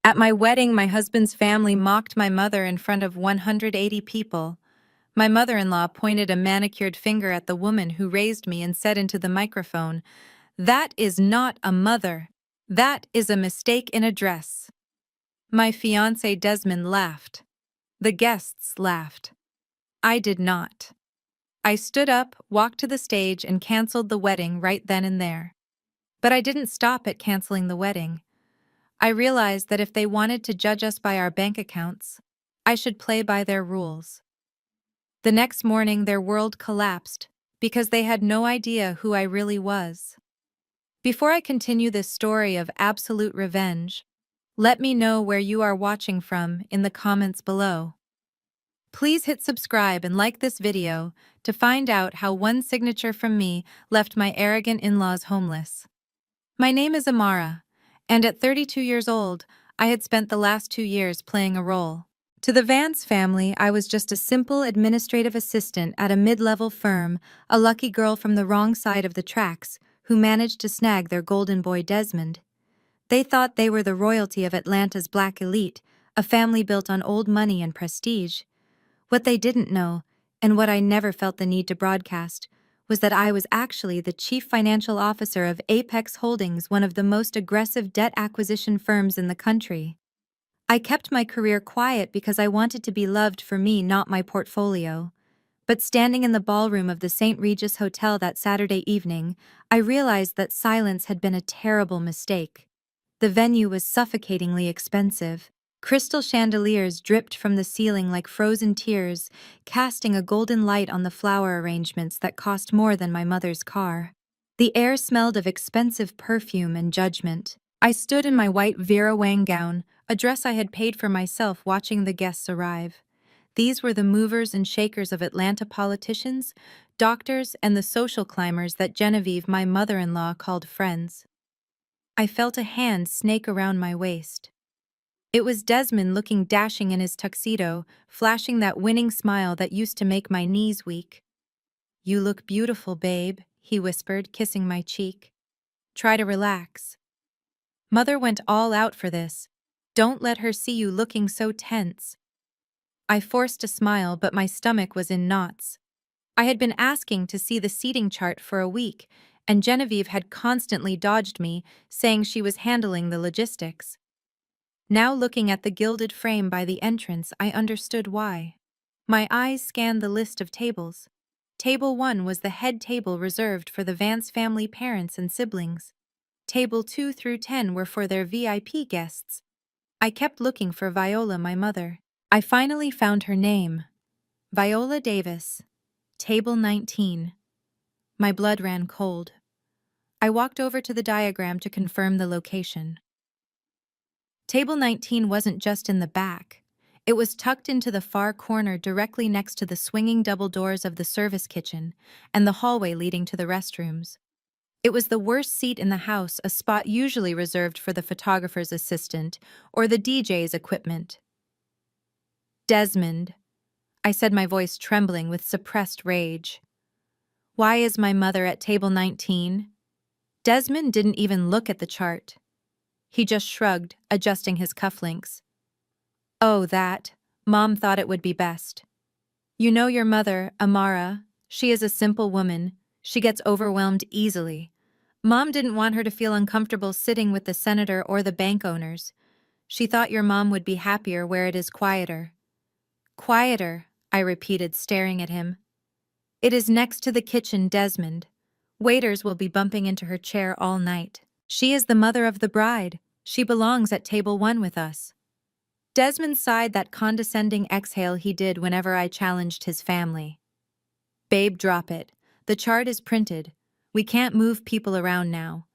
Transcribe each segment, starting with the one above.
At my wedding, my husband's family mocked my mother in front of 180 people. My mother-in-law pointed a manicured finger at the woman who raised me and said into the microphone, "That is not a mother. That is a mistake in a dress." My fiancé Desmond laughed. The guests laughed. I did not. I stood up, walked to the stage, and canceled the wedding right then and there. But I didn't stop at canceling the wedding. I realized that if they wanted to judge us by our bank accounts, I should play by their rules. The next morning, their world collapsed because they had no idea who I really was. Before I continue this story of absolute revenge, let me know where you are watching from in the comments below. Please hit subscribe and like this video to find out how one signature from me left my arrogant in-laws homeless. My name is Amara, and at 32 years old, I had spent the last 2 years playing a role. To the Vance family, I was just a simple administrative assistant at a mid-level firm, a lucky girl from the wrong side of the tracks who managed to snag their golden boy Desmond. They thought they were the royalty of Atlanta's black elite, a family built on old money and prestige. What they didn't know, and what I never felt the need to broadcast, was that I was actually the chief financial officer of Apex Holdings, one of the most aggressive debt acquisition firms in the country. I kept my career quiet because I wanted to be loved for me, not my portfolio. But standing in the ballroom of the St. Regis Hotel that Saturday evening, I realized that silence had been a terrible mistake. The venue was suffocatingly expensive. Crystal chandeliers dripped from the ceiling like frozen tears, casting a golden light on the flower arrangements that cost more than my mother's car. The air smelled of expensive perfume and judgment. I stood in my white Vera Wang gown, a dress I had paid for myself, watching the guests arrive. These were the movers and shakers of Atlanta politicians, doctors, and the social climbers that Genevieve, my mother-in-law, called friends. I felt a hand snake around my waist. It was Desmond, looking dashing in his tuxedo, flashing that winning smile that used to make my knees weak. "You look beautiful, babe," he whispered, kissing my cheek. "Try to relax. Mother went all out for this. Don't let her see you looking so tense." I forced a smile, but my stomach was in knots. I had been asking to see the seating chart for a week, and Genevieve had constantly dodged me, saying she was handling the logistics. Now, looking at the gilded frame by the entrance, I understood why. My eyes scanned the list of tables. Table 1 was the head table reserved for the Vance family parents and siblings. Table 2 through 10 were for their VIP guests. I kept looking for Viola, my mother. I finally found her name. Viola Davis. Table 19. My blood ran cold. I walked over to the diagram to confirm the location. Table 19 wasn't just in the back. It was tucked into the far corner, directly next to the swinging double doors of the service kitchen and the hallway leading to the restrooms. It was the worst seat in the house, a spot usually reserved for the photographer's assistant or the DJ's equipment. "Desmond," I said, my voice trembling with suppressed rage. "Why is my mother at table 19? Desmond didn't even look at the chart. He just shrugged, adjusting his cufflinks. "Oh, that. Mom thought it would be best. You know your mother, Amara. She is a simple woman. She gets overwhelmed easily. Mom didn't want her to feel uncomfortable sitting with the senator or the bank owners. She thought your mom would be happier where it is quieter." "Quieter," I repeated, staring at him. "It is next to the kitchen, Desmond. Waiters will be bumping into her chair all night. She is the mother of the bride. She belongs at table 1 with us." Desmond sighed, that condescending exhale he did whenever I challenged his family. "Babe, drop it. The chart is printed. We can't move people around now.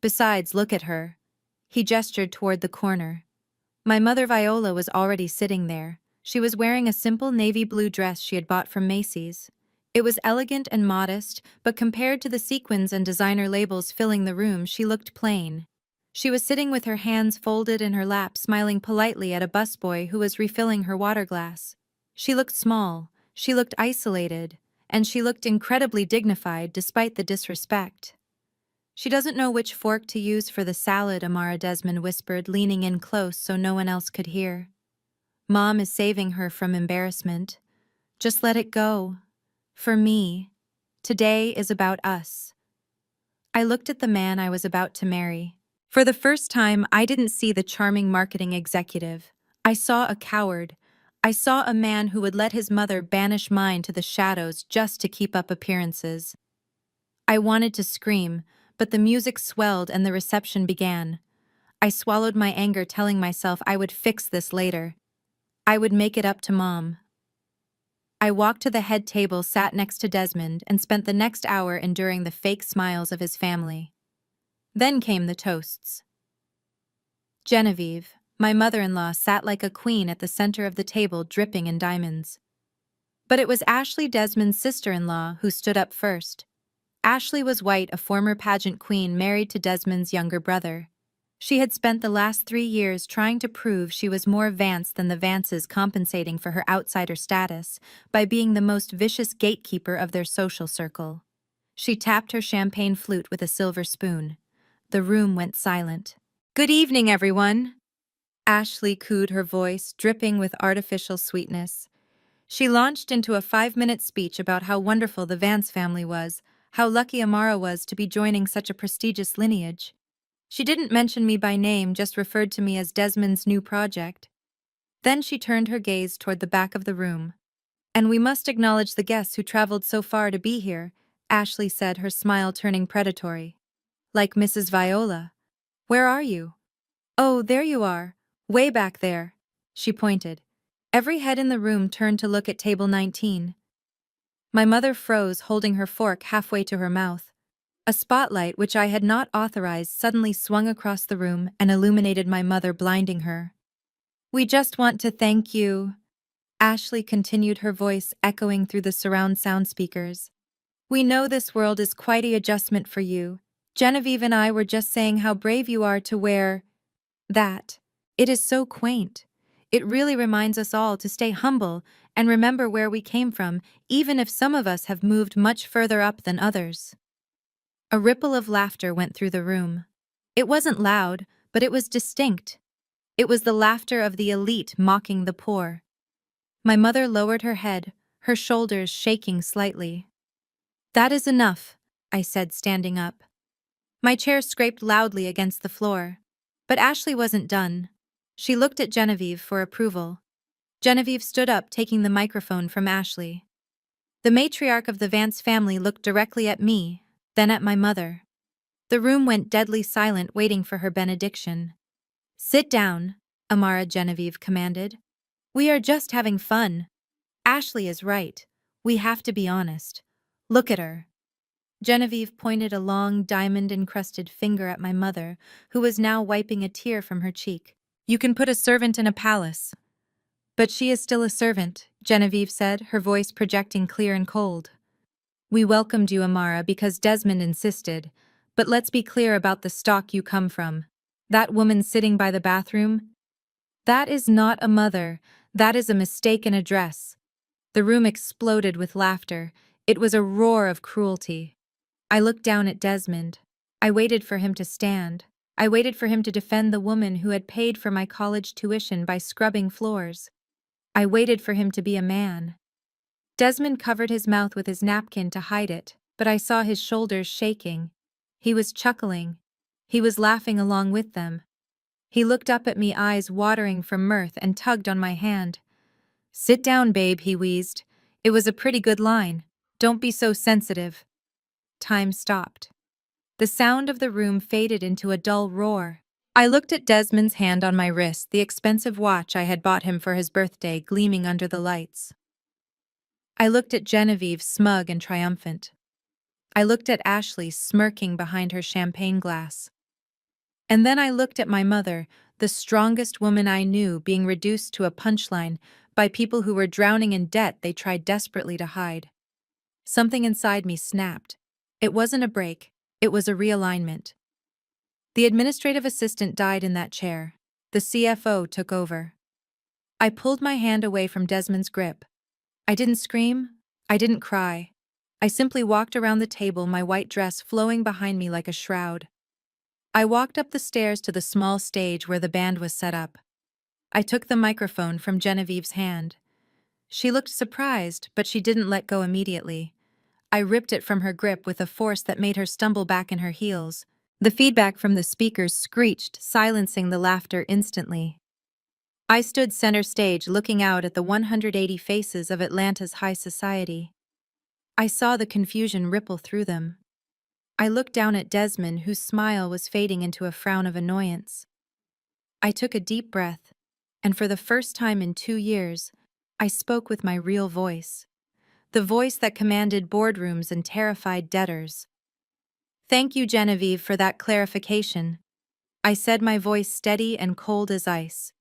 Besides, look at her." He gestured toward the corner. My mother Viola was already sitting there. She was wearing a simple navy blue dress she had bought from Macy's. It was elegant and modest, but compared to the sequins and designer labels filling the room, she looked plain. She was sitting with her hands folded in her lap, smiling politely at a busboy who was refilling her water glass. She looked small, she looked isolated, and she looked incredibly dignified despite the disrespect. She doesn't know which fork to use for the salad, Amara Desmond whispered, leaning in close so no one else could hear. Mom is saving her from embarrassment. Just let it go. For me, today is about us. I looked at the man I was about to marry. For the first time, I didn't see the charming marketing executive. I saw a coward. I saw a man who would let his mother banish mine to the shadows just to keep up appearances. I wanted to scream, but the music swelled and the reception began. I swallowed my anger, telling myself I would fix this later. I would make it up to Mom. I walked to the head table, sat next to Desmond, and spent the next hour enduring the fake smiles of his family. Then came the toasts. Genevieve, my mother-in-law, sat like a queen at the center of the table, dripping in diamonds. But it was Ashley, Desmond's sister-in-law, who stood up first. Ashley was White, a former pageant queen married to Desmond's younger brother. She had spent the last 3 years trying to prove she was more Vance than the Vances, compensating for her outsider status by being the most vicious gatekeeper of their social circle. She tapped her champagne flute with a silver spoon. The room went silent. "Good evening, everyone," Ashley cooed, her voice dripping with artificial sweetness. She launched into a 5-minute speech about how wonderful the Vance family was, how lucky Amara was to be joining such a prestigious lineage. She didn't mention me by name, just referred to me as Desmond's new project. Then she turned her gaze toward the back of the room. "And we must acknowledge the guests who traveled so far to be here," Ashley said, her smile turning predatory. "Like Mrs. Viola. Where are you?" "Oh, there you are. Way back there." She pointed. Every head in the room turned to look at table 19. My mother froze, holding her fork halfway to her mouth. A spotlight, which I had not authorized, suddenly swung across the room and illuminated my mother, blinding her. "We just want to thank you," Ashley continued, her voice echoing through the surround sound speakers. "We know this world is quite an adjustment for you. Genevieve and I were just saying how brave you are to wear that. It is so quaint. It really reminds us all to stay humble and remember where we came from, even if some of us have moved much further up than others." A ripple of laughter went through the room. It wasn't loud, but it was distinct. It was the laughter of the elite mocking the poor. My mother lowered her head, her shoulders shaking slightly. "That is enough," I said, standing up. My chair scraped loudly against the floor. But Ashley wasn't done. She looked at Genevieve for approval. Genevieve stood up, taking the microphone from Ashley. The matriarch of the Vance family looked directly at me, then at my mother. The room went deadly silent, waiting for her benediction. "Sit down," Amara Genevieve commanded. "We are just having fun. Ashley is right. We have to be honest. Look at her." Genevieve pointed a long, diamond-encrusted finger at my mother, who was now wiping a tear from her cheek. "You can put a servant in a palace. But she is still a servant," Genevieve said, her voice projecting clear and cold. "We welcomed you, Amara, because Desmond insisted, but let's be clear about the stock you come from. That woman sitting by the bathroom? That is not a mother. That is a mistaken address." The room exploded with laughter. It was a roar of cruelty. I looked down at Desmond. I waited for him to stand. I waited for him to defend the woman who had paid for my college tuition by scrubbing floors. I waited for him to be a man. Desmond covered his mouth with his napkin to hide it, but I saw his shoulders shaking. He was chuckling. He was laughing along with them. He looked up at me, eyes watering from mirth, and tugged on my hand. "Sit down, babe," he wheezed. "It was a pretty good line. Don't be so sensitive." Time stopped. The sound of the room faded into a dull roar. I looked at Desmond's hand on my wrist, the expensive watch I had bought him for his birthday gleaming under the lights. I looked at Genevieve, smug and triumphant. I looked at Ashley, smirking behind her champagne glass. And then I looked at my mother, the strongest woman I knew, being reduced to a punchline by people who were drowning in debt they tried desperately to hide. Something inside me snapped. It wasn't a break, it was a realignment. The administrative assistant died in that chair. The CFO took over. I pulled my hand away from Desmond's grip. I didn't scream. I didn't cry. I simply walked around the table, my white dress flowing behind me like a shroud. I walked up the stairs to the small stage where the band was set up. I took the microphone from Genevieve's hand. She looked surprised, but she didn't let go immediately. I ripped it from her grip with a force that made her stumble back in her heels. The feedback from the speakers screeched, silencing the laughter instantly. I stood center stage looking out at the 180 faces of Atlanta's high society. I saw the confusion ripple through them. I looked down at Desmond, whose smile was fading into a frown of annoyance. I took a deep breath, and for the first time in 2 years, I spoke with my real voice. The voice that commanded boardrooms and terrified debtors. "Thank you, Genevieve, for that clarification," I said, my voice steady and cold as ice.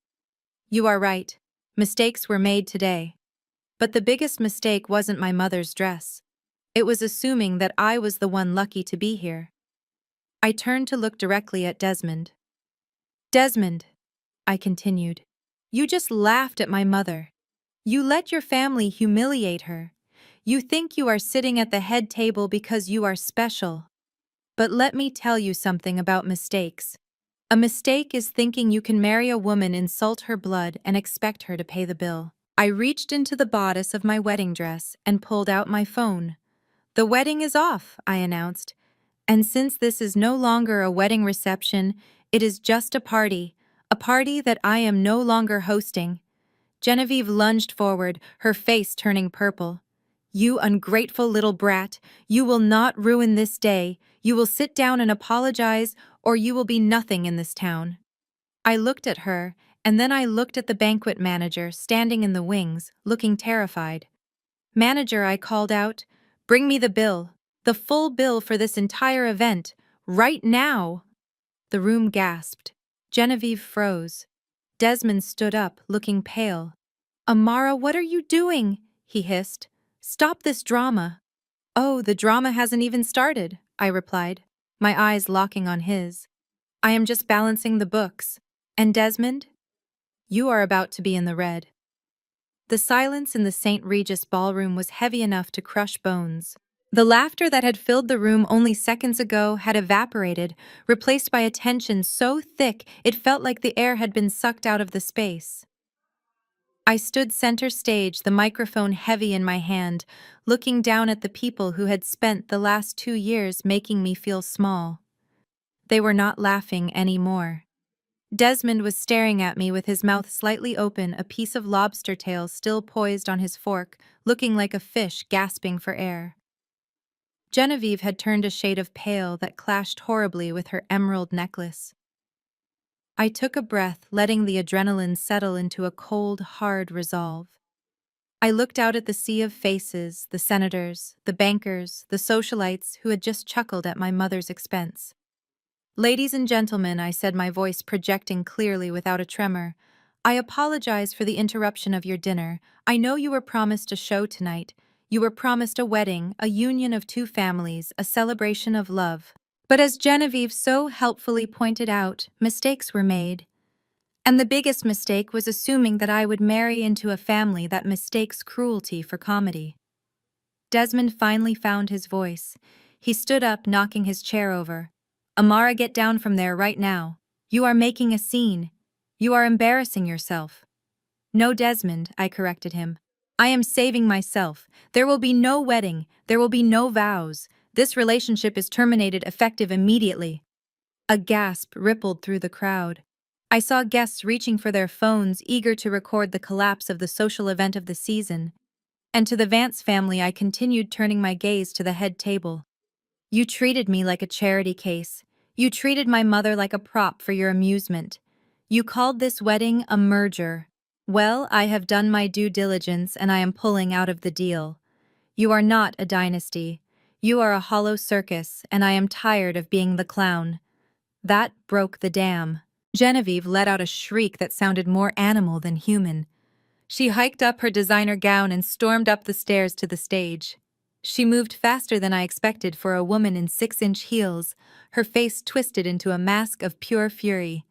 "You are right. Mistakes were made today. But the biggest mistake wasn't my mother's dress. It was assuming that I was the one lucky to be here." I turned to look directly at Desmond. "Desmond," I continued, "you just laughed at my mother. You let your family humiliate her. You think you are sitting at the head table because you are special. But let me tell you something about mistakes. A mistake is thinking you can marry a woman, insult her blood, and expect her to pay the bill." I reached into the bodice of my wedding dress and pulled out my phone. "The wedding is off," I announced. "And since this is no longer a wedding reception, it is just a party that I am no longer hosting." Genevieve lunged forward, her face turning purple. "You ungrateful little brat, you will not ruin this day. You will sit down and apologize, or you will be nothing in this town." I looked at her, and then I looked at the banquet manager standing in the wings, looking terrified. "Manager," I called out, "bring me the bill. The full bill for this entire event. Right now!" The room gasped. Genevieve froze. Desmond stood up, looking pale. "Amara, what are you doing?" he hissed. "Stop this drama." "Oh, the drama hasn't even started," I replied, my eyes locking on his. "I am just balancing the books. And Desmond? You are about to be in the red." The silence in the St. Regis ballroom was heavy enough to crush bones. The laughter that had filled the room only seconds ago had evaporated, replaced by a tension so thick it felt like the air had been sucked out of the space. I stood center stage, the microphone heavy in my hand, looking down at the people who had spent the last 2 years making me feel small. They were not laughing anymore. Desmond was staring at me with his mouth slightly open, a piece of lobster tail still poised on his fork, looking like a fish gasping for air. Genevieve had turned a shade of pale that clashed horribly with her emerald necklace. I took a breath, letting the adrenaline settle into a cold, hard resolve. I looked out at the sea of faces, the senators, the bankers, the socialites who had just chuckled at my mother's expense. "Ladies and gentlemen," I said, my voice projecting clearly without a tremor, "I apologize for the interruption of your dinner. I know you were promised a show tonight. You were promised a wedding, a union of two families, a celebration of love. But as Genevieve so helpfully pointed out, mistakes were made. And the biggest mistake was assuming that I would marry into a family that mistakes cruelty for comedy." Desmond finally found his voice. He stood up, knocking his chair over. "Amara, get down from there right now. You are making a scene. You are embarrassing yourself." "No, Desmond," I corrected him. "I am saving myself. There will be no wedding. There will be no vows. This relationship is terminated, effective immediately." A gasp rippled through the crowd. I saw guests reaching for their phones, eager to record the collapse of the social event of the season. And to the Vance family, I continued, turning my gaze to the head table. "You treated me like a charity case. You treated my mother like a prop for your amusement. You called this wedding a merger. Well, I have done my due diligence and I am pulling out of the deal. You are not a dynasty. You are a hollow circus, and I am tired of being the clown." That broke the dam. Genevieve let out a shriek that sounded more animal than human. She hiked up her designer gown and stormed up the stairs to the stage. She moved faster than I expected for a woman in 6-inch heels, her face twisted into a mask of pure fury.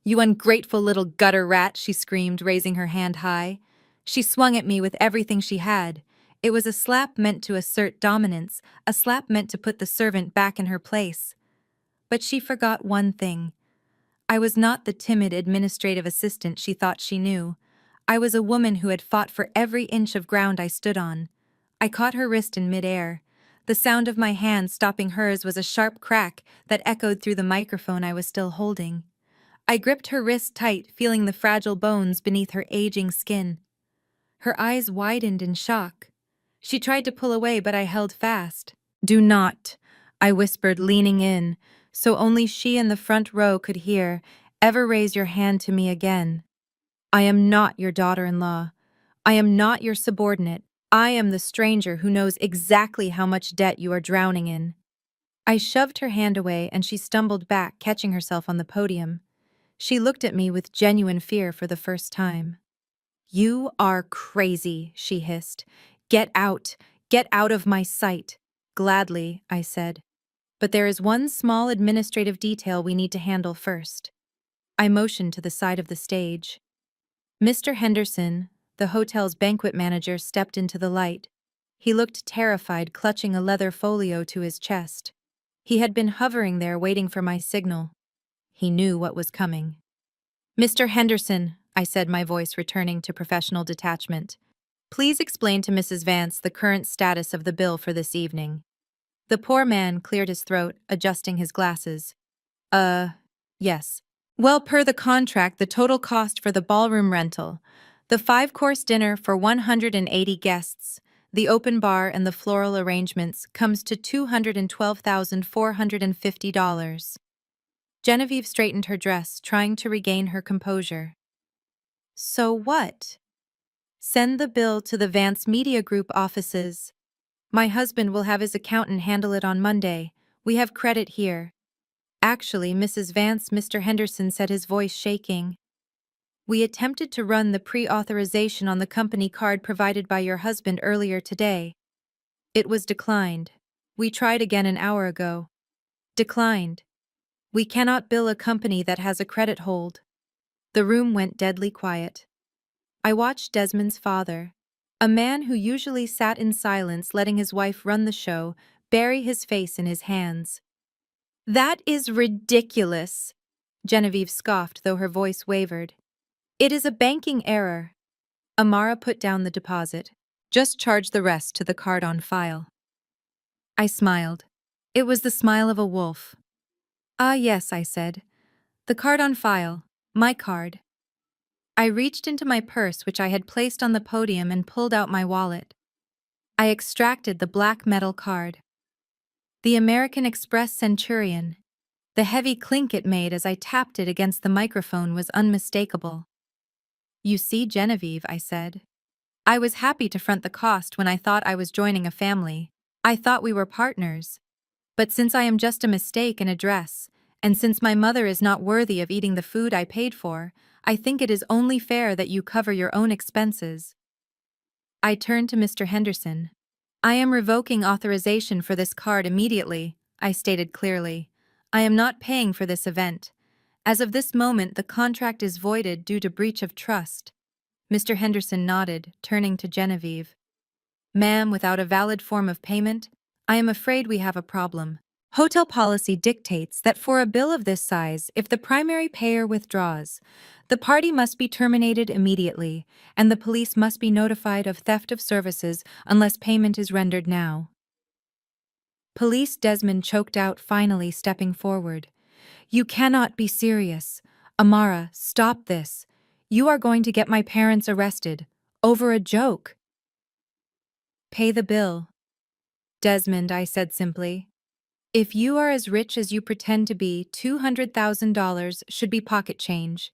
"You ungrateful little gutter rat," she screamed, raising her hand high. She swung at me with everything she had. It was a slap meant to assert dominance, a slap meant to put the servant back in her place. But she forgot one thing. I was not the timid administrative assistant she thought she knew. I was a woman who had fought for every inch of ground I stood on. I caught her wrist in midair. The sound of my hand stopping hers was a sharp crack that echoed through the microphone I was still holding. I gripped her wrist tight, feeling the fragile bones beneath her aging skin. Her eyes widened in shock. She tried to pull away, but I held fast. "Do not," I whispered, leaning in, so only she in the front row could hear, "ever raise your hand to me again. I am not your daughter-in-law. I am not your subordinate. I am the stranger who knows exactly how much debt you are drowning in." I shoved her hand away and she stumbled back, catching herself on the podium. She looked at me with genuine fear for the first time. "You are crazy," she hissed. Get out. Get out of my sight." "Gladly," I said. "But there is one small administrative detail we need to handle first." I motioned to the side of the stage. Mr. Henderson, the hotel's banquet manager, stepped into the light. He looked terrified, clutching a leather folio to his chest. He had been hovering there waiting for my signal. He knew what was coming. "Mr. Henderson," I said, my voice returning to professional detachment, "please explain to Mrs. Vance the current status of the bill for this evening." The poor man cleared his throat, adjusting his glasses. Yes. Well, per the contract, the total cost for the ballroom rental, the 5-course dinner for 180 guests, the open bar and the floral arrangements comes to $212,450. Genevieve straightened her dress, trying to regain her composure. "So what?" "Send the bill to the Vance Media Group offices. My husband will have his accountant handle it on Monday. We have credit here." "Actually, Mrs. Vance," Mr. Henderson said, his voice shaking, "we attempted to run the pre-authorization on the company card provided by your husband earlier today. It was declined. We tried again an hour ago. Declined. We cannot bill a company that has a credit hold." The room went deadly quiet. I watched Desmond's father, a man who usually sat in silence letting his wife run the show, bury his face in his hands. "That is ridiculous," Genevieve scoffed, though her voice wavered. "It is a banking error." Amara put down the deposit. "Just charge the rest to the card on file." I smiled. It was the smile of a wolf. "Ah, yes," I said. "The card on file. My card." I reached into my purse, which I had placed on the podium, and pulled out my wallet. I extracted the black metal card. The American Express Centurion. The heavy clink it made as I tapped it against the microphone was unmistakable. "You see, Genevieve," I said. "I was happy to front the cost when I thought I was joining a family. I thought we were partners. But since I am just a mistake in a dress, and since my mother is not worthy of eating the food I paid for, I think it is only fair that you cover your own expenses." I turned to Mr. Henderson. "I am revoking authorization for this card immediately," I stated clearly. "I am not paying for this event. As of this moment, the contract is voided due to breach of trust." Mr. Henderson nodded, turning to Genevieve. "Ma'am, without a valid form of payment, I am afraid we have a problem. Hotel policy dictates that for a bill of this size, if the primary payer withdraws, the party must be terminated immediately, and the police must be notified of theft of services unless payment is rendered now." "Police," Desmond choked out, finally stepping forward. "You cannot be serious. Amara, stop this. You are going to get my parents arrested. Over a joke." "Pay the bill." "Desmond," I said simply. "If you are as rich as you pretend to be, $200,000 should be pocket change.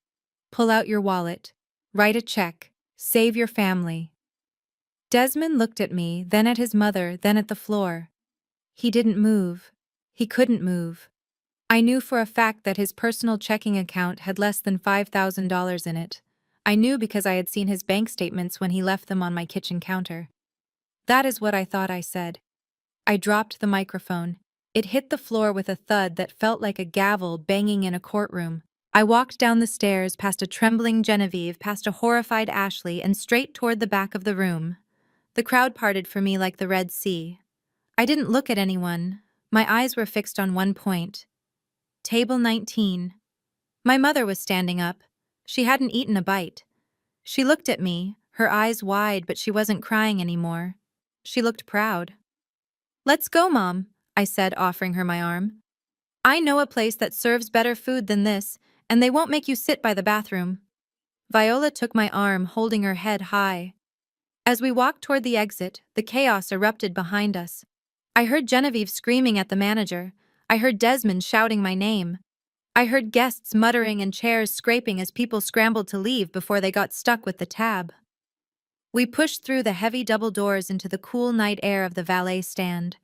Pull out your wallet. Write a check. Save your family." Desmond looked at me, then at his mother, then at the floor. He didn't move. He couldn't move. I knew for a fact that his personal checking account had less than $5,000 in it. I knew because I had seen his bank statements when he left them on my kitchen counter. "That is what I thought," I said. I dropped the microphone. It hit the floor with a thud that felt like a gavel banging in a courtroom. I walked down the stairs, past a trembling Genevieve, past a horrified Ashley, and straight toward the back of the room. The crowd parted for me like the Red Sea. I didn't look at anyone. My eyes were fixed on one point. Table 19. My mother was standing up. She hadn't eaten a bite. She looked at me, her eyes wide, but she wasn't crying anymore. She looked proud. "Let's go, Mom," I said, offering her my arm. "I know a place that serves better food than this, and they won't make you sit by the bathroom." Viola took my arm, holding her head high. As we walked toward the exit, the chaos erupted behind us. I heard Genevieve screaming at the manager. I heard Desmond shouting my name. I heard guests muttering and chairs scraping as people scrambled to leave before they got stuck with the tab. We pushed through the heavy double doors into the cool night air of the valet stand.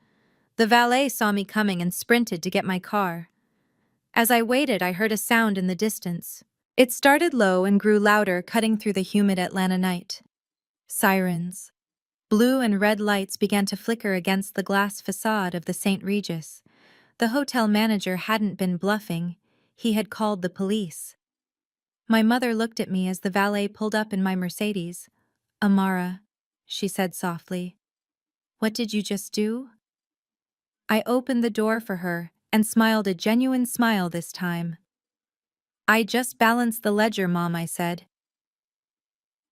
The valet saw me coming and sprinted to get my car. As I waited, I heard a sound in the distance. It started low and grew louder, cutting through the humid Atlanta night. Sirens. Blue and red lights began to flicker against the glass facade of the St. Regis. The hotel manager hadn't been bluffing. He had called the police. My mother looked at me as the valet pulled up in my Mercedes. "Amara," she said softly. "What did you just do?" I opened the door for her and smiled a genuine smile this time. "I just balanced the ledger, Mom," I said.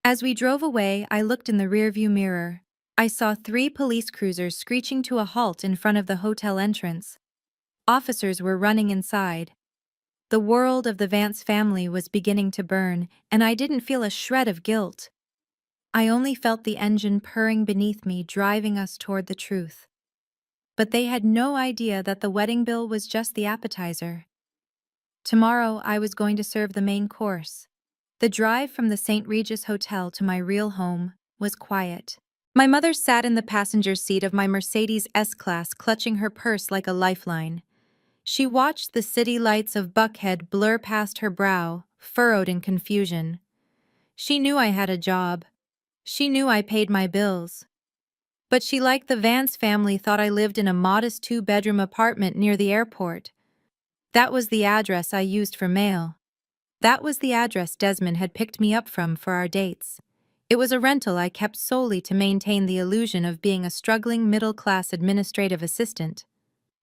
As we drove away, I looked in the rearview mirror. I saw 3 police cruisers screeching to a halt in front of the hotel entrance. Officers were running inside. The world of the Vance family was beginning to burn, and I didn't feel a shred of guilt. I only felt the engine purring beneath me, driving us toward the truth. But they had no idea that the wedding bill was just the appetizer. Tomorrow I was going to serve the main course. The drive from the St. Regis Hotel to my real home was quiet. My mother sat in the passenger seat of my Mercedes S-Class, clutching her purse like a lifeline. She watched the city lights of Buckhead blur past her brow, furrowed in confusion. She knew I had a job. She knew I paid my bills. But she, like the Vance family, thought I lived in a modest 2-bedroom apartment near the airport. That was the address I used for mail. That was the address Desmond had picked me up from for our dates. It was a rental I kept solely to maintain the illusion of being a struggling middle-class administrative assistant.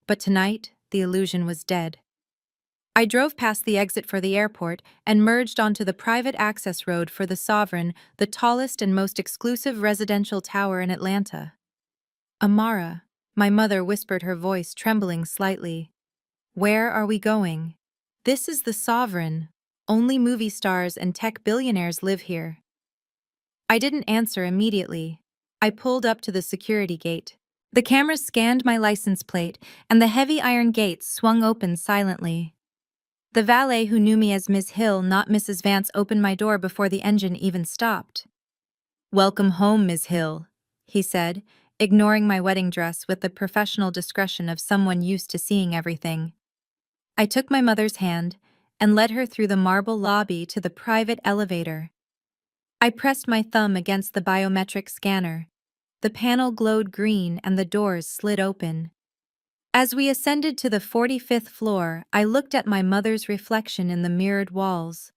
But tonight, the illusion was dead. I drove past the exit for the airport and merged onto the private access road for the Sovereign, the tallest and most exclusive residential tower in Atlanta. "Amara," my mother whispered, her voice trembling slightly. "Where are we going?" "This is the Sovereign. Only movie stars and tech billionaires live here." I didn't answer immediately. I pulled up to the security gate. The cameras scanned my license plate, and the heavy iron gates swung open silently. The valet, who knew me as Ms. Hill, not Mrs. Vance, opened my door before the engine even stopped. "Welcome home, Ms. Hill," he said, ignoring my wedding dress with the professional discretion of someone used to seeing everything. I took my mother's hand and led her through the marble lobby to the private elevator. I pressed my thumb against the biometric scanner. The panel glowed green and the doors slid open. As we ascended to the 45th floor, I looked at my mother's reflection in the mirrored walls.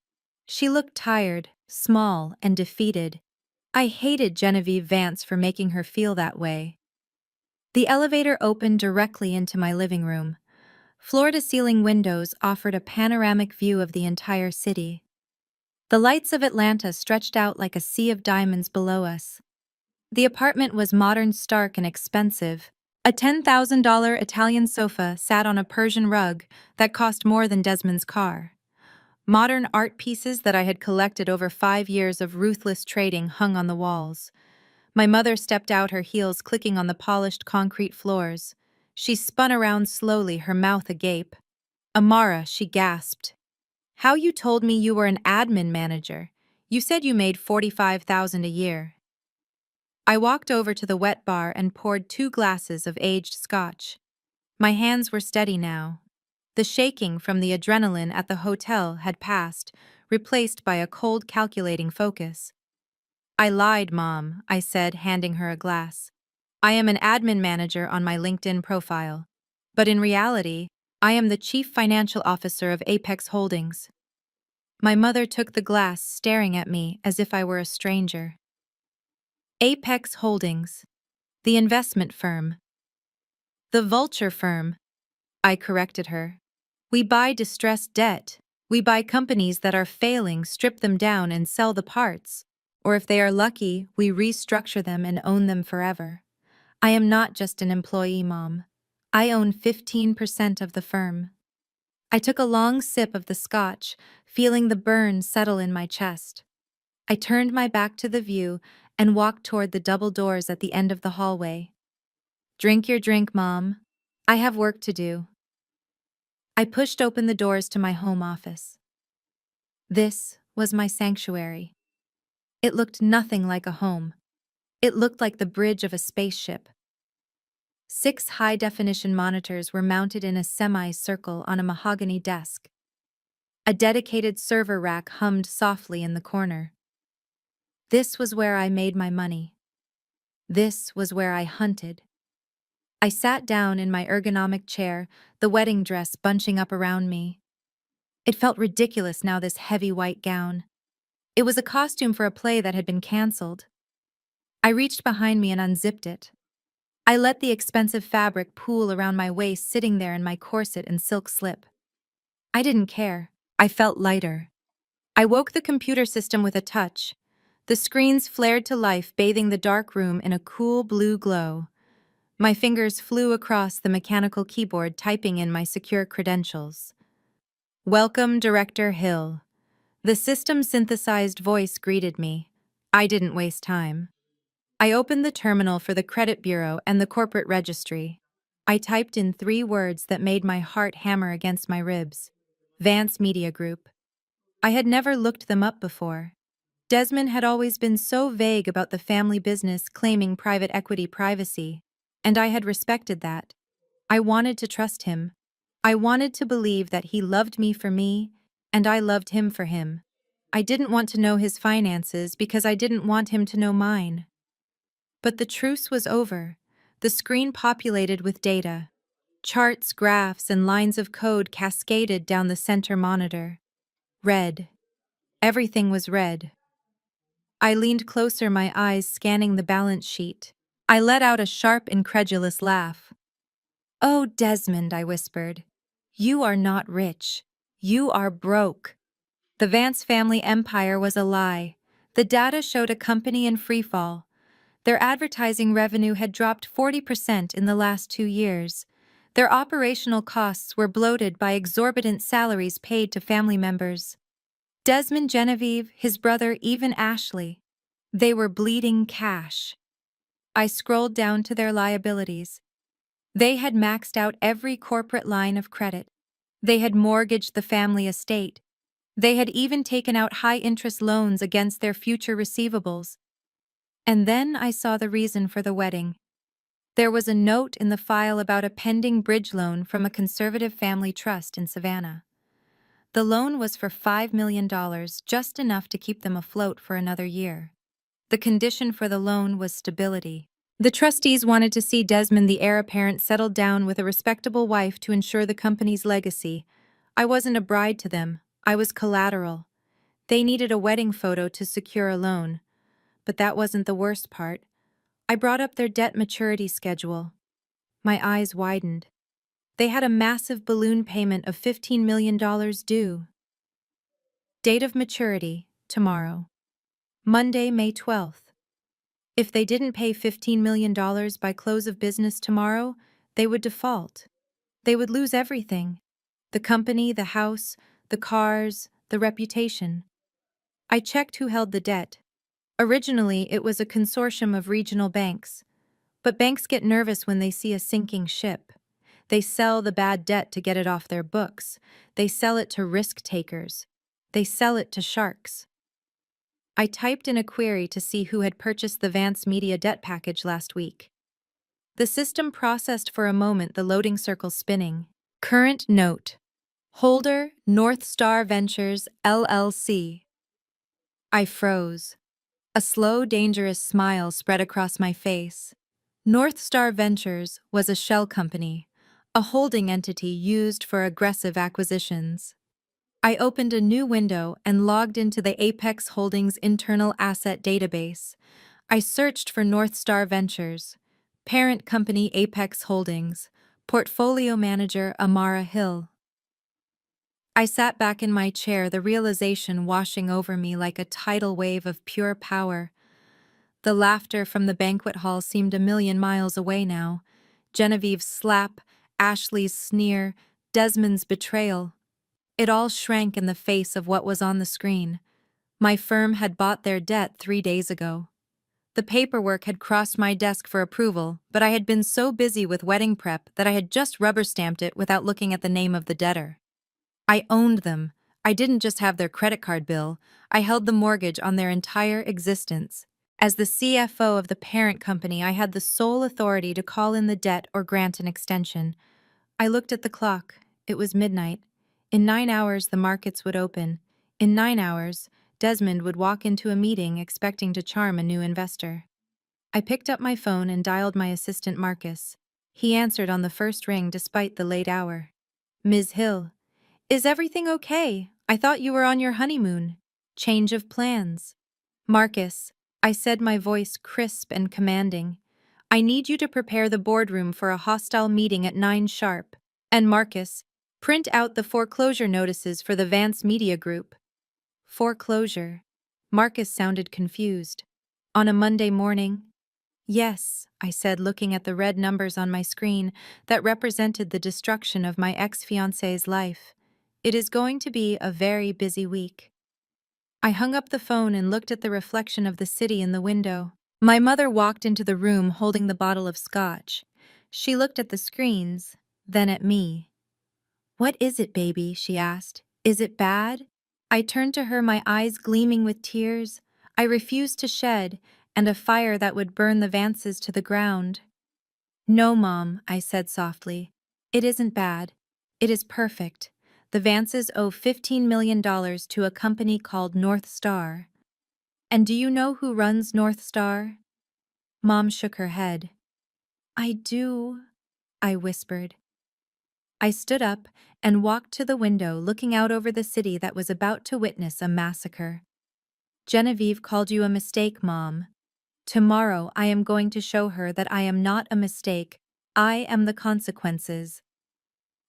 She looked tired, small, and defeated. I hated Genevieve Vance for making her feel that way. The elevator opened directly into my living room. Floor-to-ceiling windows offered a panoramic view of the entire city. The lights of Atlanta stretched out like a sea of diamonds below us. The apartment was modern, stark, and expensive. A $10,000 Italian sofa sat on a Persian rug that cost more than Desmond's car. Modern art pieces that I had collected over 5 years of ruthless trading hung on the walls. My mother stepped out, her heels clicking on the polished concrete floors. She spun around slowly, her mouth agape. "Amara," she gasped. "How you told me you were an admin manager? You said you made $45,000 a year." I walked over to the wet bar and poured 2 glasses of aged scotch. My hands were steady now. The shaking from the adrenaline at the hotel had passed, replaced by a cold, calculating focus. "I lied, Mom," I said, handing her a glass. "I am an admin manager on my LinkedIn profile. But in reality, I am the Chief Financial Officer of Apex Holdings." My mother took the glass, staring at me as if I were a stranger. Apex Holdings, the investment firm. The vulture firm, I corrected her. We buy distressed debt. We buy companies that are failing, strip them down, and sell the parts. Or if they are lucky, we restructure them and own them forever. I am not just an employee, Mom. I own 15% of the firm. I took a long sip of the scotch, feeling the burn settle in my chest. I turned my back to the view and walked toward the double doors at the end of the hallway. Drink your drink, Mom. I have work to do. I pushed open the doors to my home office. This was my sanctuary. It looked nothing like a home. It looked like the bridge of a spaceship. 6 high-definition monitors were mounted in a semi-circle on a mahogany desk. A dedicated server rack hummed softly in the corner. This was where I made my money. This was where I hunted. I sat down in my ergonomic chair, the wedding dress bunching up around me. It felt ridiculous now, this heavy white gown. It was a costume for a play that had been canceled. I reached behind me and unzipped it. I let the expensive fabric pool around my waist, sitting there in my corset and silk slip. I didn't care. I felt lighter. I woke the computer system with a touch. The screens flared to life, bathing the dark room in a cool blue glow. My fingers flew across the mechanical keyboard, typing in my secure credentials. Welcome, Director Hill. The system-synthesized voice greeted me. I didn't waste time. I opened the terminal for the credit bureau and the corporate registry. I typed in 3 words that made my heart hammer against my ribs. Vance Media Group. I had never looked them up before. Desmond had always been so vague about the family business, claiming private equity privacy, and I had respected that. I wanted to trust him. I wanted to believe that he loved me for me, and I loved him for him. I didn't want to know his finances because I didn't want him to know mine. But the truce was over. The screen populated with data. Charts, graphs, and lines of code cascaded down the center monitor. Red. Everything was red. I leaned closer, my eyes scanning the balance sheet. I let out a sharp, incredulous laugh. "Oh, Desmond," I whispered. "You are not rich. You are broke." The Vance family empire was a lie. The data showed a company in freefall. Their advertising revenue had dropped 40% in the last 2 years. Their operational costs were bloated by exorbitant salaries paid to family members. Desmond, Genevieve, his brother, even Ashley. They were bleeding cash. I scrolled down to their liabilities. They had maxed out every corporate line of credit. They had mortgaged the family estate. They had even taken out high-interest loans against their future receivables. And then I saw the reason for the wedding. There was a note in the file about a pending bridge loan from a conservative family trust in Savannah. The loan was for $5 million, just enough to keep them afloat for another year. The condition for the loan was stability. The trustees wanted to see Desmond, the heir apparent, settled down with a respectable wife to ensure the company's legacy. I wasn't a bride to them. I was collateral. They needed a wedding photo to secure a loan. But that wasn't the worst part. I brought up their debt maturity schedule. My eyes widened. They had a massive balloon payment of $15 million due. Date of maturity, tomorrow. Monday, May 12th. If they didn't pay $15 million by close of business tomorrow, they would default. They would lose everything. The company, the house, the cars, the reputation. I checked who held the debt. Originally, it was a consortium of regional banks. But banks get nervous when they see a sinking ship. They sell the bad debt to get it off their books. They sell it to risk takers. They sell it to sharks. I typed in a query to see who had purchased the Vance Media debt package last week. The system processed for a moment, the loading circle spinning. Current note. Holder, North Star Ventures, LLC. I froze. A slow, dangerous smile spread across my face. North Star Ventures was a shell company, a holding entity used for aggressive acquisitions. I opened a new window and logged into the Apex Holdings internal asset database. I searched for North Star Ventures, parent company Apex Holdings, portfolio manager Amara Hill. I sat back in my chair, the realization washing over me like a tidal wave of pure power. The laughter from the banquet hall seemed a million miles away now. Genevieve's slap, Ashley's sneer, Desmond's betrayal. It all shrank in the face of what was on the screen. My firm had bought their debt 3 days ago. The paperwork had crossed my desk for approval, but I had been so busy with wedding prep that I had just rubber-stamped it without looking at the name of the debtor. I owned them. I didn't just have their credit card bill, I held the mortgage on their entire existence. As the CFO of the parent company, I had the sole authority to call in the debt or grant an extension. I looked at the clock. It was midnight. In 9 hours, the markets would open. In 9 hours, Desmond would walk into a meeting expecting to charm a new investor. I picked up my phone and dialed my assistant Marcus. He answered on the first ring despite the late hour. Ms. Hill, is everything okay? I thought you were on your honeymoon. Change of plans. Marcus, I said, my voice crisp and commanding. I need you to prepare the boardroom for a hostile meeting at 9 sharp. And Marcus, print out the foreclosure notices for the Vance Media Group. Foreclosure. Marcus sounded confused. On a Monday morning? Yes, I said, looking at the red numbers on my screen that represented the destruction of my ex-fiancé's life. It is going to be a very busy week. I hung up the phone and looked at the reflection of the city in the window. My mother walked into the room holding the bottle of scotch. She looked at the screens, then at me. "What is it, baby?" she asked. "Is it bad?" I turned to her, my eyes gleaming with tears I refused to shed, and a fire that would burn the Vances to the ground. "No, Mom," I said softly. "It isn't bad. It is perfect. The Vances owe $15 million to a company called North Star. And do you know who runs North Star?" Mom shook her head. "I do," I whispered. I stood up and walked to the window, looking out over the city that was about to witness a massacre. "Genevieve called you a mistake, Mom. Tomorrow I am going to show her that I am not a mistake. I am the consequences."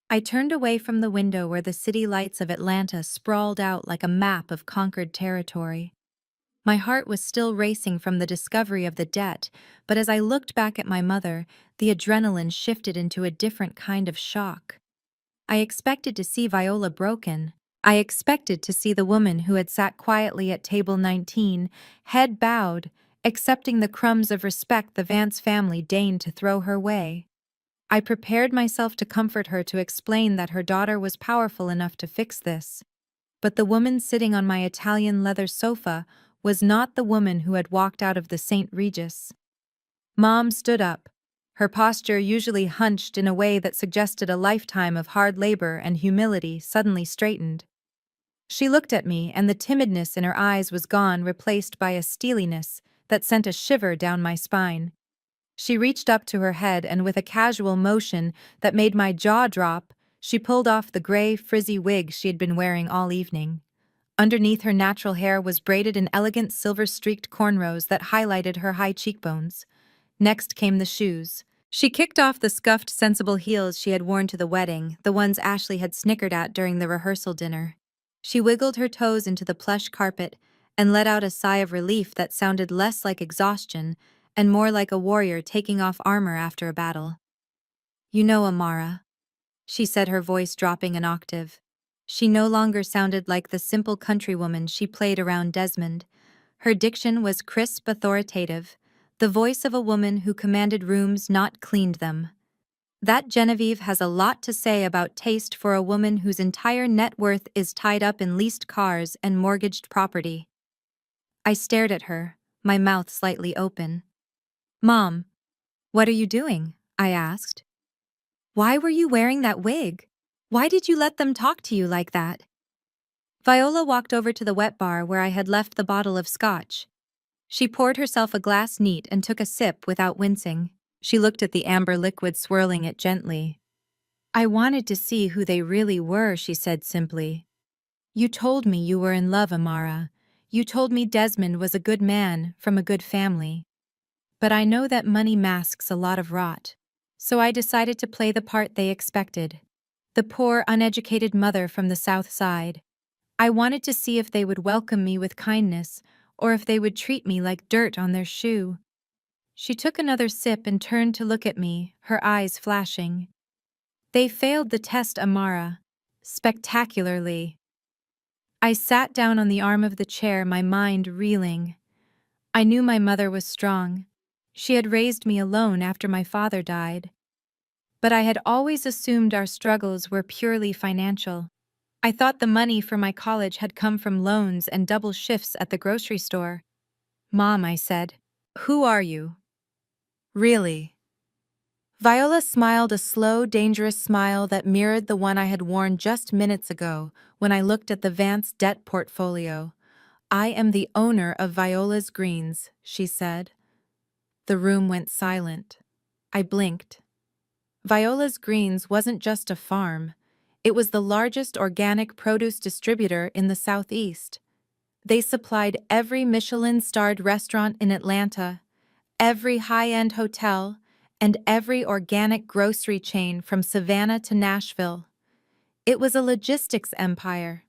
I turned away from the window where the city lights of Atlanta sprawled out like a map of conquered territory. My heart was still racing from the discovery of the debt, but as I looked back at my mother, the adrenaline shifted into a different kind of shock. I expected to see Viola broken. I expected to see the woman who had sat quietly at table 19, head bowed, accepting the crumbs of respect the Vance family deigned to throw her way. I prepared myself to comfort her, to explain that her daughter was powerful enough to fix this. But the woman sitting on my Italian leather sofa was not the woman who had walked out of the St. Regis. Mom stood up, her posture, usually hunched in a way that suggested a lifetime of hard labor and humility, suddenly straightened. She looked at me, and the timidness in her eyes was gone, replaced by a steeliness that sent a shiver down my spine. She reached up to her head, and with a casual motion that made my jaw drop, she pulled off the gray, frizzy wig she had been wearing all evening. Underneath, her natural hair was braided in elegant silver-streaked cornrows that highlighted her high cheekbones. Next came the shoes. She kicked off the scuffed, sensible heels she had worn to the wedding, the ones Ashley had snickered at during the rehearsal dinner. She wiggled her toes into the plush carpet and let out a sigh of relief that sounded less like exhaustion and more like a warrior taking off armor after a battle. "You know, Amara," she said, her voice dropping an octave. She no longer sounded like the simple countrywoman she played around Desmond. Her diction was crisp, authoritative, the voice of a woman who commanded rooms, not cleaned them. "That Genevieve has a lot to say about taste for a woman whose entire net worth is tied up in leased cars and mortgaged property." I stared at her, my mouth slightly open. "Mom, what are you doing?" I asked. "Why were you wearing that wig? Why did you let them talk to you like that?" Viola walked over to the wet bar where I had left the bottle of scotch. She poured herself a glass neat and took a sip without wincing. She looked at the amber liquid, swirling it gently. "I wanted to see who they really were," she said simply. "You told me you were in love, Amara. You told me Desmond was a good man from a good family. But I know that money masks a lot of rot. So I decided to play the part they expected. The poor, uneducated mother from the South Side. I wanted to see if they would welcome me with kindness, or if they would treat me like dirt on their shoe. She took another sip and turned to look at me, her eyes flashing. They failed the test, Amara. Spectacularly. I sat down on the arm of the chair, my mind reeling. I knew my mother was strong. She had raised me alone after my father died. But I had always assumed our struggles were purely financial. I thought the money for my college had come from loans and double shifts at the grocery store. Mom, I said, who are you? Really? Viola smiled a slow, dangerous smile that mirrored the one I had worn just minutes ago when I looked at the Vance debt portfolio. I am the owner of Viola's Greens, she said. The room went silent. I blinked. Viola's Greens wasn't just a farm. It was the largest organic produce distributor in the Southeast. They supplied every Michelin-starred restaurant in Atlanta, every high-end hotel, and every organic grocery chain from Savannah to Nashville. It was a logistics empire.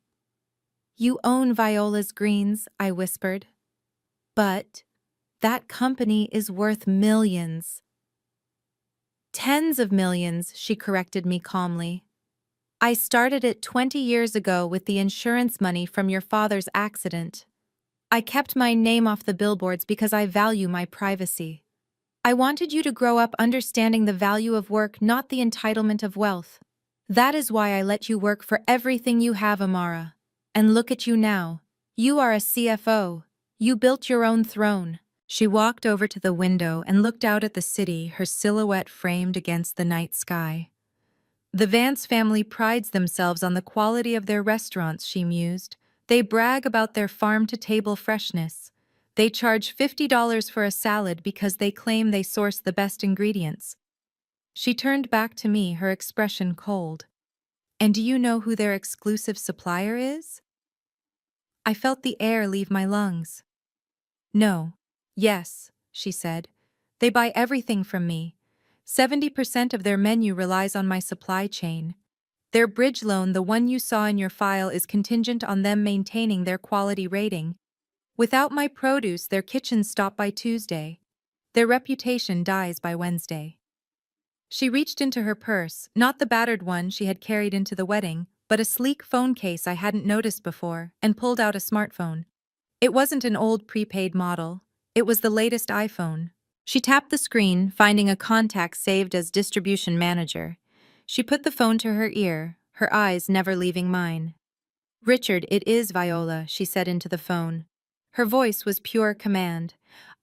You own Viola's Greens, I whispered. But that company is worth millions. Tens of millions, she corrected me calmly. I started it 20 years ago with the insurance money from your father's accident. I kept my name off the billboards because I value my privacy. I wanted you to grow up understanding the value of work, not the entitlement of wealth. That is why I let you work for everything you have, Amara. And look at you now. You are a CFO. You built your own throne. She walked over to the window and looked out at the city, her silhouette framed against the night sky. The Vance family prides themselves on the quality of their restaurants, she mused. They brag about their farm-to-table freshness. They charge $50 for a salad because they claim they source the best ingredients. She turned back to me, her expression cold. And do you know who their exclusive supplier is? I felt the air leave my lungs. No. Yes, she said. They buy everything from me. 70% of their menu relies on my supply chain. Their bridge loan, the one you saw in your file, is contingent on them maintaining their quality rating. Without my produce, their kitchens stop by Tuesday. Their reputation dies by Wednesday. She reached into her purse, not the battered one she had carried into the wedding, but a sleek phone case I hadn't noticed before, and pulled out a smartphone. It wasn't an old prepaid model. It was the latest iPhone. She tapped the screen, finding a contact saved as distribution manager. She put the phone to her ear, her eyes never leaving mine. Richard, it is Viola, she said into the phone. Her voice was pure command.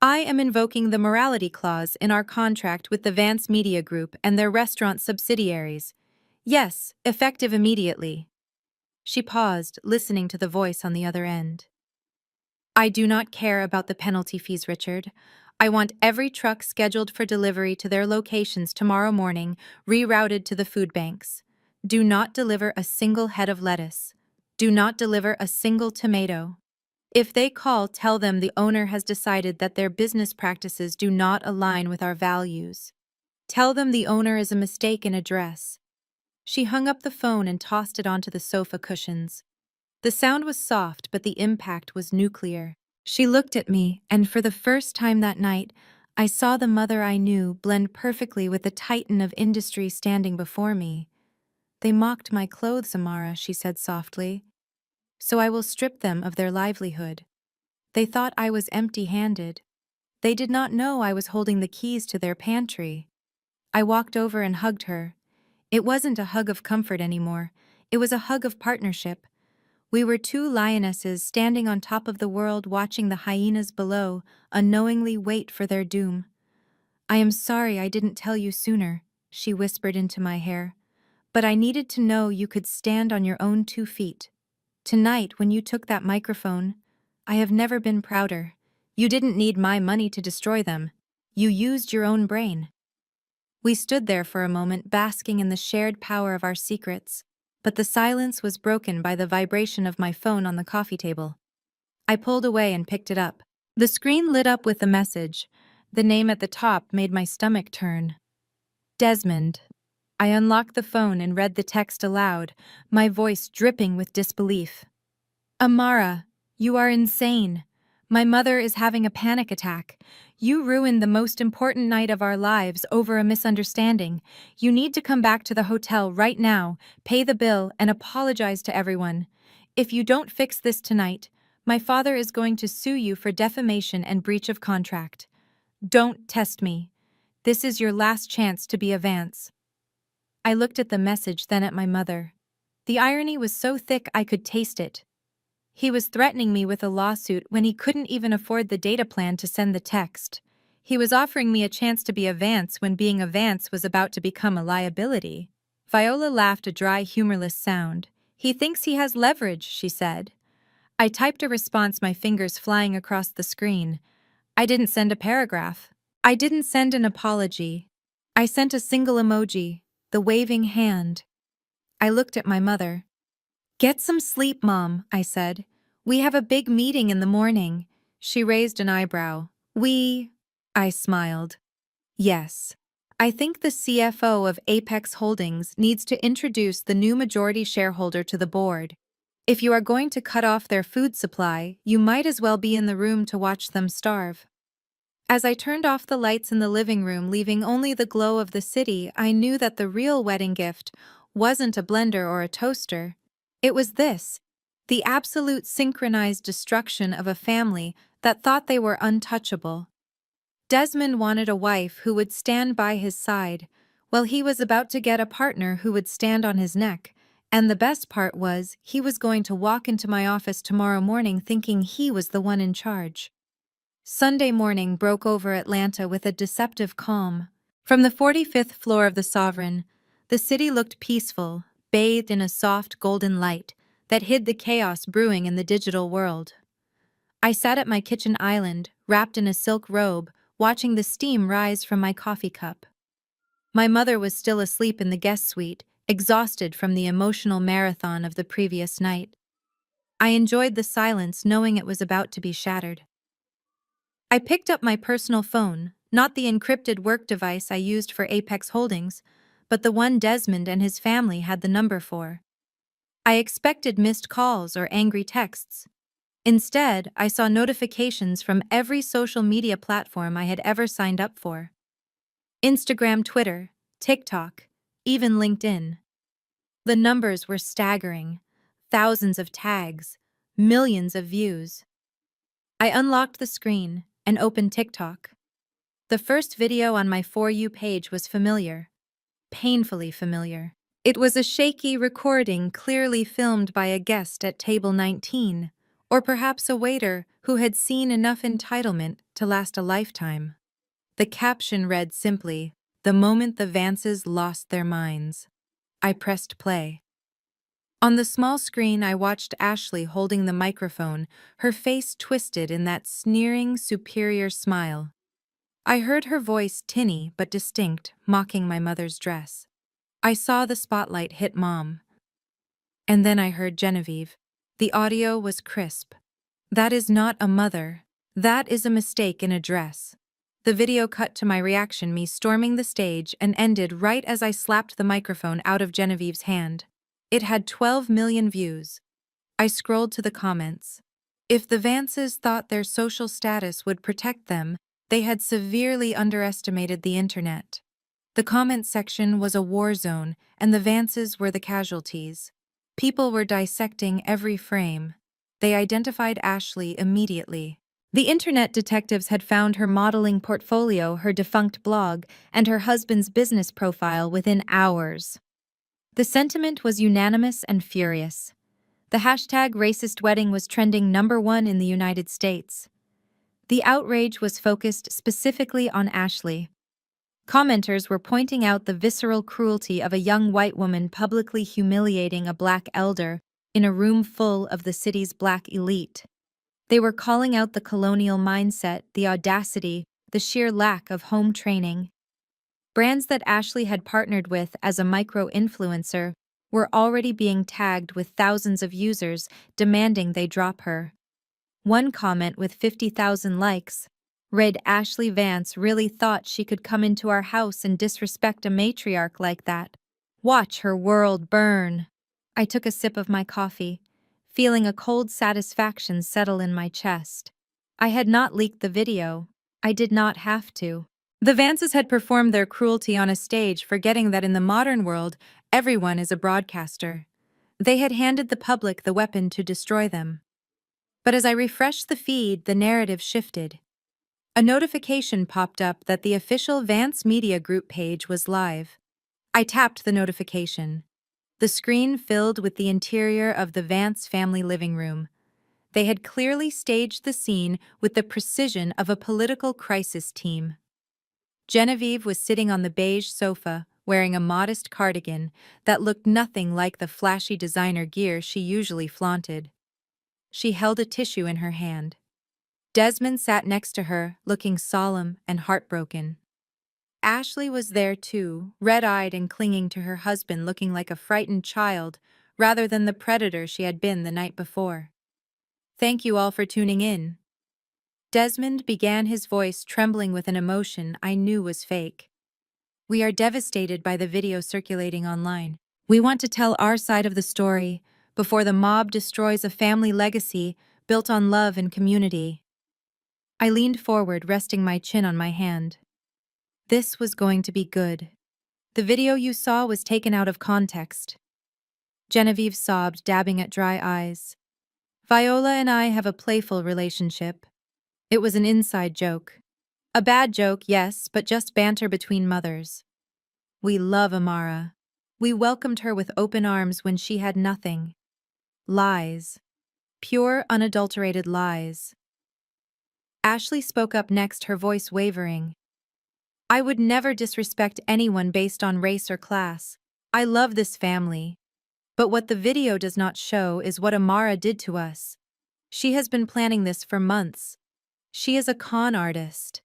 I am invoking the morality clause in our contract with the Vance Media Group and their restaurant subsidiaries. Yes, effective immediately. She paused, listening to the voice on the other end. I do not care about the penalty fees, Richard. I want every truck scheduled for delivery to their locations tomorrow morning rerouted to the food banks. Do not deliver a single head of lettuce. Do not deliver a single tomato. If they call, tell them the owner has decided that their business practices do not align with our values. Tell them the owner is a mistake in address. She hung up the phone and tossed it onto the sofa cushions. The sound was soft, but the impact was nuclear. She looked at me, and for the first time that night, I saw the mother I knew blend perfectly with the titan of industry standing before me. They mocked my clothes, Amara, she said softly. So I will strip them of their livelihood. They thought I was empty-handed. They did not know I was holding the keys to their pantry. I walked over and hugged her. It wasn't a hug of comfort anymore. It was a hug of partnership. We were two lionesses standing on top of the world, watching the hyenas below unknowingly wait for their doom. I am sorry I didn't tell you sooner, she whispered into my hair. But I needed to know you could stand on your own 2 feet. Tonight, when you took that microphone, I have never been prouder. You didn't need my money to destroy them. You used your own brain. We stood there for a moment, basking in the shared power of our secrets, but the silence was broken by the vibration of my phone on the coffee table. I pulled away and picked it up. The screen lit up with a message. The name at the top made my stomach turn. Desmond. I unlocked the phone and read the text aloud, my voice dripping with disbelief. Amara, you are insane. My mother is having a panic attack. You ruined the most important night of our lives over a misunderstanding. You need to come back to the hotel right now, pay the bill, and apologize to everyone. If you don't fix this tonight, my father is going to sue you for defamation and breach of contract. Don't test me. This is your last chance to be a Vance. I looked at the message, then at my mother. The irony was so thick I could taste it. He was threatening me with a lawsuit when he couldn't even afford the data plan to send the text. He was offering me a chance to be a Vance when being a Vance was about to become a liability. Viola laughed a dry, humorless sound. He thinks he has leverage, she said. I typed a response, my fingers flying across the screen. I didn't send a paragraph. I didn't send an apology. I sent a single emoji, the waving hand. I looked at my mother. Get some sleep, Mom, I said. We have a big meeting in the morning. She raised an eyebrow. I smiled. Yes. I think the CFO of Apex Holdings needs to introduce the new majority shareholder to the board. If you are going to cut off their food supply, you might as well be in the room to watch them starve. As I turned off the lights in the living room, leaving only the glow of the city, I knew that the real wedding gift wasn't a blender or a toaster. It was this, the absolute synchronized destruction of a family that thought they were untouchable. Desmond wanted a wife who would stand by his side, while he was about to get a partner who would stand on his neck. And the best part was, he was going to walk into my office tomorrow morning thinking he was the one in charge. Sunday morning broke over Atlanta with a deceptive calm. From the 45th floor of the Sovereign, the city looked peaceful, bathed in a soft golden light that hid the chaos brewing in the digital world. I sat at my kitchen island, wrapped in a silk robe, watching the steam rise from my coffee cup. My mother was still asleep in the guest suite, exhausted from the emotional marathon of the previous night. I enjoyed the silence, knowing it was about to be shattered. I picked up my personal phone, not the encrypted work device I used for Apex Holdings, but the one Desmond and his family had the number for. I expected missed calls or angry texts. Instead, I saw notifications from every social media platform I had ever signed up for. Instagram, Twitter, TikTok, even LinkedIn. The numbers were staggering. Thousands of tags, millions of views. I unlocked the screen and opened TikTok. The first video on my For You page was familiar. Painfully familiar. It was a shaky recording clearly filmed by a guest at table 19, or perhaps a waiter who had seen enough entitlement to last a lifetime. The caption read simply, "The moment the Vances lost their minds." I pressed play. On the small screen, I watched Ashley holding the microphone, her face twisted in that sneering, superior smile. I heard her voice, tinny but distinct, mocking my mother's dress. I saw the spotlight hit Mom. And then I heard Genevieve. The audio was crisp. That is not a mother. That is a mistake in a dress. The video cut to my reaction, me storming the stage, and ended right as I slapped the microphone out of Genevieve's hand. It had 12 million views. I scrolled to the comments. If the Vances thought their social status would protect them, they had severely underestimated the internet. The comment section was a war zone, and the Vances were the casualties. People were dissecting every frame. They identified Ashley immediately. The internet detectives had found her modeling portfolio, her defunct blog, and her husband's business profile within hours. The sentiment was unanimous and furious. The hashtag racist wedding was trending #1 in the United States. The outrage was focused specifically on Ashley. Commenters were pointing out the visceral cruelty of a young white woman publicly humiliating a black elder in a room full of the city's black elite. They were calling out the colonial mindset, the audacity, the sheer lack of home training. Brands that Ashley had partnered with as a micro-influencer were already being tagged with thousands of users demanding they drop her. One comment with 50,000 likes read, "Ashley Vance really thought she could come into our house and disrespect a matriarch like that. Watch her world burn." I took a sip of my coffee, feeling a cold satisfaction settle in my chest. I had not leaked the video. I did not have to. The Vances had performed their cruelty on a stage, forgetting that in the modern world, everyone is a broadcaster. They had handed the public the weapon to destroy them. But as I refreshed the feed, the narrative shifted. A notification popped up that the official Vance Media Group page was live. I tapped the notification. The screen filled with the interior of the Vance family living room. They had clearly staged the scene with the precision of a political crisis team. Genevieve was sitting on the beige sofa, wearing a modest cardigan that looked nothing like the flashy designer gear she usually flaunted. She held a tissue in her hand. Desmond sat next to her, looking solemn and heartbroken. Ashley was there too, red-eyed and clinging to her husband, looking like a frightened child rather than the predator she had been the night before. "Thank you all for tuning in." Desmond began, his voice trembling with an emotion I knew was fake. "We are devastated by the video circulating online. We want to tell our side of the story before the mob destroys a family legacy built on love and community." I leaned forward, resting my chin on my hand. This was going to be good. "The video you saw was taken out of context." Genevieve sobbed, dabbing at dry eyes. "Viola and I have a playful relationship. It was an inside joke. A bad joke, yes, but just banter between mothers. We love Amara. We welcomed her with open arms when she had nothing. Lies. Pure, unadulterated lies." Ashley spoke up next, her voice wavering. "I would never disrespect anyone based on race or class. I love this family. But what the video does not show is what Amara did to us. She has been planning this for months. She is a con artist."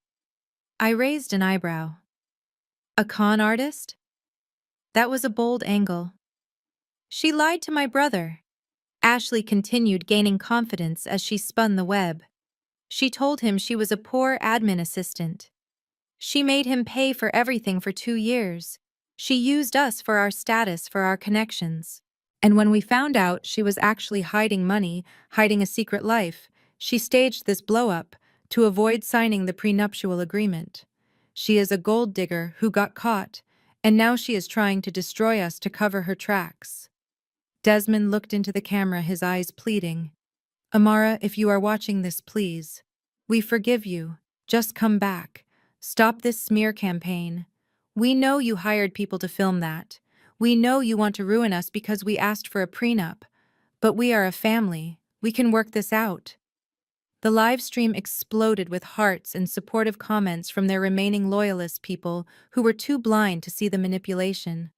I raised an eyebrow. "A con artist?" That was a bold angle. "She lied to my brother." Ashley continued, gaining confidence as she spun the web. "She told him she was a poor admin assistant. She made him pay for everything for 2 years. She used us for our status, for our connections. And when we found out she was actually hiding money, hiding a secret life, she staged this blow-up to avoid signing the prenuptial agreement. She is a gold digger who got caught, and now she is trying to destroy us to cover her tracks." Desmond looked into the camera, his eyes pleading. "Amara, if you are watching this, please. We forgive you. Just come back. Stop this smear campaign. We know you hired people to film that. We know you want to ruin us because we asked for a prenup. But we are a family. We can work this out." The live stream exploded with hearts and supportive comments from their remaining loyalist people who were too blind to see the manipulation.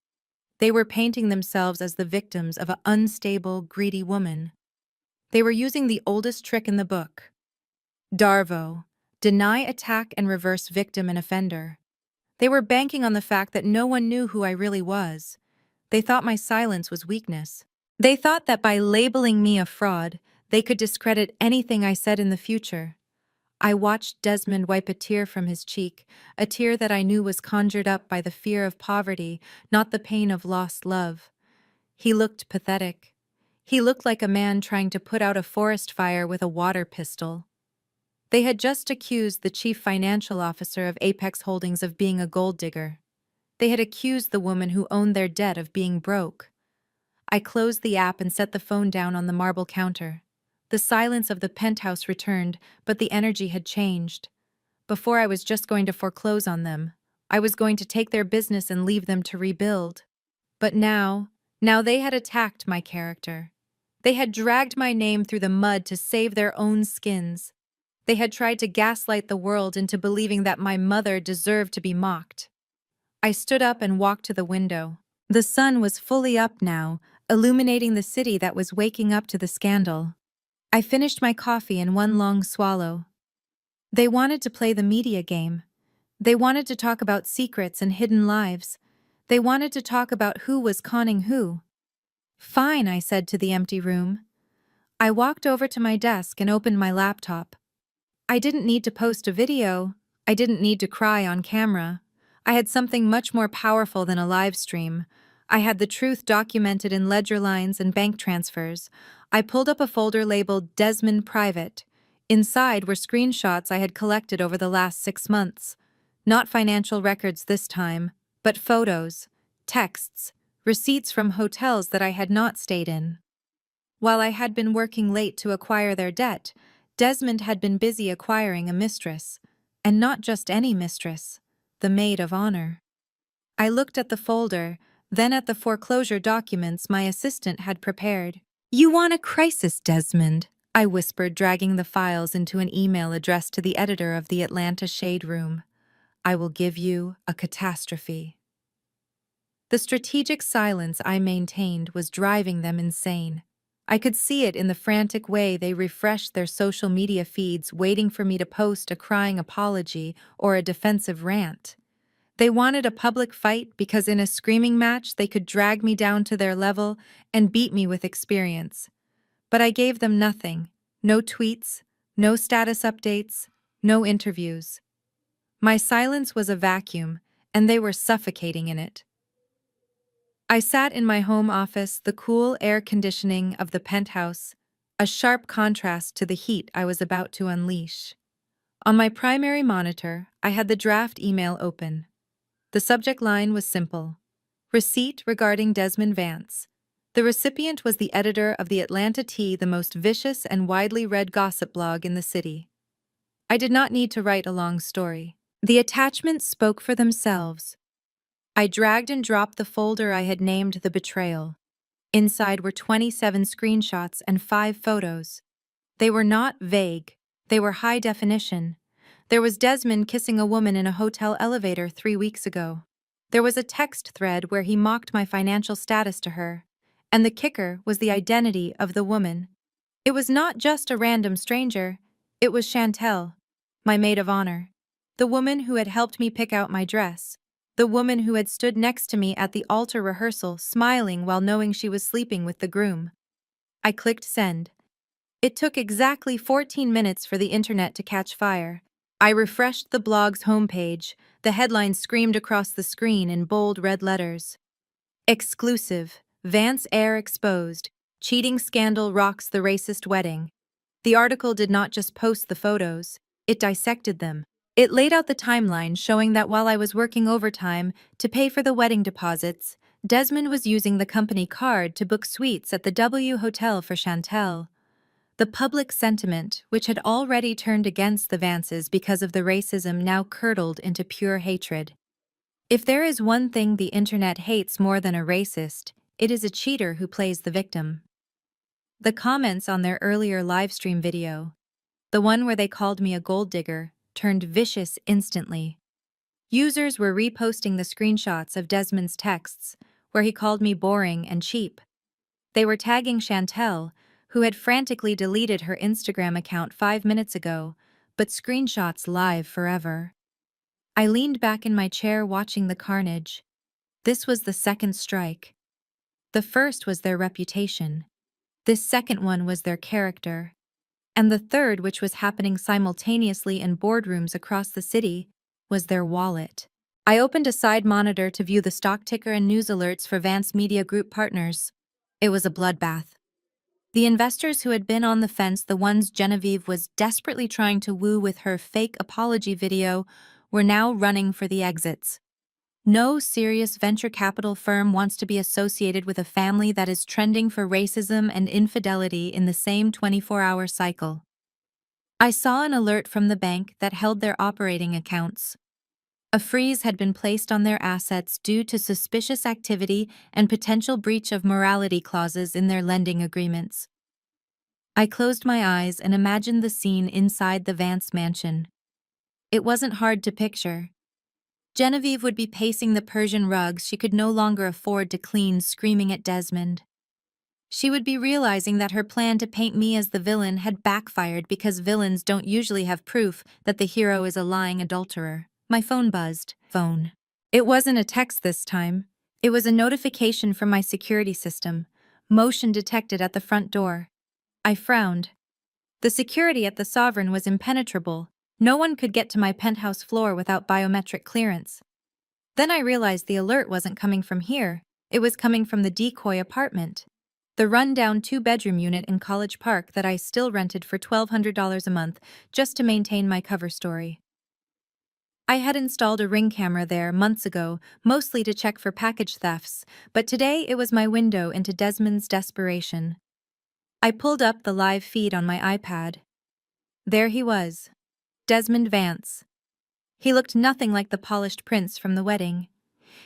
They were painting themselves as the victims of an unstable, greedy woman. They were using the oldest trick in the book. Darvo. Deny, attack, and reverse victim and offender. They were banking on the fact that no one knew who I really was. They thought my silence was weakness. They thought that by labeling me a fraud, they could discredit anything I said in the future. I watched Desmond wipe a tear from his cheek, a tear that I knew was conjured up by the fear of poverty, not the pain of lost love. He looked pathetic. He looked like a man trying to put out a forest fire with a water pistol. They had just accused the chief financial officer of Apex Holdings of being a gold digger. They had accused the woman who owned their debt of being broke. I closed the app and set the phone down on the marble counter. The silence of the penthouse returned, but the energy had changed. Before, I was just going to foreclose on them. I was going to take their business and leave them to rebuild. But now they had attacked my character. They had dragged my name through the mud to save their own skins. They had tried to gaslight the world into believing that my mother deserved to be mocked. I stood up and walked to the window. The sun was fully up now, illuminating the city that was waking up to the scandal. I finished my coffee in one long swallow. They wanted to play the media game. They wanted to talk about secrets and hidden lives. They wanted to talk about who was conning who. "Fine," I said to the empty room. I walked over to my desk and opened my laptop. I didn't need to post a video. I didn't need to cry on camera. I had something much more powerful than a live stream. I had the truth documented in ledger lines and bank transfers. I pulled up a folder labeled Desmond Private. Inside were screenshots I had collected over the last 6 months. Not financial records this time, but photos, texts, receipts from hotels that I had not stayed in. While I had been working late to acquire their debt, Desmond had been busy acquiring a mistress. And not just any mistress, the maid of honor. I looked at the folder, then at the foreclosure documents my assistant had prepared. "You want a crisis, Desmond," I whispered, dragging the files into an email addressed to the editor of the Atlanta Shade Room. "I will give you a catastrophe." The strategic silence I maintained was driving them insane. I could see it in the frantic way they refreshed their social media feeds, waiting for me to post a crying apology or a defensive rant. They wanted a public fight because in a screaming match they could drag me down to their level and beat me with experience. But I gave them nothing. No tweets, no status updates, no interviews. My silence was a vacuum, and they were suffocating in it. I sat in my home office, the cool air conditioning of the penthouse, a sharp contrast to the heat I was about to unleash. On my primary monitor, I had the draft email open. The subject line was simple: receipt regarding Desmond Vance. The recipient was the editor of the Atlanta Tea, the most vicious and widely read gossip blog in the city. I did not need to write a long story. The attachments spoke for themselves. I dragged and dropped the folder I had named The Betrayal. Inside were 27 screenshots and 5 photos. They were not vague. They were high definition. There was Desmond kissing a woman in a hotel elevator 3 weeks ago. There was a text thread where he mocked my financial status to her. And the kicker was the identity of the woman. It was not just a random stranger. It was Chantel, my maid of honor. The woman who had helped me pick out my dress. The woman who had stood next to me at the altar rehearsal, smiling while knowing she was sleeping with the groom. I clicked send. It took exactly 14 minutes for the internet to catch fire. I refreshed the blog's homepage. The headline screamed across the screen in bold red letters. Exclusive. Vance heir exposed. Cheating scandal rocks the racist wedding. The article did not just post the photos, it dissected them. It laid out the timeline, showing that while I was working overtime to pay for the wedding deposits, Desmond was using the company card to book suites at the W Hotel for Chantel. The public sentiment, which had already turned against the Vances because of the racism, now curdled into pure hatred. If there is one thing the internet hates more than a racist, it is a cheater who plays the victim. The comments on their earlier livestream video, the one where they called me a gold digger, turned vicious instantly. Users were reposting the screenshots of Desmond's texts, where he called me boring and cheap. They were tagging Chantel, who had frantically deleted her Instagram account 5 minutes ago, but screenshots live forever. I leaned back in my chair watching the carnage. This was the second strike. The first was their reputation. This second one was their character. And the third, which was happening simultaneously in boardrooms across the city, was their wallet. I opened a side monitor to view the stock ticker and news alerts for Vance Media Group partners. It was a bloodbath. The investors who had been on the fence, the ones Genevieve was desperately trying to woo with her fake apology video, were now running for the exits. No serious venture capital firm wants to be associated with a family that is trending for racism and infidelity in the same 24-hour cycle. I saw an alert from the bank that held their operating accounts. A freeze had been placed on their assets due to suspicious activity and potential breach of morality clauses in their lending agreements. I closed my eyes and imagined the scene inside the Vance mansion. It wasn't hard to picture. Genevieve would be pacing the Persian rugs she could no longer afford to clean, screaming at Desmond. She would be realizing that her plan to paint me as the villain had backfired because villains don't usually have proof that the hero is a lying adulterer. My phone buzzed. Phone. It wasn't a text this time. It was a notification from my security system. Motion detected at the front door. I frowned. The security at the Sovereign was impenetrable. No one could get to my penthouse floor without biometric clearance. Then I realized the alert wasn't coming from here, it was coming from the decoy apartment. The run-down two-bedroom unit in College Park that I still rented for $1,200 a month just to maintain my cover story. I had installed a Ring camera there months ago, mostly to check for package thefts, but today it was my window into Desmond's desperation. I pulled up the live feed on my iPad. There he was, Desmond Vance. He looked nothing like the polished prince from the wedding.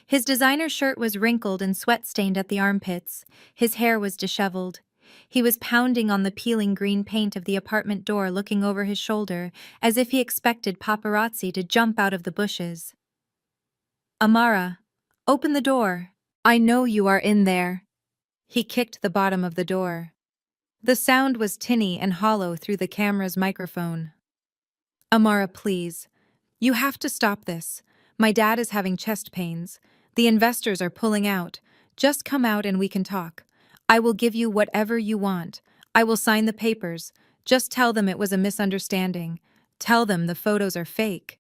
His designer shirt was wrinkled and sweat-stained at the armpits. His hair was disheveled. He was pounding on the peeling green paint of the apartment door, looking over his shoulder, as if he expected paparazzi to jump out of the bushes. "Amara, open the door. I know you are in there." He kicked the bottom of the door. The sound was tinny and hollow through the camera's microphone. "Amara, please. You have to stop this. My dad is having chest pains. The investors are pulling out. Just come out and we can talk. I will give you whatever you want. I will sign the papers. Just tell them it was a misunderstanding. Tell them the photos are fake."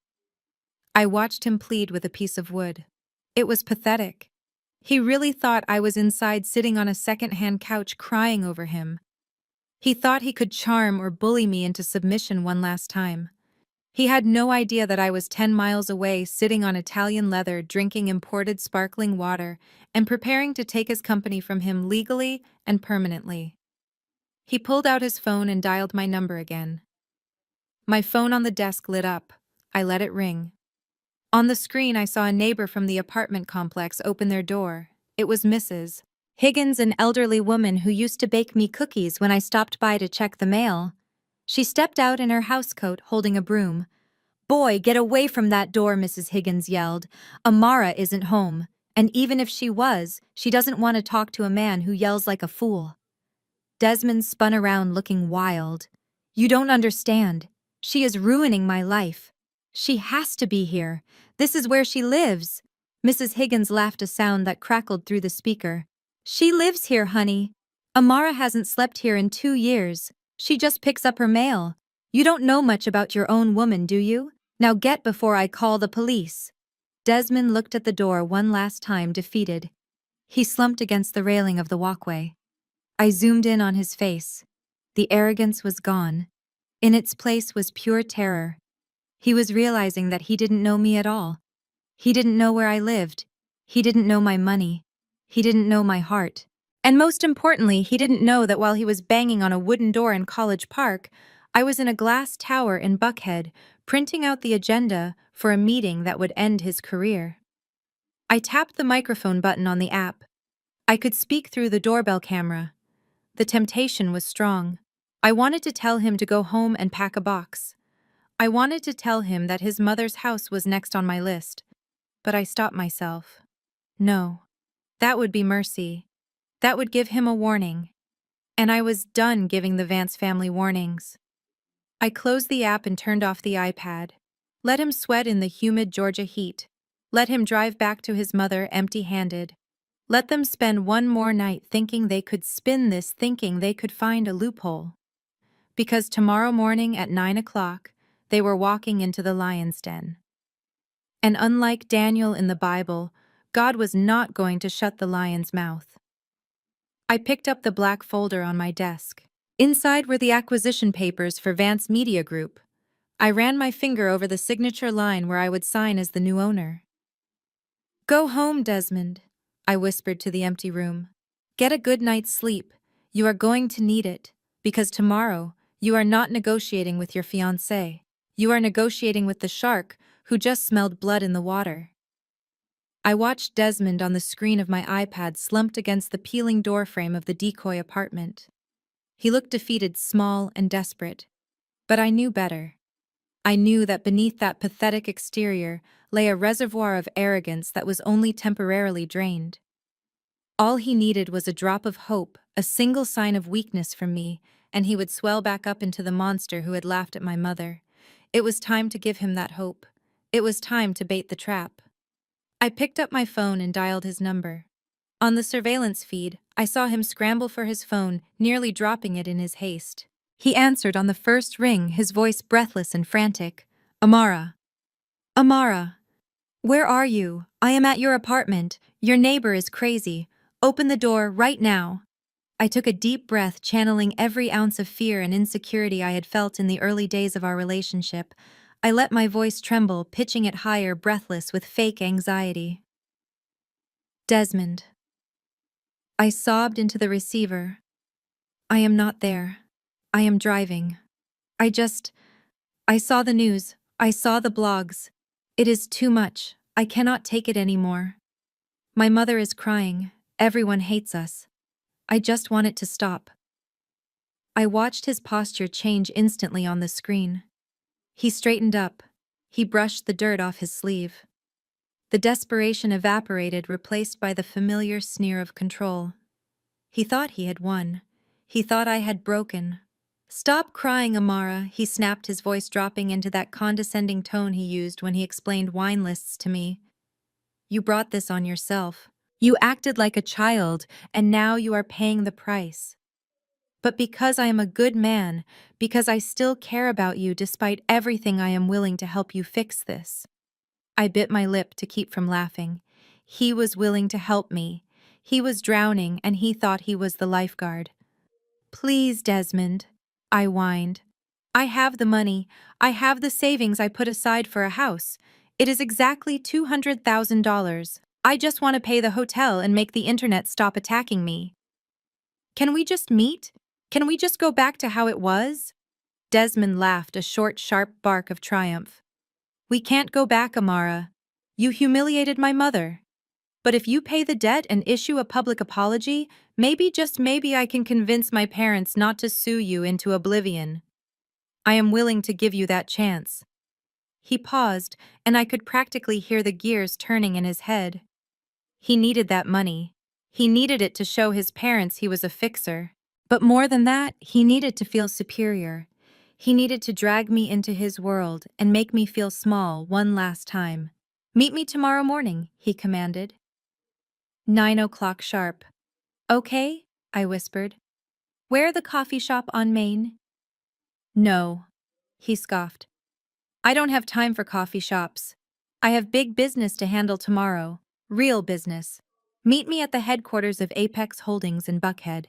I watched him plead with a piece of wood. It was pathetic. He really thought I was inside sitting on a second-hand couch crying over him. He thought he could charm or bully me into submission one last time. He had no idea that I was 10 miles away, sitting on Italian leather, drinking imported sparkling water, and preparing to take his company from him legally and permanently. He pulled out his phone and dialed my number again. My phone on the desk lit up. I let it ring. On the screen, I saw a neighbor from the apartment complex open their door. It was Mrs. Higgins, an elderly woman who used to bake me cookies when I stopped by to check the mail. She stepped out in her housecoat, holding a broom. "Boy, get away from that door," Mrs. Higgins yelled. "Amara isn't home, and even if she was, she doesn't want to talk to a man who yells like a fool." Desmond spun around looking wild. "You don't understand. She is ruining my life. She has to be here. This is where she lives." Mrs. Higgins laughed, a sound that crackled through the speaker. "She lives here, honey. Amara hasn't slept here in 2 years. She just picks up her mail. You don't know much about your own woman, do you? Now get before I call the police." Desmond looked at the door one last time, defeated. He slumped against the railing of the walkway. I zoomed in on his face. The arrogance was gone. In its place was pure terror. He was realizing that he didn't know me at all. He didn't know where I lived. He didn't know my money. He didn't know my heart. And most importantly, he didn't know that while he was banging on a wooden door in College Park, I was in a glass tower in Buckhead, printing out the agenda for a meeting that would end his career. I tapped the microphone button on the app. I could speak through the doorbell camera. The temptation was strong. I wanted to tell him to go home and pack a box. I wanted to tell him that his mother's house was next on my list. But I stopped myself. No. That would be mercy. That would give him a warning. And I was done giving the Vance family warnings. I closed the app and turned off the iPad. Let him sweat in the humid Georgia heat. Let him drive back to his mother empty-handed. Let them spend one more night thinking they could spin this, thinking they could find a loophole. Because tomorrow morning at 9 o'clock, they were walking into the lion's den. And unlike Daniel in the Bible, God was not going to shut the lion's mouth. I picked up the black folder on my desk. Inside were the acquisition papers for Vance Media Group. I ran my finger over the signature line where I would sign as the new owner. "Go home, Desmond," I whispered to the empty room. "Get a good night's sleep. You are going to need it, because tomorrow you are not negotiating with your fiancé. You are negotiating with the shark who just smelled blood in the water." I watched Desmond on the screen of my iPad, slumped against the peeling doorframe of the decoy apartment. He looked defeated, small, and desperate. But I knew better. I knew that beneath that pathetic exterior lay a reservoir of arrogance that was only temporarily drained. All he needed was a drop of hope, a single sign of weakness from me, and he would swell back up into the monster who had laughed at my mother. It was time to give him that hope. It was time to bait the trap. I picked up my phone and dialed his number. On the surveillance feed, I saw him scramble for his phone, nearly dropping it in his haste. He answered on the first ring, his voice breathless and frantic. Amara. Amara. Where are you? I am at your apartment. Your neighbor is crazy. Open the door right now. I took a deep breath, channeling every ounce of fear and insecurity I had felt in the early days of our relationship. I let my voice tremble, pitching it higher, breathless with fake anxiety. Desmond. I sobbed into the receiver. I am not there. I am driving. I saw the news. I saw the blogs. It is too much. I cannot take it anymore. My mother is crying. Everyone hates us. I just want it to stop. I watched his posture change instantly on the screen. He straightened up. He brushed the dirt off his sleeve. The desperation evaporated, replaced by the familiar sneer of control. He thought he had won. He thought I had broken. Stop crying, Amara, he snapped, his voice dropping into that condescending tone he used when he explained wine lists to me. You brought this on yourself. You acted like a child, and now you are paying the price. But because I am a good man, because I still care about you despite everything, I am willing to help you fix this. I bit my lip to keep from laughing. He was willing to help me. He was drowning, and he thought he was the lifeguard. Please, Desmond, I whined. I have the money. I have the savings I put aside for a house. It is exactly $200,000. I just want to pay the hotel and make the internet stop attacking me. Can we just meet? Can we just go back to how it was? Desmond laughed, a short, sharp bark of triumph. We can't go back, Amara. You humiliated my mother. But if you pay the debt and issue a public apology, maybe, just maybe, I can convince my parents not to sue you into oblivion. I am willing to give you that chance. He paused, and I could practically hear the gears turning in his head. He needed that money. He needed it to show his parents he was a fixer. But more than that, he needed to feel superior. He needed to drag me into his world and make me feel small one last time. Meet me tomorrow morning, he commanded. 9 o'clock sharp. Okay, I whispered. Where, the coffee shop on Main? No, he scoffed. I don't have time for coffee shops. I have big business to handle tomorrow. Real business. Meet me at the headquarters of Apex Holdings in Buckhead.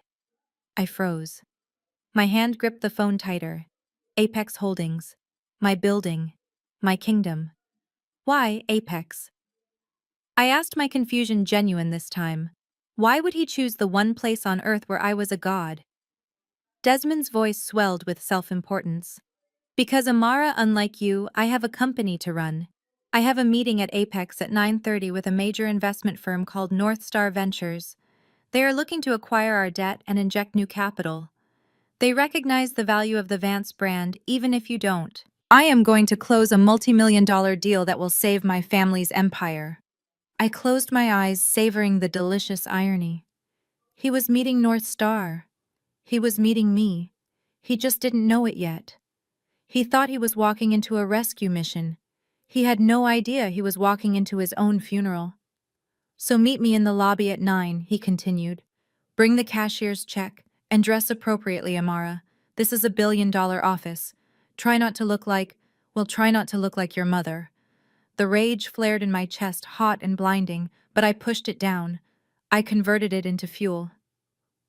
I froze. My hand gripped the phone tighter. Apex Holdings. My building. My kingdom. Why Apex? I asked, my confusion genuine this time. Why would he choose the one place on earth where I was a god? Desmond's voice swelled with self-importance. Because, Amara, unlike you, I have a company to run. I have a meeting at Apex at 9:30 with a major investment firm called North Star Ventures. They are looking to acquire our debt and inject new capital. They recognize the value of the Vance brand, even if you don't. I am going to close a multi-million-dollar deal that will save my family's empire. I closed my eyes, savoring the delicious irony. He was meeting North Star. He was meeting me. He just didn't know it yet. He thought he was walking into a rescue mission. He had no idea he was walking into his own funeral. So meet me in the lobby at 9, he continued. Bring the cashier's check and dress appropriately, Amara. This is a billion-dollar office. Try not to look like your mother. The rage flared in my chest, hot and blinding, but I pushed it down. I converted it into fuel.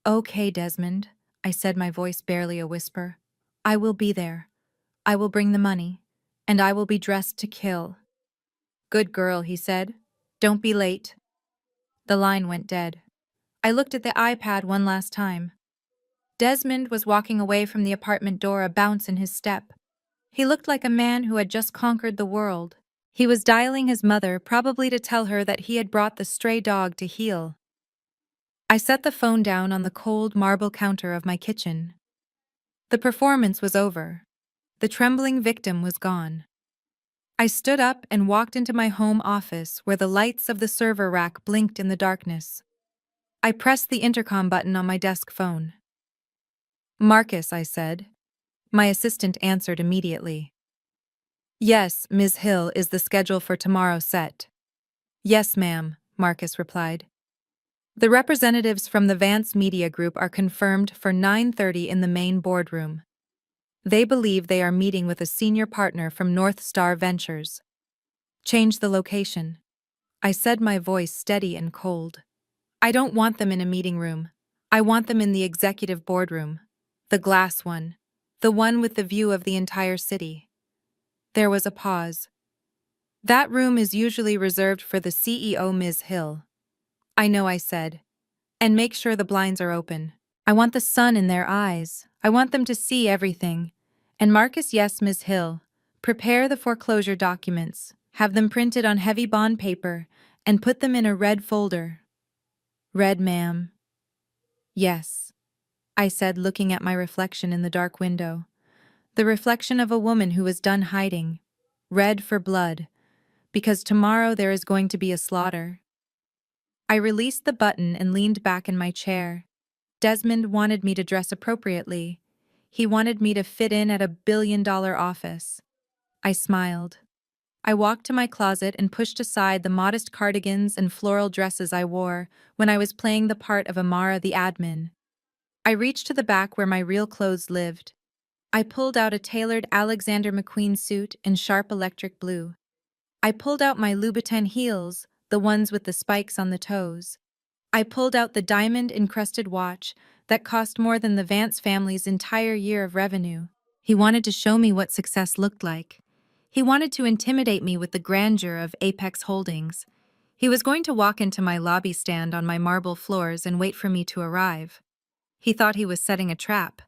Okay, Desmond, I said, my voice barely a whisper. I will be there. I will bring the money, and I will be dressed to kill. Good girl, he said. Don't be late. The line went dead. I looked at the iPad one last time. Desmond was walking away from the apartment door, a bounce in his step. He looked like a man who had just conquered the world. He was dialing his mother, probably to tell her that he had brought the stray dog to heel. I set the phone down on the cold marble counter of my kitchen. The performance was over. The trembling victim was gone. I stood up and walked into my home office, where the lights of the server rack blinked in the darkness. I pressed the intercom button on my desk phone. Marcus, I said. My assistant answered immediately. Yes, Ms. Hill is the schedule for tomorrow's set. Yes, ma'am, Marcus replied. The representatives from the Vance Media Group are confirmed for 9:30 in the main boardroom. They believe they are meeting with a senior partner from North Star Ventures. Change the location. I said, my voice steady and cold. I don't want them in a meeting room. I want them in the executive boardroom. The glass one. The one with the view of the entire city. There was a pause. That room is usually reserved for the CEO, Ms. Hill. I know, I said. And make sure the blinds are open. I want the sun in their eyes. I want them to see everything. And Marcus, yes, Ms. Hill. Prepare the foreclosure documents. Have them printed on heavy bond paper and put them in a red folder. Red, ma'am. Yes, I said, looking at my reflection in the dark window. The reflection of a woman who was done hiding. Red for blood. Because tomorrow there is going to be a slaughter. I released the button and leaned back in my chair. Desmond wanted me to dress appropriately. He wanted me to fit in at a billion-dollar office. I smiled. I walked to my closet and pushed aside the modest cardigans and floral dresses I wore when I was playing the part of Amara the admin. I reached to the back where my real clothes lived. I pulled out a tailored Alexander McQueen suit in sharp electric blue. I pulled out my Louboutin heels, the ones with the spikes on the toes. I pulled out the diamond-encrusted watch that cost more than the Vance family's entire year of revenue. He wanted to show me what success looked like. He wanted to intimidate me with the grandeur of Apex Holdings. He was going to walk into my lobby stand on my marble floors and wait for me to arrive. He thought he was setting a trap.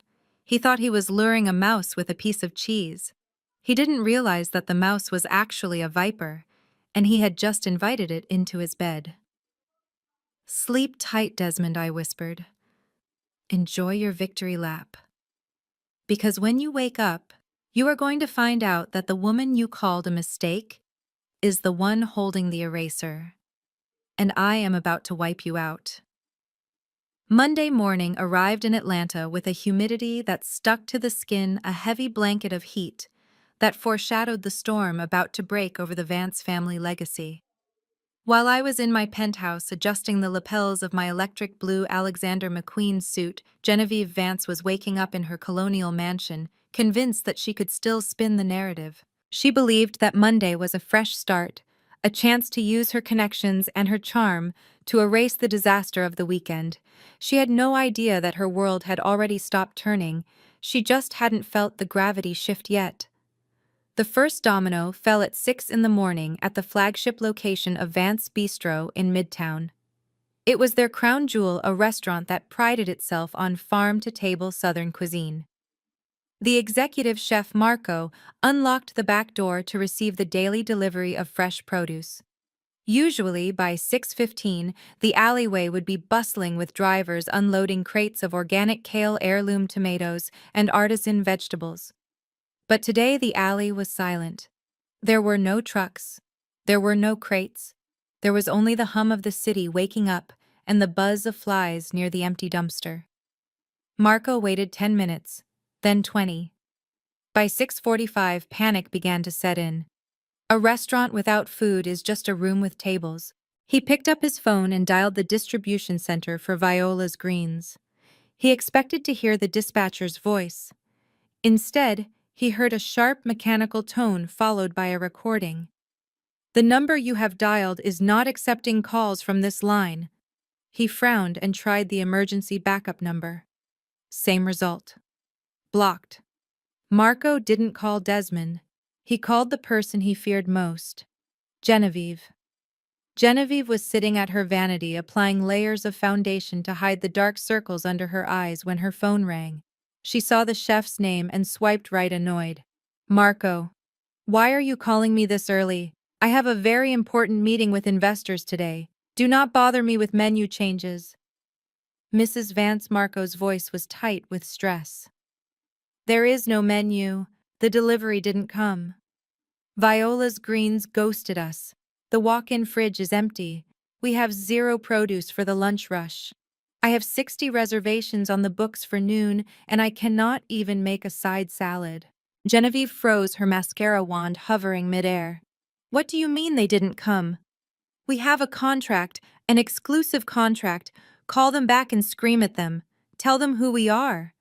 He thought he was luring a mouse with a piece of cheese. He didn't realize that the mouse was actually a viper, and he had just invited it into his bed. Sleep tight, Desmond, I whispered. Enjoy your victory lap. Because when you wake up, you are going to find out that the woman you called a mistake is the one holding the eraser. And I am about to wipe you out. Monday morning arrived in Atlanta with a humidity that stuck to the skin, a heavy blanket of heat that foreshadowed the storm about to break over the Vance family legacy. While I was in my penthouse adjusting the lapels of my electric blue Alexander McQueen suit, Genevieve Vance was waking up in her colonial mansion, convinced that she could still spin the narrative. She believed that Monday was a fresh start, a chance to use her connections and her charm to erase the disaster of the weekend. She had no idea that her world had already stopped turning. She just hadn't felt the gravity shift yet. The first domino fell at 6 in the morning at the flagship location of Vance Bistro in Midtown. It was their crown jewel, a restaurant that prided itself on farm-to-table Southern cuisine. The executive chef Marco unlocked the back door to receive the daily delivery of fresh produce. Usually, by 6:15, the alleyway would be bustling with drivers unloading crates of organic kale, heirloom tomatoes, and artisan vegetables. But today the alley was silent. There were no trucks. There were no crates. There was only the hum of the city waking up and the buzz of flies near the empty dumpster. Marco waited 10 minutes, then 20. By 6:45, panic began to set in. A restaurant without food is just a room with tables. He picked up his phone and dialed the distribution center for Viola's Greens. He expected to hear the dispatcher's voice. Instead, he heard a sharp mechanical tone followed by a recording. "The number you have dialed is not accepting calls from this line." He frowned and tried the emergency backup number. Same result. Blocked. Marco didn't call Desmond. He called the person he feared most. Genevieve. Genevieve was sitting at her vanity applying layers of foundation to hide the dark circles under her eyes when her phone rang. She saw the chef's name and swiped right, annoyed. "Marco. Why are you calling me this early? I have a very important meeting with investors today. Do not bother me with menu changes." Mrs. Vance Marco's voice was tight with stress. "There is no menu. The delivery didn't come. Viola's Greens ghosted us. The walk-in fridge is empty. We have zero produce for the lunch rush. I have 60 reservations on the books for noon, and I cannot even make a side salad." Genevieve froze, her mascara wand hovering midair. "What do you mean they didn't come? We have a contract, An exclusive contract. Call them back and scream at them. Tell them who we are."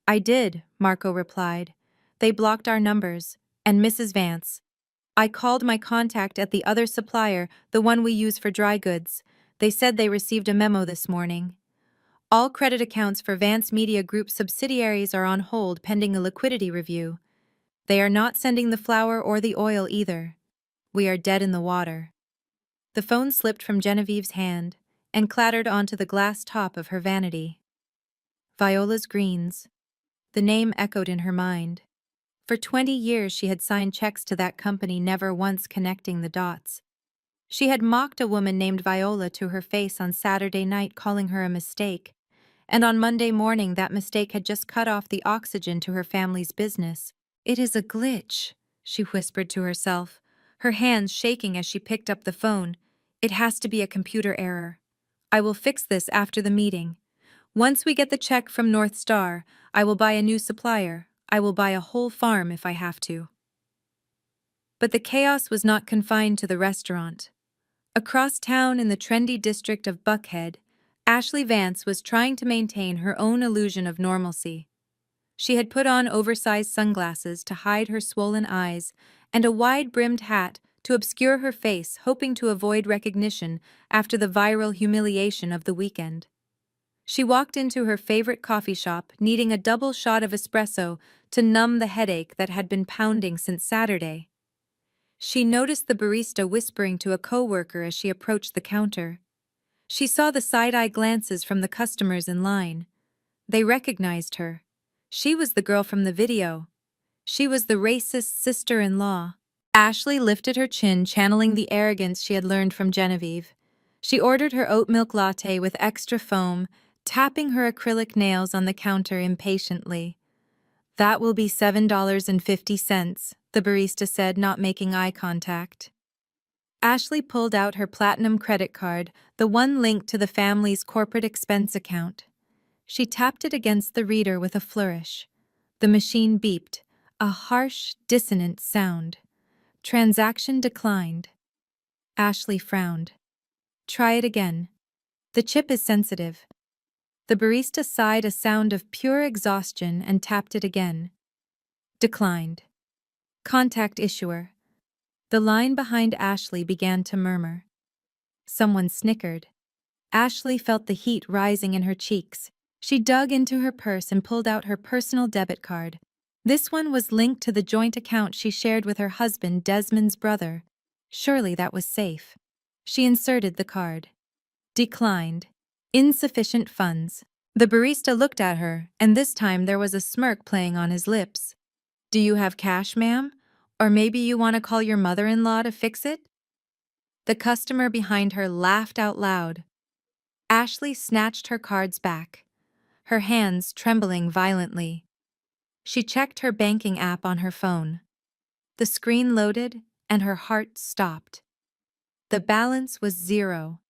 "I did," Marco replied. "They blocked our numbers. And Mrs. Vance. I called my contact at the other supplier, the one we use for dry goods. They said they received a memo this morning. All credit accounts for Vance Media Group subsidiaries are on hold pending a liquidity review. They are not sending the flour or the oil either. We are dead in the water." The phone slipped from Genevieve's hand and clattered onto the glass top of her vanity. Viola's Greens. The name echoed in her mind. For 20 years she had signed checks to that company, never once connecting the dots. She had mocked a woman named Viola to her face on Saturday night, calling her a mistake, and on Monday morning that mistake had just cut off the oxygen to her family's business. "It is a glitch," she whispered to herself, her hands shaking as she picked up the phone. "It has to be a computer error. I will fix this after the meeting. Once we get the check from North Star, I will buy a new supplier. I will buy a whole farm if I have to." But the chaos was not confined to the restaurant. Across town in the trendy district of Buckhead, Ashley Vance was trying to maintain her own illusion of normalcy. She had put on oversized sunglasses to hide her swollen eyes and a wide-brimmed hat to obscure her face, hoping to avoid recognition after the viral humiliation of the weekend. She walked into her favorite coffee shop, needing a double shot of espresso to numb the headache that had been pounding since Saturday. She noticed the barista whispering to a coworker as she approached the counter. She saw the side-eye glances from the customers in line. They recognized her. She was the girl from the video. She was the racist sister-in-law. Ashley lifted her chin, channeling the arrogance she had learned from Genevieve. She ordered her oat milk latte with extra foam, tapping her acrylic nails on the counter impatiently. "That will be $7.50, the barista said, not making eye contact. Ashley pulled out her platinum credit card, the one linked to the family's corporate expense account. She tapped it against the reader with a flourish. The machine beeped, a harsh, dissonant sound. Transaction declined. Ashley frowned. "Try it again. The chip is sensitive." The barista sighed a sound of pure exhaustion and tapped it again. Declined. "Contact issuer." The line behind Ashley began to murmur. Someone snickered. Ashley felt the heat rising in her cheeks. She dug into her purse and pulled out her personal debit card. This one was linked to the joint account she shared with her husband, Desmond's brother. Surely that was safe. She inserted the card. Declined. Insufficient funds. The barista looked at her, and this time there was a smirk playing on his lips. "Do you have cash, ma'am? Or maybe you want to call your mother-in-law to fix it?" The customer behind her laughed out loud. Ashley snatched her cards back, her hands trembling violently. She checked her banking app on her phone. The screen loaded, and her heart stopped. The balance was 0.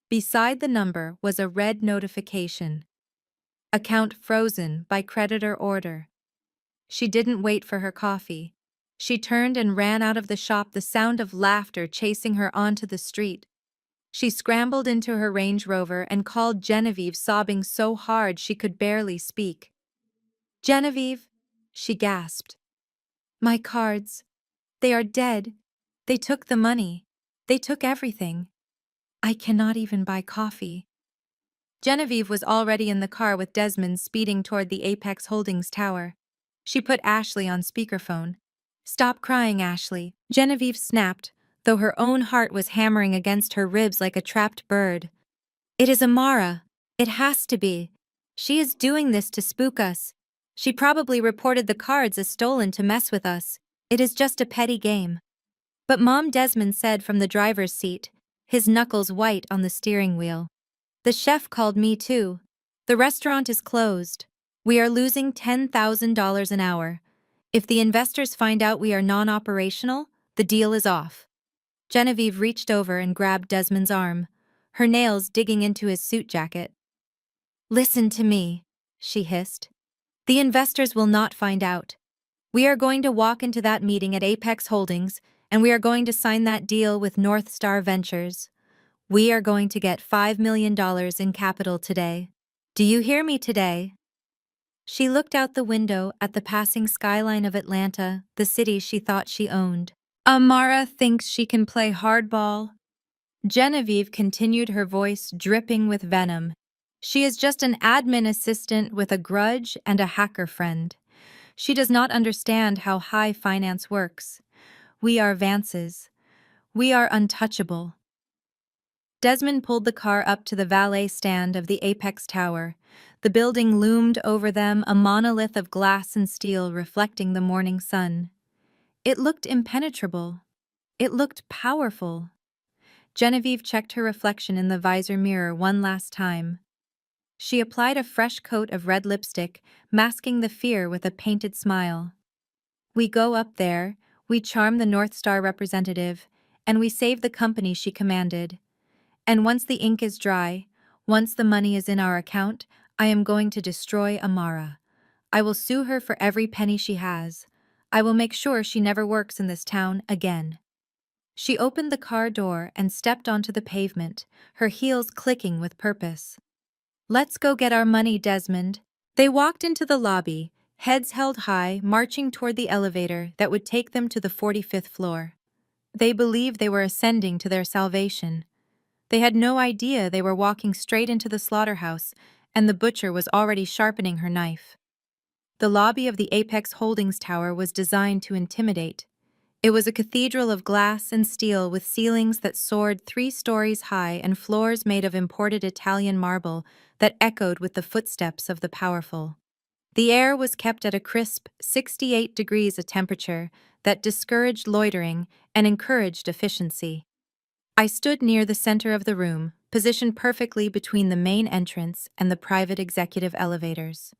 Beside the number was a red notification. Account frozen by creditor order. She didn't wait for her coffee. She turned and ran out of the shop, the sound of laughter chasing her onto the street. She scrambled into her Range Rover and called Genevieve, sobbing so hard she could barely speak. "Genevieve," she gasped. "My cards. They are dead. They took the money. They took everything. I cannot even buy coffee." Genevieve was already in the car with Desmond, speeding toward the Apex Holdings tower. She put Ashley on speakerphone. "Stop crying, Ashley," Genevieve snapped, though her own heart was hammering against her ribs like a trapped bird. "It is Amara. It has to be. She is doing this to spook us. She probably reported the cards as stolen to mess with us. It is just a petty game." "But Mom," Desmond said from the driver's seat, his knuckles white on the steering wheel. "The chef called me too. The restaurant is closed. We are losing $10,000 an hour. If the investors find out we are non-operational, the deal is off." Genevieve reached over and grabbed Desmond's arm, her nails digging into his suit jacket. "Listen to me," she hissed. "The investors will not find out. We are going to walk into that meeting at Apex Holdings, and we are going to sign that deal with North Star Ventures. We are going to get $5 million in capital today. Do you hear me today? She looked out the window at the passing skyline of Atlanta, the city she thought she owned. Amara thinks she can play hardball. Genevieve continued, her voice dripping with venom. She is just an admin assistant with a grudge and a hacker friend. She does not understand how high finance works. We are Vances. We are untouchable. Desmond pulled the car up to the valet stand of the Apex Tower. The building loomed over them, a monolith of glass and steel reflecting the morning sun. It looked impenetrable. It looked powerful. Genevieve checked her reflection in the visor mirror one last time. She applied a fresh coat of red lipstick, masking the fear with a painted smile. We go up there, we charm the North Star representative, and we save the company, she commanded. And once the ink is dry, once the money is in our account, I am going to destroy Amara. I will sue her for every penny she has. I will make sure she never works in this town again. She opened the car door and stepped onto the pavement, her heels clicking with purpose. Let's go get our money, Desmond. They walked into the lobby, heads held high, marching toward the elevator that would take them to the 45th floor. They believed they were ascending to their salvation. They had no idea they were walking straight into the slaughterhouse, and the butcher was already sharpening her knife. The lobby of the Apex Holdings Tower was designed to intimidate. It was a cathedral of glass and steel with ceilings that soared 3 stories high and floors made of imported Italian marble that echoed with the footsteps of the powerful. The air was kept at a crisp 68 degrees a temperature that discouraged loitering and encouraged efficiency. I stood near the center of the room, positioned perfectly between the main entrance and the private executive elevators.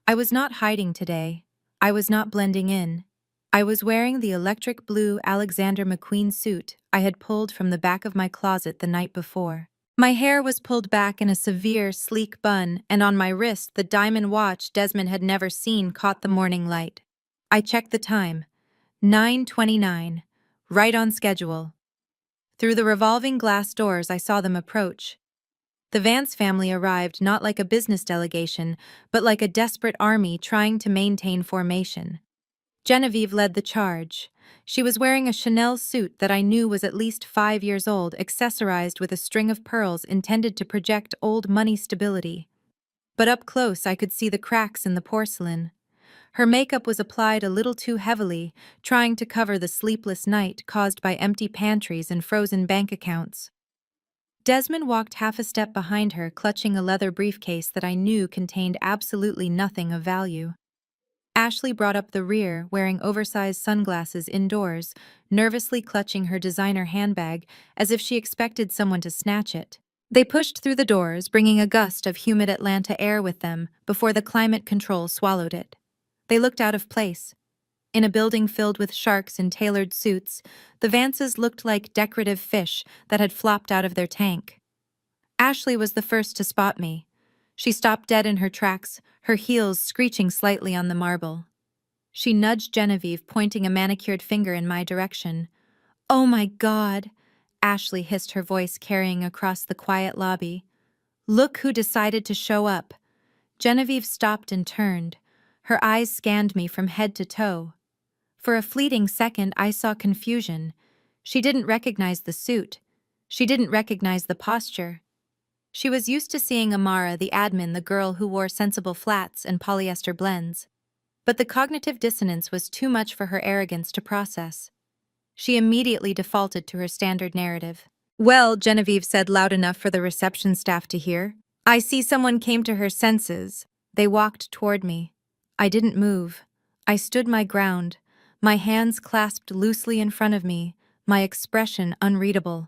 I was not hiding today. I was not blending in. I was wearing the electric blue Alexander McQueen suit I had pulled from the back of my closet the night before. My hair was pulled back in a severe, sleek bun, and on my wrist the diamond watch Desmond had never seen caught the morning light. I checked the time. 9:29. Right on schedule. Through the revolving glass doors I saw them approach. The Vance family arrived not like a business delegation, but like a desperate army trying to maintain formation. Genevieve led the charge. She was wearing a Chanel suit that I knew was at least 5 years old, accessorized with a string of pearls intended to project old money stability. But up close I could see the cracks in the porcelain. Her makeup was applied a little too heavily, trying to cover the sleepless night caused by empty pantries and frozen bank accounts. Desmond walked half a step behind her, clutching a leather briefcase that I knew contained absolutely nothing of value. Ashley brought up the rear, wearing oversized sunglasses indoors, nervously clutching her designer handbag as if she expected someone to snatch it. They pushed through the doors, bringing a gust of humid Atlanta air with them before the climate control swallowed it. They looked out of place. In a building filled with sharks in tailored suits, the Vances looked like decorative fish that had flopped out of their tank. Ashley was the first to spot me. She stopped dead in her tracks, her heels screeching slightly on the marble. She nudged Genevieve, pointing a manicured finger in my direction. "Oh my God," Ashley hissed, her voice carrying across the quiet lobby. "Look who decided to show up." Genevieve stopped and turned. Her eyes scanned me from head to toe. For a fleeting second, I saw confusion. She didn't recognize the suit. She didn't recognize the posture. She was used to seeing Amara, the admin, the girl who wore sensible flats and polyester blends. But the cognitive dissonance was too much for her arrogance to process. She immediately defaulted to her standard narrative. "Well," Genevieve said loud enough for the reception staff to hear, "I see someone came to her senses." They walked toward me. I didn't move. I stood my ground, my hands clasped loosely in front of me, my expression unreadable.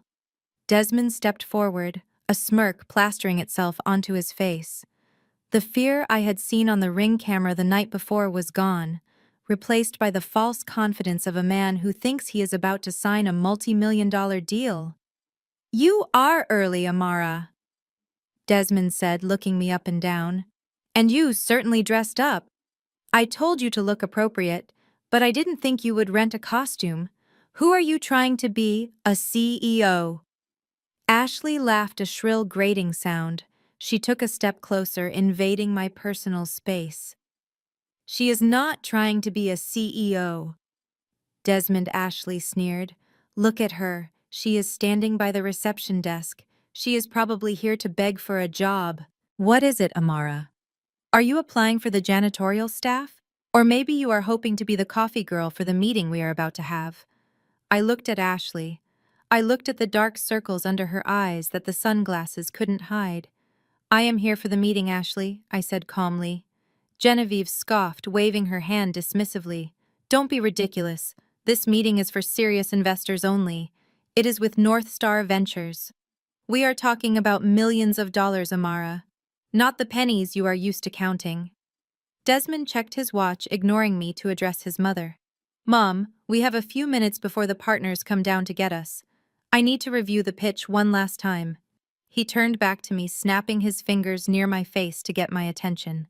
Desmond stepped forward, a smirk plastering itself onto his face. The fear I had seen on the Ring camera the night before was gone, replaced by the false confidence of a man who thinks he is about to sign a multi-million-dollar deal. "You are early, Amara," Desmond said, looking me up and down. "And you certainly dressed up. I told you to look appropriate, but I didn't think you would rent a costume. Who are you trying to be, a CEO?" Ashley laughed a shrill grating sound. She took a step closer, invading my personal space. She is not trying to be a CEO. Desmond Ashley sneered. Look at her. She is standing by the reception desk. She is probably here to beg for a job. What is it, Amara? Are you applying for the janitorial staff? Or maybe you are hoping to be the coffee girl for the meeting we are about to have. I looked at Ashley. I looked at the dark circles under her eyes that the sunglasses couldn't hide. I am here for the meeting, Ashley, I said calmly. Genevieve scoffed, waving her hand dismissively. Don't be ridiculous. This meeting is for serious investors only. It is with North Star Ventures. We are talking about millions of dollars, Amara. Not the pennies you are used to counting. Desmond checked his watch, ignoring me to address his mother. Mom, we have a few minutes before the partners come down to get us. I need to review the pitch one last time. He turned back to me, snapping his fingers near my face to get my attention.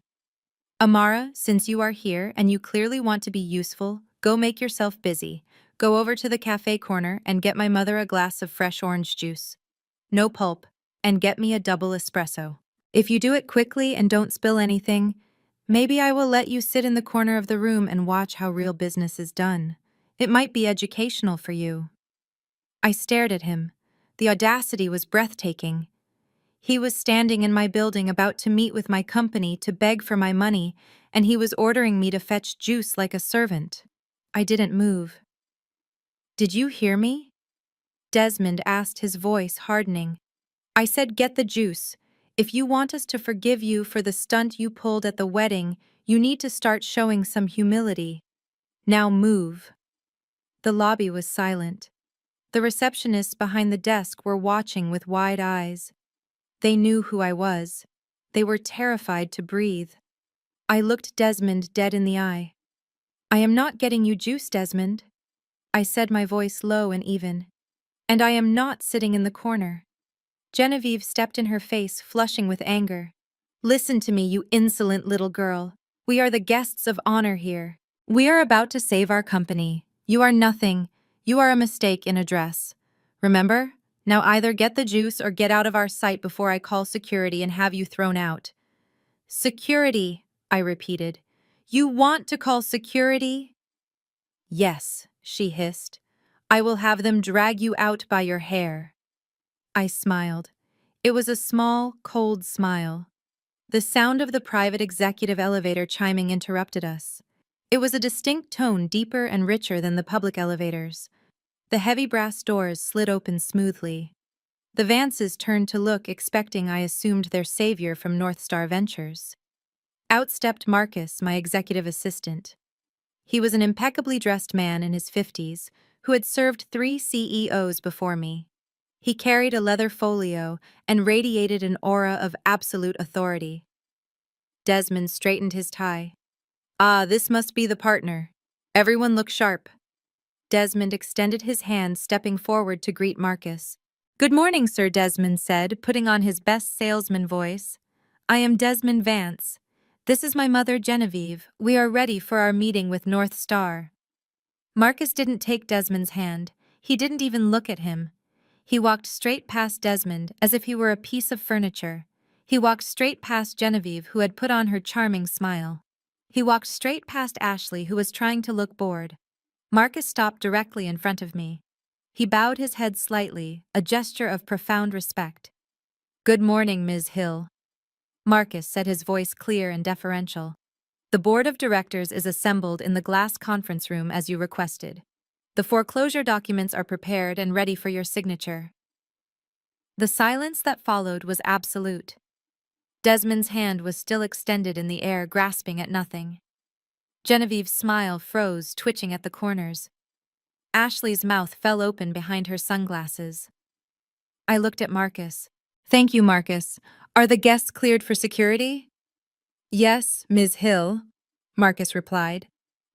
Amara, since you are here and you clearly want to be useful, go make yourself busy. Go over to the cafe corner and get my mother a glass of fresh orange juice. No pulp, and get me a double espresso. If you do it quickly and don't spill anything, maybe I will let you sit in the corner of the room and watch how real business is done. It might be educational for you. I stared at him. The audacity was breathtaking. He was standing in my building about to meet with my company to beg for my money, and he was ordering me to fetch juice like a servant. I didn't move. Did you hear me? Desmond asked, his voice hardening. I said get the juice. If you want us to forgive you for the stunt you pulled at the wedding, you need to start showing some humility. Now move. The lobby was silent. The receptionists behind the desk were watching with wide eyes. They knew who I was. They were terrified to breathe. I looked Desmond dead in the eye. I am not getting you juice, Desmond. I said, my voice low and even. And I am not sitting in the corner. Genevieve stepped in her face, flushing with anger. Listen to me, you insolent little girl. We are the guests of honor here. We are about to save our company. You are nothing. You are a mistake in a dress. Remember? Now either get the juice or get out of our sight before I call security and have you thrown out. Security, I repeated. You want to call security? Yes, she hissed. I will have them drag you out by your hair. I smiled. It was a small, cold smile. The sound of the private executive elevator chiming interrupted us. It was a distinct tone, deeper and richer than the public elevators. The heavy brass doors slid open smoothly. The Vances turned to look, expecting I assumed their savior from North Star Ventures. Out stepped Marcus, my executive assistant. He was an impeccably dressed man in his 50s who had served 3 CEOs before me. He carried a leather folio and radiated an aura of absolute authority. Desmond straightened his tie. Ah, this must be the partner. Everyone look sharp. Desmond extended his hand, stepping forward to greet Marcus. Good morning, Sir, Desmond said, putting on his best salesman voice. I am Desmond Vance. This is my mother, Genevieve. We are ready for our meeting with North Star. Marcus didn't take Desmond's hand. He didn't even look at him. He walked straight past Desmond as if he were a piece of furniture. He walked straight past Genevieve, who had put on her charming smile. He walked straight past Ashley, who was trying to look bored. Marcus stopped directly in front of me. He bowed his head slightly, a gesture of profound respect. Good morning, Ms. Hill. Marcus said, his voice clear and deferential. The board of directors is assembled in the glass conference room as you requested. The foreclosure documents are prepared and ready for your signature. The silence that followed was absolute. Desmond's hand was still extended in the air, grasping at nothing. Genevieve's smile froze, twitching at the corners. Ashley's mouth fell open behind her sunglasses. I looked at Marcus. Thank you, Marcus. Are the guests cleared for security? Yes, Ms. Hill, Marcus replied.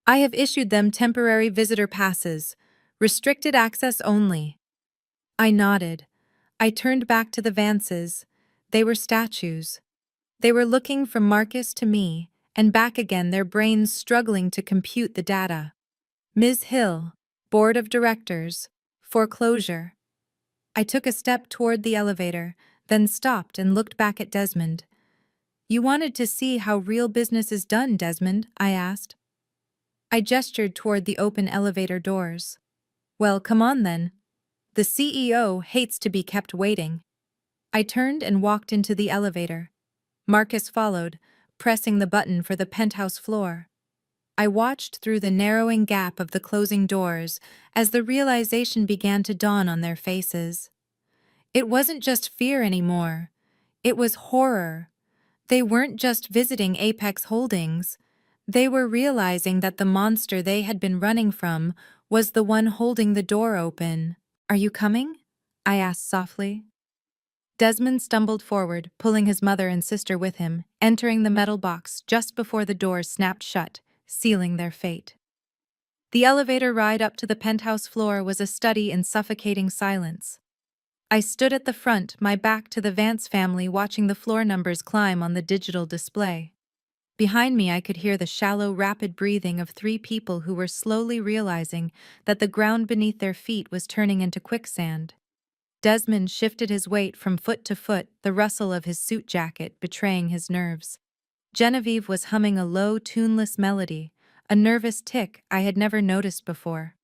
I have issued them temporary visitor passes, restricted access only. I nodded. I turned back to the Vances. They were statues. They were looking from Marcus to me, and back again, their brains struggling to compute the data. Ms. Hill, Board of Directors, foreclosure. I took a step toward the elevator, then stopped and looked back at Desmond. "You wanted to see how real business is done, Desmond?" I asked. I gestured toward the open elevator doors. "Well, come on then. The CEO hates to be kept waiting." I turned and walked into the elevator. Marcus followed, pressing the button for the penthouse floor. I watched through the narrowing gap of the closing doors as the realization began to dawn on their faces. It wasn't just fear anymore. It was horror. They weren't just visiting Apex Holdings. They were realizing that the monster they had been running from was the one holding the door open. "Are you coming?" I asked softly. Desmond stumbled forward, pulling his mother and sister with him, entering the metal box just before the doors snapped shut, sealing their fate. The elevator ride up to the penthouse floor was a study in suffocating silence. I stood at the front, my back to the Vance family, watching the floor numbers climb on the digital display. Behind me, I could hear the shallow, rapid breathing of three people who were slowly realizing that the ground beneath their feet was turning into quicksand. Desmond shifted his weight from foot to foot, the rustle of his suit jacket betraying his nerves. Genevieve was humming a low, tuneless melody, a nervous tick I had never noticed before.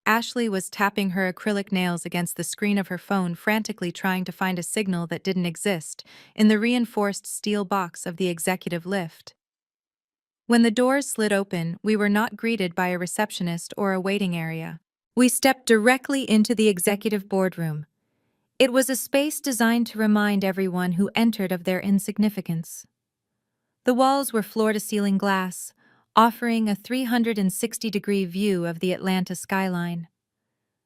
Ashley was tapping her acrylic nails against the screen of her phone, frantically trying to find a signal that didn't exist in the reinforced steel box of the executive lift. When the doors slid open, we were not greeted by a receptionist or a waiting area. We stepped directly into the executive boardroom. It was a space designed to remind everyone who entered of their insignificance. The walls were floor-to-ceiling glass, offering a 360-degree view of the Atlanta skyline.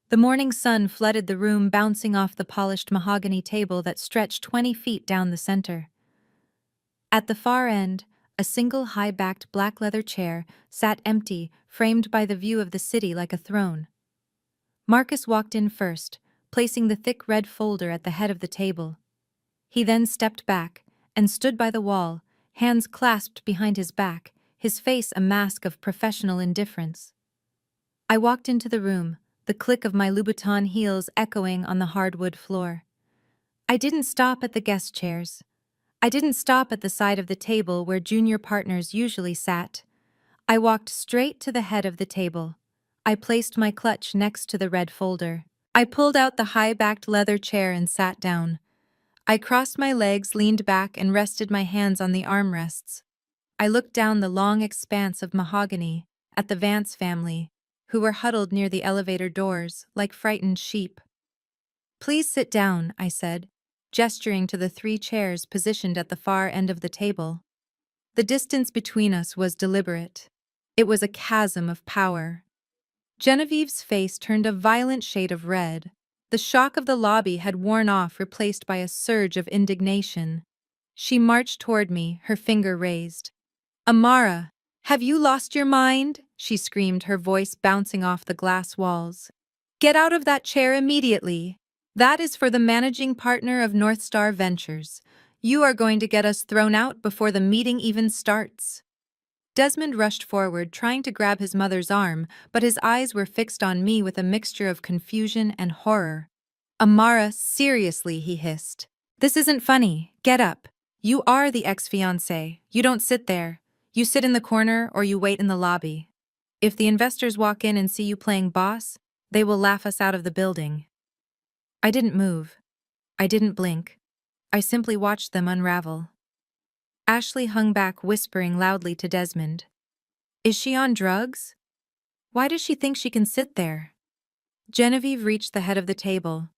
The morning sun flooded the room, bouncing off the polished mahogany table that stretched 20 feet down the center. At the far end, a single high-backed black leather chair sat empty, framed by the view of the city like a throne. Marcus walked in first, placing the thick red folder at the head of the table. He then stepped back and stood by the wall, hands clasped behind his back, his face a mask of professional indifference. I walked into the room, the click of my Louboutin heels echoing on the hardwood floor. I didn't stop at the guest chairs. I didn't stop at the side of the table where junior partners usually sat. I walked straight to the head of the table. I placed my clutch next to the red folder. I pulled out the high-backed leather chair and sat down. I crossed my legs, leaned back, and rested my hands on the armrests. I looked down the long expanse of mahogany at the Vance family, who were huddled near the elevator doors like frightened sheep. "Please sit down," I said, gesturing to the three chairs positioned at the far end of the table. The distance between us was deliberate. It was a chasm of power. Genevieve's face turned a violent shade of red. The shock of the lobby had worn off, replaced by a surge of indignation. She marched toward me, her finger raised. "Amara, have you lost your mind?" she screamed, her voice bouncing off the glass walls. "Get out of that chair immediately. That is for the managing partner of North Star Ventures. You are going to get us thrown out before the meeting even starts." Desmond rushed forward, trying to grab his mother's arm, but his eyes were fixed on me with a mixture of confusion and horror. "Amara, seriously," he hissed. "This isn't funny. Get up. You are the ex-fiancé. You don't sit there. You sit in the corner or you wait in the lobby. If the investors walk in and see you playing boss, they will laugh us out of the building." I didn't move. I didn't blink. I simply watched them unravel. Ashley hung back, whispering loudly to Desmond. "Is she on drugs? Why does she think she can sit there?" Genevieve reached the head of the table.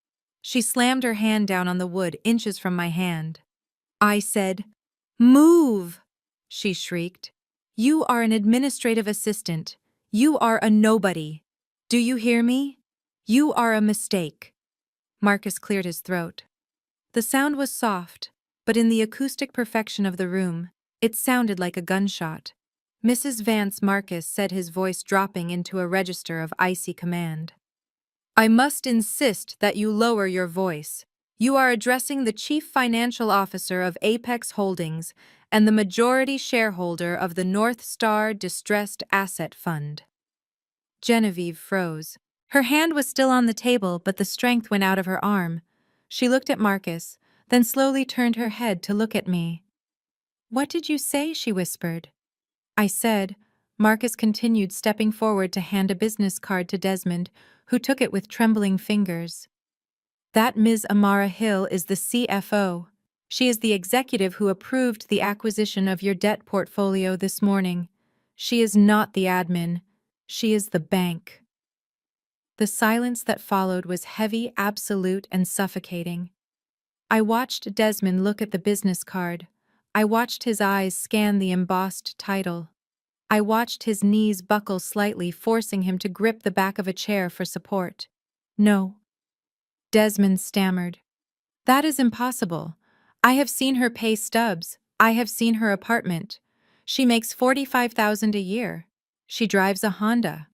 She slammed her hand down on the wood, inches from my hand. I said, "Move!" she shrieked. "You are an administrative assistant. You are a nobody. Do you hear me? You are a mistake." Marcus cleared his throat. The sound was soft, but in the acoustic perfection of the room, it sounded like a gunshot. "Mrs. Vance," Marcus said, his voice dropping into a register of icy command. "I must insist that you lower your voice. You are addressing the Chief Financial Officer of Apex Holdings and the majority shareholder of the North Star Distressed Asset Fund." Genevieve froze. Her hand was still on the table, but the strength went out of her arm. She looked at Marcus, then slowly turned her head to look at me. "What did you say?" she whispered. I said. Marcus continued, stepping forward to hand a business card to Desmond, who took it with trembling fingers. "That Ms. Amara Hill is the CFO. She is the executive who approved the acquisition of your debt portfolio this morning. She is not the admin. She is the bank." The silence that followed was heavy, absolute, and suffocating. I watched Desmond look at the business card. I watched his eyes scan the embossed title. I watched his knees buckle slightly, forcing him to grip the back of a chair for support. "No," Desmond stammered. "That is impossible. I have seen her pay stubs. I have seen her apartment. She makes $45,000 a year. She drives a Honda.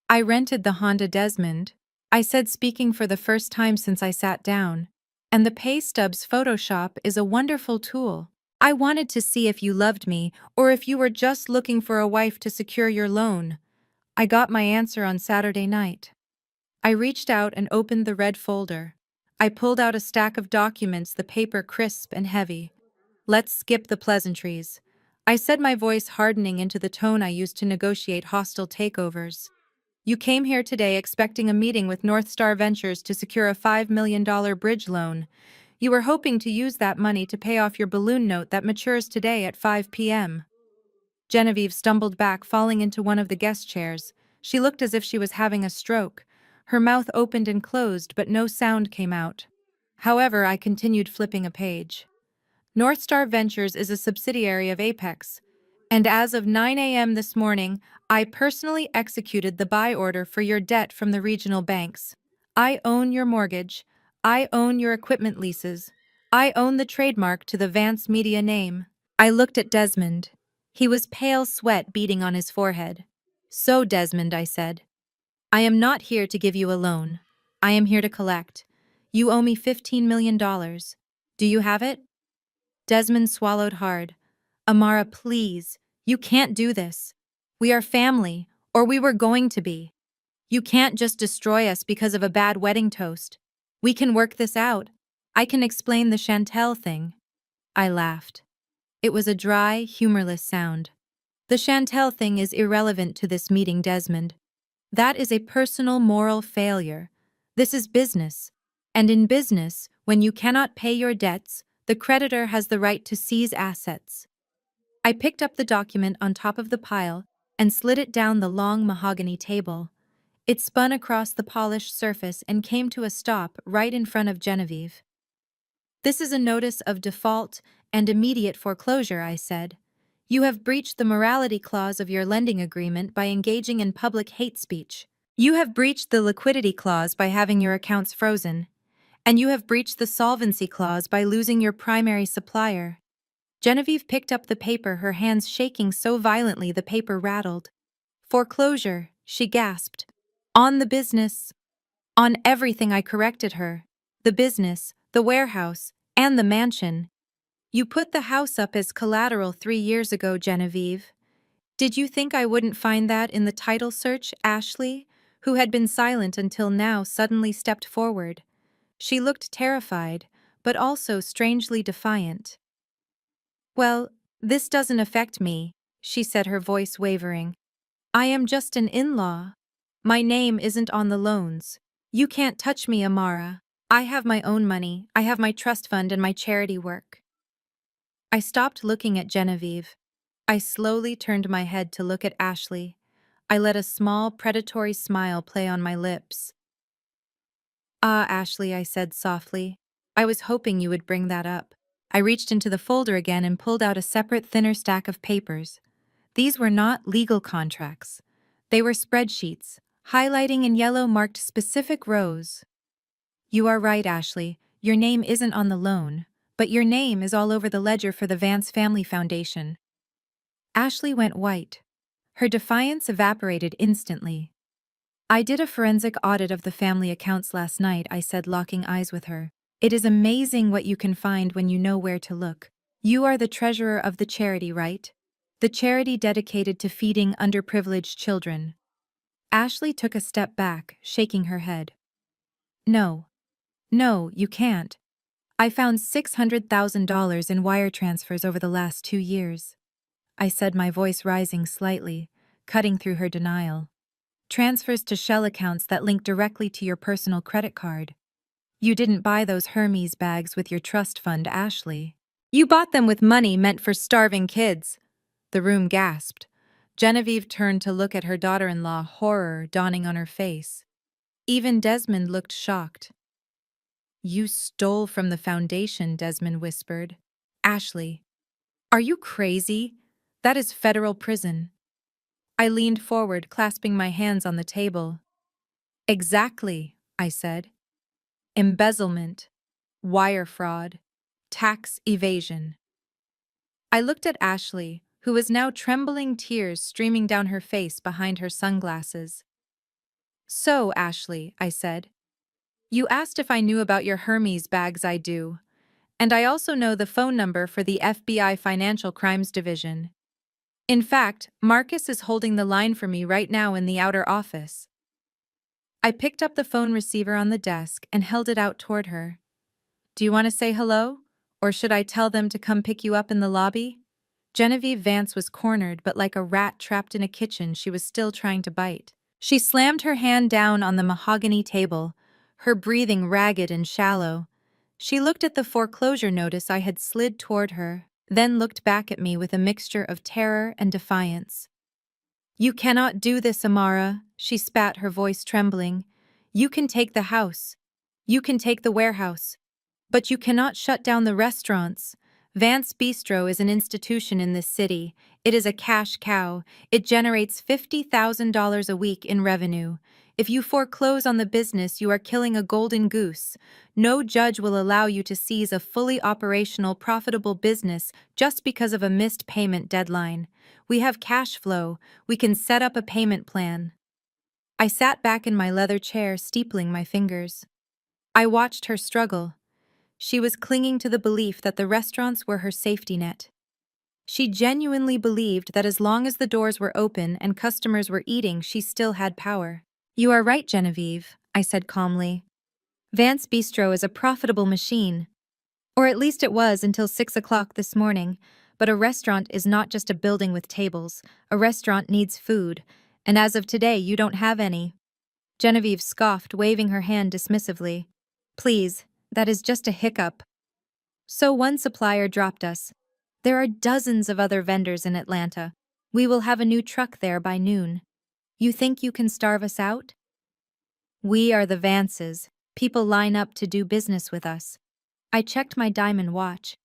I rented the Honda." "Desmond," I said, speaking for the first time since I sat down. "And the pay stubs Photoshop is a wonderful tool. I wanted to see if you loved me or if you were just looking for a wife to secure your loan. I got my answer on Saturday night." I reached out and opened the red folder. I pulled out a stack of documents, the paper crisp and heavy. "Let's skip the pleasantries," I said, my voice hardening into the tone I used to negotiate hostile takeovers. "You came here today expecting a meeting with North Star Ventures to secure a $5 million bridge loan. You were hoping to use that money to pay off your balloon note that matures today at 5 p.m. Genevieve stumbled back, falling into one of the guest chairs. She looked as if she was having a stroke. Her mouth opened and closed, but no sound came out. However, I continued flipping a page. "North Star Ventures is a subsidiary of Apex, and as of 9 a.m. this morning, I personally executed the buy order for your debt from the regional banks. I own your mortgage. I own your equipment leases. I own the trademark to the Vance Media name." I looked at Desmond. He was pale, sweat beading on his forehead. "So, Desmond," I said, "I am not here to give you a loan. I am here to collect. You owe me $15 million. Do you have it?" Desmond swallowed hard. "Amara, please. You can't do this. We are family, or we were going to be. You can't just destroy us because of a bad wedding toast. We can work this out. I can explain the Chantel thing." I laughed. It was a dry, humorless sound. "The Chantel thing is irrelevant to this meeting, Desmond. That is a personal moral failure. This is business. And in business, when you cannot pay your debts, the creditor has the right to seize assets." I picked up the document on top of the pile and slid it down the long mahogany table. It spun across the polished surface and came to a stop right in front of Genevieve. "This is a notice of default and immediate foreclosure," I said. "You have breached the morality clause of your lending agreement by engaging in public hate speech. You have breached the liquidity clause by having your accounts frozen. And you have breached the solvency clause by losing your primary supplier." Genevieve picked up the paper, her hands shaking so violently the paper rattled. "Foreclosure," she gasped. "On the business." "On everything," I corrected her. "The business, the warehouse, and the mansion. You put the house up as collateral 3 years ago, Genevieve. Did you think I wouldn't find that in the title search?" Ashley, who had been silent until now, suddenly stepped forward. She looked terrified, but also strangely defiant. "Well, this doesn't affect me," she said, her voice wavering. "I am just an in-law. My name isn't on the loans. You can't touch me, Amara. I have my own money. I have my trust fund and my charity work." I stopped looking at Genevieve. I slowly turned my head to look at Ashley. I let a small, predatory smile play on my lips. "Ah, Ashley," I said softly. "I was hoping you would bring that up." I reached into the folder again and pulled out a separate, thinner stack of papers. These were not legal contracts. They were spreadsheets, highlighting in yellow marked specific rows. "You are right, Ashley. Your name isn't on the loan, but your name is all over the ledger for the Vance Family Foundation." Ashley went white. Her defiance evaporated instantly. "I did a forensic audit of the family accounts last night," I said, locking eyes with her. "It is amazing what you can find when you know where to look. You are the treasurer of the charity, right? The charity dedicated to feeding underprivileged children." Ashley took a step back, shaking her head. No. No, you can't. I found $600,000 in wire transfers over the last 2 years. I said, my voice rising slightly, cutting through her denial. Transfers to shell accounts that link directly to your personal credit card. You didn't buy those Hermes bags with your trust fund, Ashley. You bought them with money meant for starving kids. The room gasped. Genevieve turned to look at her daughter-in-law, horror dawning on her face. Even Desmond looked shocked. You stole from the foundation, Desmond whispered. Ashley, are you crazy? That is federal prison. I leaned forward, clasping my hands on the table. Exactly, I said. Embezzlement, wire fraud, tax evasion. I looked at Ashley, who was now trembling, tears streaming down her face behind her sunglasses. So, Ashley, I said, you asked if I knew about your Hermes bags. I do. And I also know the phone number for the FBI Financial Crimes Division. In fact, Marcus is holding the line for me right now in the outer office. I picked up the phone receiver on the desk and held it out toward her. Do you want to say hello? Or should I tell them to come pick you up in the lobby? Genevieve Vance was cornered, but like a rat trapped in a kitchen, she was still trying to bite. She slammed her hand down on the mahogany table, her breathing ragged and shallow. She looked at the foreclosure notice I had slid toward her, then looked back at me with a mixture of terror and defiance. You cannot do this, Amara, she spat, her voice trembling. You can take the house. You can take the warehouse. But you cannot shut down the restaurants. Vance Bistro is an institution in this city. It is a cash cow. It generates $50,000 a week in revenue. If you foreclose on the business, you are killing a golden goose. No judge will allow you to seize a fully operational, profitable business just because of a missed payment deadline. We have cash flow. We can set up a payment plan. I sat back in my leather chair, steepling my fingers. I watched her struggle. She was clinging to the belief that the restaurants were her safety net. She genuinely believed that as long as the doors were open and customers were eating, she still had power. You are right, Genevieve, I said calmly. Vance Bistro is a profitable machine. Or at least it was until 6 o'clock this morning. But a restaurant is not just a building with tables. A restaurant needs food. And as of today, you don't have any. Genevieve scoffed, waving her hand dismissively. Please, that is just a hiccup. So one supplier dropped us. There are dozens of other vendors in Atlanta. We will have a new truck there by noon. You think you can starve us out? We are the Vances. People line up to do business with us. I checked my diamond watch.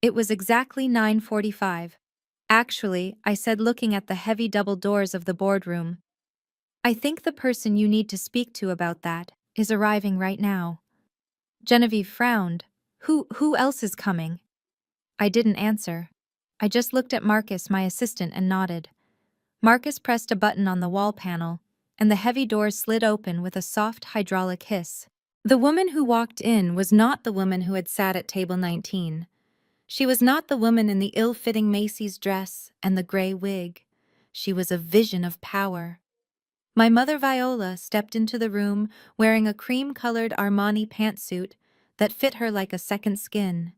It was exactly 9:45. Actually, I said, looking at the heavy double doors of the boardroom. I think the person you need to speak to about that is arriving right now. Genevieve frowned. Who else is coming? I didn't answer. I just looked at Marcus, my assistant, and nodded. Marcus pressed a button on the wall panel, and the heavy doors slid open with a soft hydraulic hiss. The woman who walked in was not the woman who had sat at table 19. She was not the woman in the ill-fitting Macy's dress and the gray wig. She was a vision of power. My mother Viola stepped into the room wearing a cream-colored Armani pantsuit that fit her like a second skin.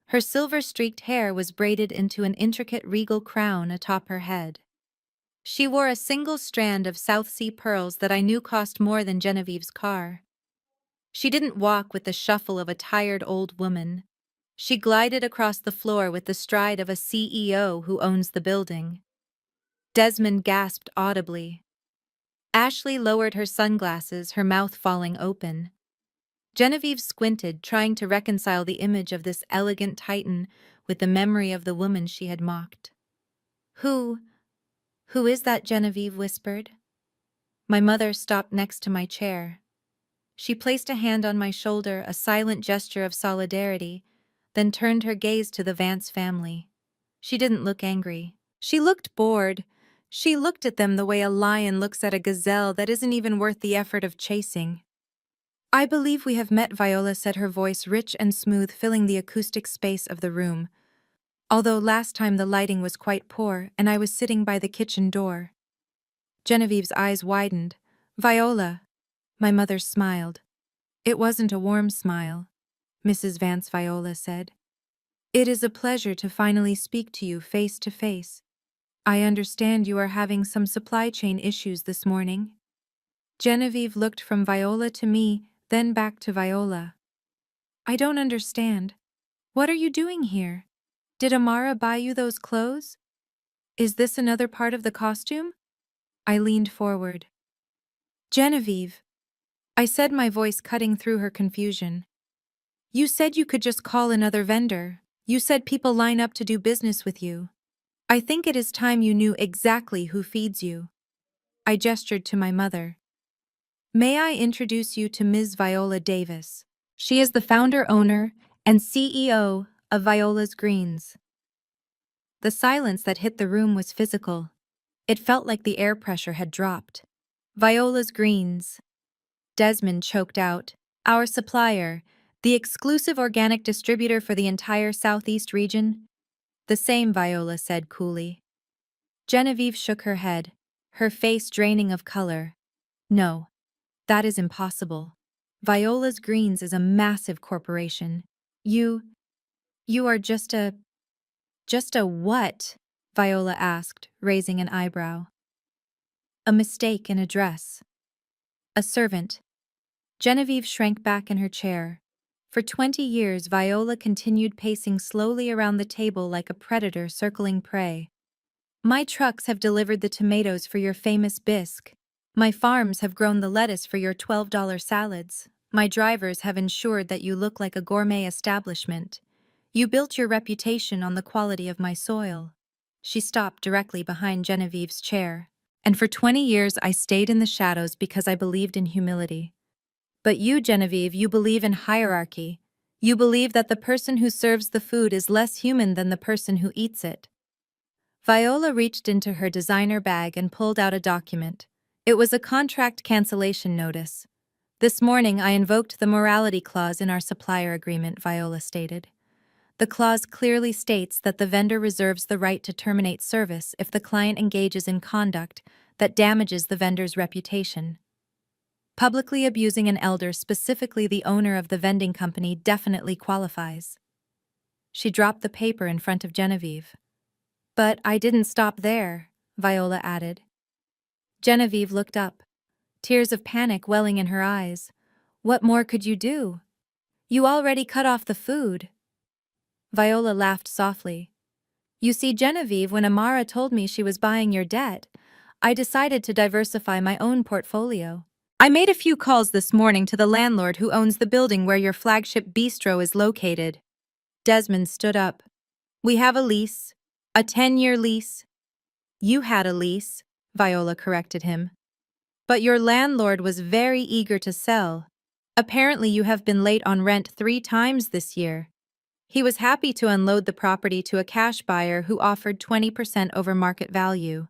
Her silver-streaked hair was braided into an intricate regal crown atop her head. She wore a single strand of South Sea pearls that I knew cost more than Genevieve's car. She didn't walk with the shuffle of a tired old woman. She glided across the floor with the stride of a CEO who owns the building. Desmond gasped audibly. Ashley lowered her sunglasses, her mouth falling open. Genevieve squinted, trying to reconcile the image of this elegant titan with the memory of the woman she had mocked. Who is that?" Genevieve whispered. My mother stopped next to my chair. She placed a hand on my shoulder, a silent gesture of solidarity, then turned her gaze to the Vance family. She didn't look angry. She looked bored. She looked at them the way a lion looks at a gazelle that isn't even worth the effort of chasing. I believe we have met, Viola said, her voice rich and smooth, filling the acoustic space of the room. Although last time the lighting was quite poor and I was sitting by the kitchen door. Genevieve's eyes widened. Viola. My mother smiled. It wasn't a warm smile, Mrs. Vance Viola said. It is a pleasure to finally speak to you face to face. I understand you are having some supply chain issues this morning. Genevieve looked from Viola to me, then back to Viola. I don't understand. What are you doing here? Did Amara buy you those clothes? Is this another part of the costume? I leaned forward. Genevieve, I said, my voice cutting through her confusion. You said you could just call another vendor. You said people line up to do business with you. I think it is time you knew exactly who feeds you. I gestured to my mother. May I introduce you to Ms. Viola Davis? She is the founder-owner and CEO of Viola's Greens. The silence that hit the room was physical. It felt like the air pressure had dropped. Viola's Greens. Desmond choked out. Our supplier, the exclusive organic distributor for the entire Southeast region? The same, Viola said coolly. Genevieve shook her head, her face draining of color. No, that is impossible. Viola's Greens is a massive corporation. You are just a what? Viola asked, raising an eyebrow. A mistake in address. A servant. Genevieve shrank back in her chair. For 20 years, Viola continued pacing slowly around the table like a predator circling prey. My trucks have delivered the tomatoes for your famous bisque. My farms have grown the lettuce for your $12 salads. My drivers have ensured that you look like a gourmet establishment. You built your reputation on the quality of my soil. She stopped directly behind Genevieve's chair. And for 20 years I stayed in the shadows because I believed in humility. But you, Genevieve, you believe in hierarchy. You believe that the person who serves the food is less human than the person who eats it. Viola reached into her designer bag and pulled out a document. It was a contract cancellation notice. This morning I invoked the morality clause in our supplier agreement, Viola stated. The clause clearly states that the vendor reserves the right to terminate service if the client engages in conduct that damages the vendor's reputation. Publicly abusing an elder, specifically the owner of the vending company, definitely qualifies. She dropped the paper in front of Genevieve. But I didn't stop there, Viola added. Genevieve looked up, tears of panic welling in her eyes. What more could you do? You already cut off the food. Viola laughed softly. You see, Genevieve, when Amara told me she was buying your debt, I decided to diversify my own portfolio. I made a few calls this morning to the landlord who owns the building where your flagship bistro is located. Desmond stood up. We have a lease. A 10-year lease. You had a lease, Viola corrected him. But your landlord was very eager to sell. Apparently you have been late on rent 3 times this year. He was happy to unload the property to a cash buyer who offered 20% over market value.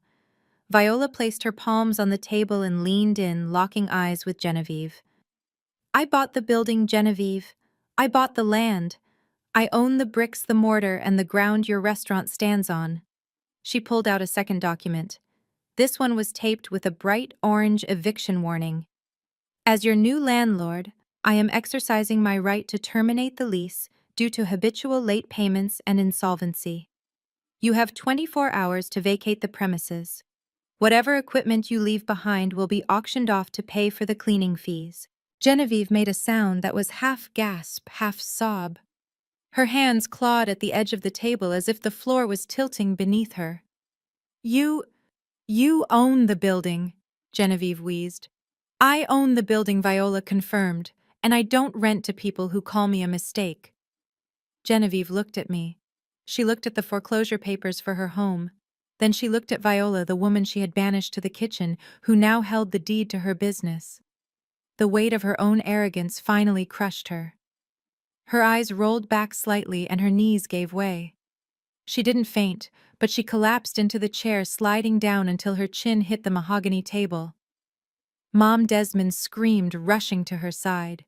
Viola placed her palms on the table and leaned in, locking eyes with Genevieve. I bought the building, Genevieve. I bought the land. I own the bricks, the mortar, and the ground your restaurant stands on. She pulled out a second document. This one was taped with a bright orange eviction warning. As your new landlord, I am exercising my right to terminate the lease due to habitual late payments and insolvency. You have 24 hours to vacate the premises. Whatever equipment you leave behind will be auctioned off to pay for the cleaning fees. Genevieve made a sound that was half gasp, half sob. Her hands clawed at the edge of the table as if the floor was tilting beneath her. You own the building, Genevieve wheezed. I own the building, Viola confirmed, and I don't rent to people who call me a mistake. Genevieve looked at me. She looked at the foreclosure papers for her home. Then she looked at Viola, the woman she had banished to the kitchen, who now held the deed to her business. The weight of her own arrogance finally crushed her. Her eyes rolled back slightly and her knees gave way. She didn't faint, but she collapsed into the chair, sliding down until her chin hit the mahogany table. Mom Desmond screamed, rushing to her side.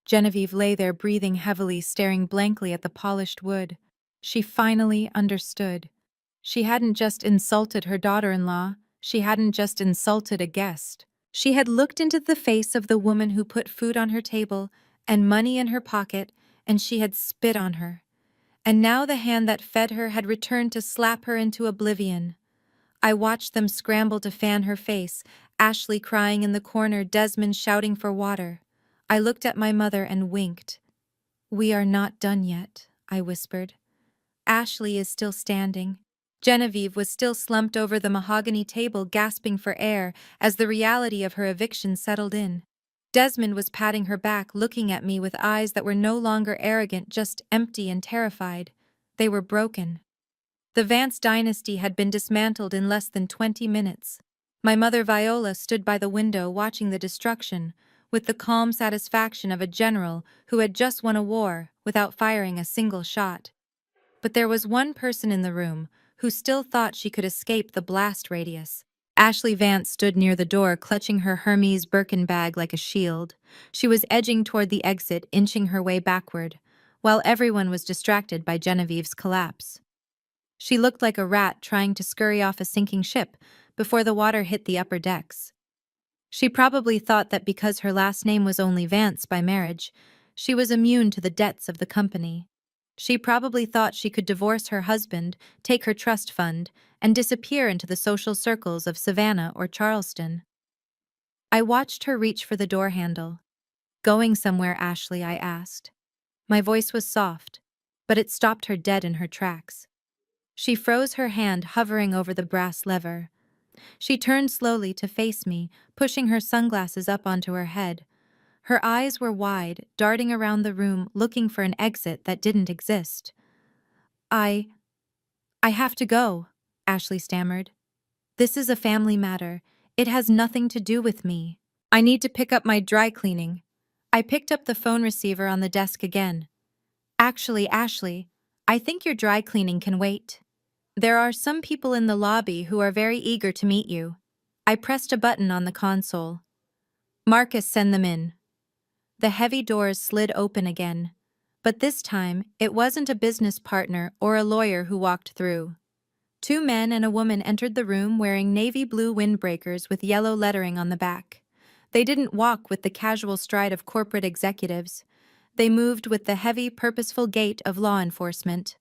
Genevieve lay there breathing heavily, staring blankly at the polished wood. She finally understood. She hadn't just insulted her daughter-in-law, She hadn't just insulted a guest. She had looked into the face of the woman who put food on her table and money in her pocket, and she had spit on her. And now the hand that fed her had returned to slap her into oblivion. I watched them scramble to fan her face, Ashley crying in the corner, Desmond shouting for water. I looked at my mother and winked. "We are not done yet," I whispered. Ashley is still standing. Genevieve was still slumped over the mahogany table, gasping for air as the reality of her eviction settled in. Desmond was patting her back, looking at me with eyes that were no longer arrogant, just empty and terrified. They were broken. The Vance dynasty had been dismantled in less than 20 minutes. My mother Viola stood by the window watching the destruction, with the calm satisfaction of a general who had just won a war without firing a single shot. But there was one person in the room who still thought she could escape the blast radius. Ashley Vance stood near the door, clutching her Hermes Birkin bag like a shield. She was edging toward the exit, inching her way backward, while everyone was distracted by Genevieve's collapse. She looked like a rat trying to scurry off a sinking ship before the water hit the upper decks. She probably thought that because her last name was only Vance by marriage, she was immune to the debts of the company. She probably thought she could divorce her husband, take her trust fund, and disappear into the social circles of Savannah or Charleston. I watched her reach for the door handle. "Going somewhere, Ashley?" I asked. My voice was soft, but it stopped her dead in her tracks. She froze, her hand hovering over the brass lever. She turned slowly to face me, pushing her sunglasses up onto her head. Her eyes were wide, darting around the room, looking for an exit that didn't exist. I have to go," Ashley stammered. "This is a family matter. It has nothing to do with me. I need to pick up my dry cleaning." I picked up the phone receiver on the desk again. "Actually, Ashley, I think your dry cleaning can wait. There are some people in the lobby who are very eager to meet you." I pressed a button on the console. "Marcus, send them in." The heavy doors slid open again, but this time it wasn't a business partner or a lawyer who walked through. Two men and a woman entered the room wearing navy blue windbreakers with yellow lettering on the back. They didn't walk with the casual stride of corporate executives. They moved with the heavy, purposeful gait of law enforcement.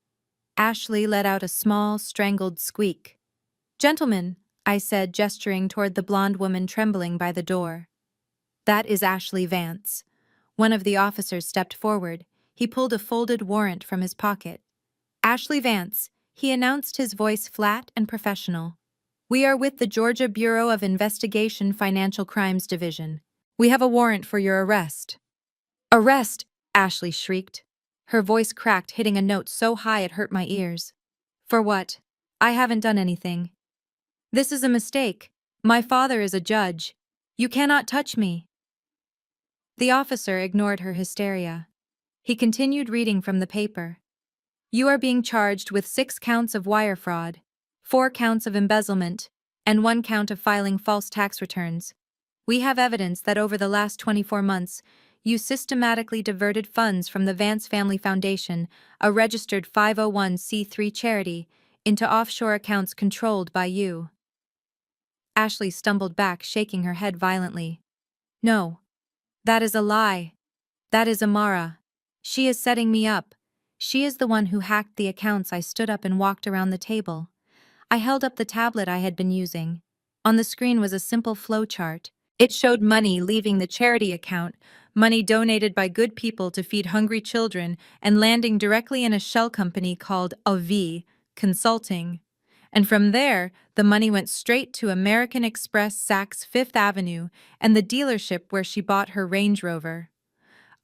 Ashley let out a small, strangled squeak. "Gentlemen," I said, gesturing toward the blonde woman trembling by the door. "That is Ashley Vance." One of the officers stepped forward. He pulled a folded warrant from his pocket. "Ashley Vance," he announced, his voice flat and professional. "We are with the Georgia Bureau of Investigation Financial Crimes Division. We have a warrant for your arrest." "Arrest!" Ashley shrieked. Her voice cracked, hitting a note so high it hurt my ears. "For what? I haven't done anything." "This is a mistake. My father is a judge. You cannot touch me." The officer ignored her hysteria. He continued reading from the paper. "You are being charged with 6 counts of wire fraud, 4 counts of embezzlement, and 1 count of filing false tax returns. We have evidence that over the last 24 months, you systematically diverted funds from the Vance Family Foundation, a registered 501c3 charity, into offshore accounts controlled by you." Ashley stumbled back, shaking her head violently. "No. That is a lie. That is Amara. She is setting me up. She is the one who hacked the accounts." I stood up and walked around the table. I held up the tablet I had been using. On the screen was a simple flowchart. It showed money leaving the charity account, money donated by good people to feed hungry children, and landing directly in a shell company called AV Consulting. And from there, the money went straight to American Express Saks Fifth Avenue and the dealership where she bought her Range Rover.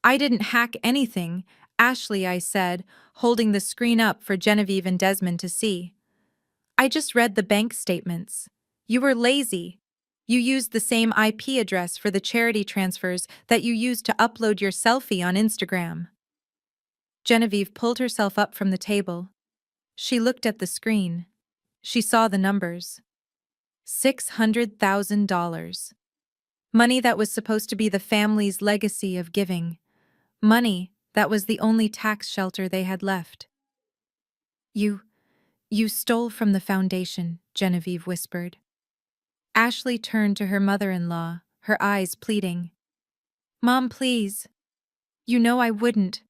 "I didn't hack anything, Ashley," I said, holding the screen up for Genevieve and Desmond to see. "I just read the bank statements. You were lazy. You used the same IP address for the charity transfers that you used to upload your selfie on Instagram." Genevieve pulled herself up from the table. She looked at the screen. She saw the numbers. $600,000. Money that was supposed to be the family's legacy of giving. Money that was the only tax shelter they had left. You stole from the foundation," Genevieve whispered. Ashley turned to her mother-in-law, her eyes pleading. Mom, please. You know I wouldn't.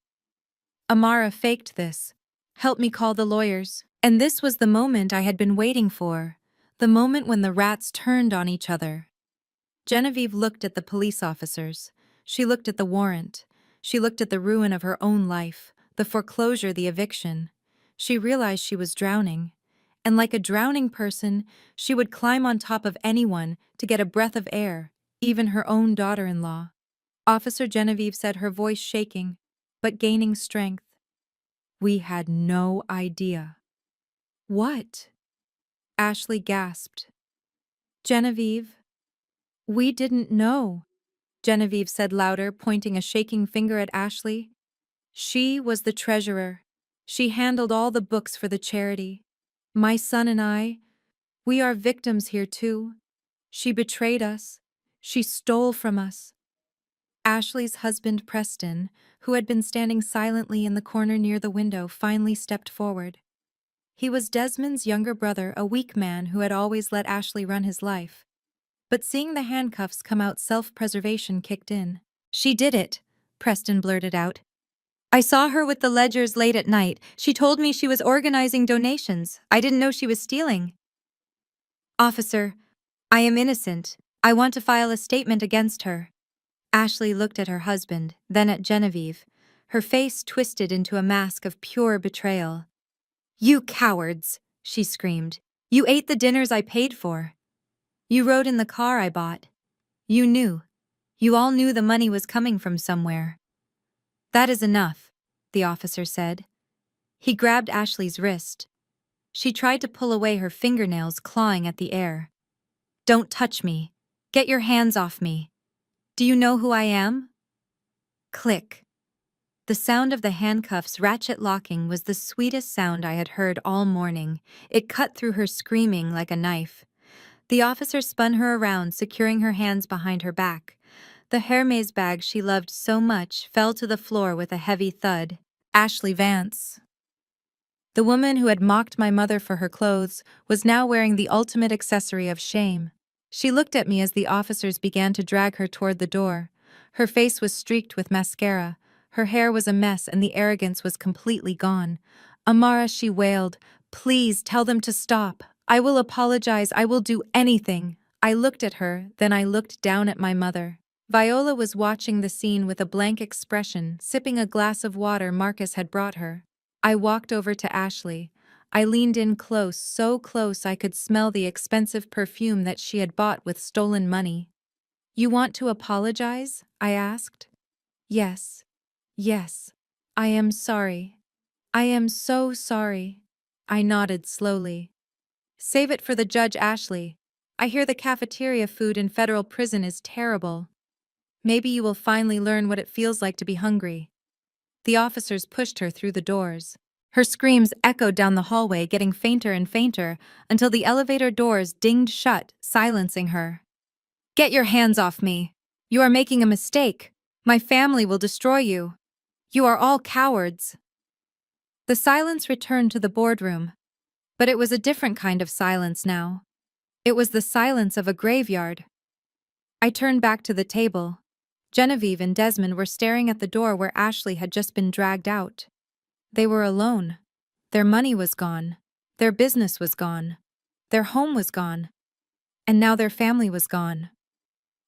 Amara faked this. Help me call the lawyers. And this was the moment I had been waiting for. The moment when the rats turned on each other. Genevieve looked at the police officers. She looked at the warrant. She looked at the ruin of her own life, the foreclosure, the eviction. She realized she was drowning. And like a drowning person, she would climb on top of anyone to get a breath of air, even her own daughter-in-law. Officer Genevieve said, her voice shaking, but gaining strength. We had no idea. What? Ashley gasped. Genevieve, we didn't know, Genevieve said louder, pointing a shaking finger at Ashley. She was the treasurer. She handled all the books for the charity. My son and I, we are victims here too. She betrayed us. She stole from us. Ashley's husband, Preston, who had been standing silently in the corner near the window, finally stepped forward. He was Desmond's younger brother, a weak man who had always let Ashley run his life. But seeing the handcuffs come out, self-preservation kicked in. She did it, Preston blurted out. I saw her with the ledgers late at night. She told me she was organizing donations. I didn't know she was stealing. Officer, I am innocent. I want to file a statement against her. Ashley looked at her husband, then at Genevieve, her face twisted into a mask of pure betrayal. You cowards, she screamed. You ate the dinners I paid for. You rode in the car I bought. You knew. You all knew the money was coming from somewhere. That is enough, the officer said. He grabbed Ashley's wrist. She tried to pull away, her fingernails clawing at the air. Don't touch me. Get your hands off me. Do you know who I am? Click. The sound of the handcuffs ratchet locking was the sweetest sound I had heard all morning. It cut through her screaming like a knife. The officer spun her around, securing her hands behind her back. The Hermes bag she loved so much fell to the floor with a heavy thud. Ashley Vance. The woman who had mocked my mother for her clothes was now wearing the ultimate accessory of shame. She looked at me as the officers began to drag her toward the door. Her face was streaked with mascara. Her hair was a mess and the arrogance was completely gone. Amara, she wailed, please tell them to stop. I will apologize. I will do anything. I looked at her, then I looked down at my mother. Viola was watching the scene with a blank expression, sipping a glass of water Marcus had brought her. I walked over to Ashley. I leaned in close, so close I could smell the expensive perfume that she had bought with stolen money. You want to apologize? I asked. Yes. Yes. I am sorry. I am so sorry. I nodded slowly. Save it for the judge, Ashley. I hear the cafeteria food in federal prison is terrible. Maybe you will finally learn what it feels like to be hungry. The officers pushed her through the doors. Her screams echoed down the hallway, getting fainter and fainter, until the elevator doors dinged shut, silencing her. Get your hands off me. You are making a mistake. My family will destroy you. You are all cowards. The silence returned to the boardroom. But it was a different kind of silence now. It was the silence of a graveyard. I turned back to the table. Genevieve and Desmond were staring at the door where Ashley had just been dragged out. They were alone. Their money was gone. Their business was gone. Their home was gone. And now their family was gone.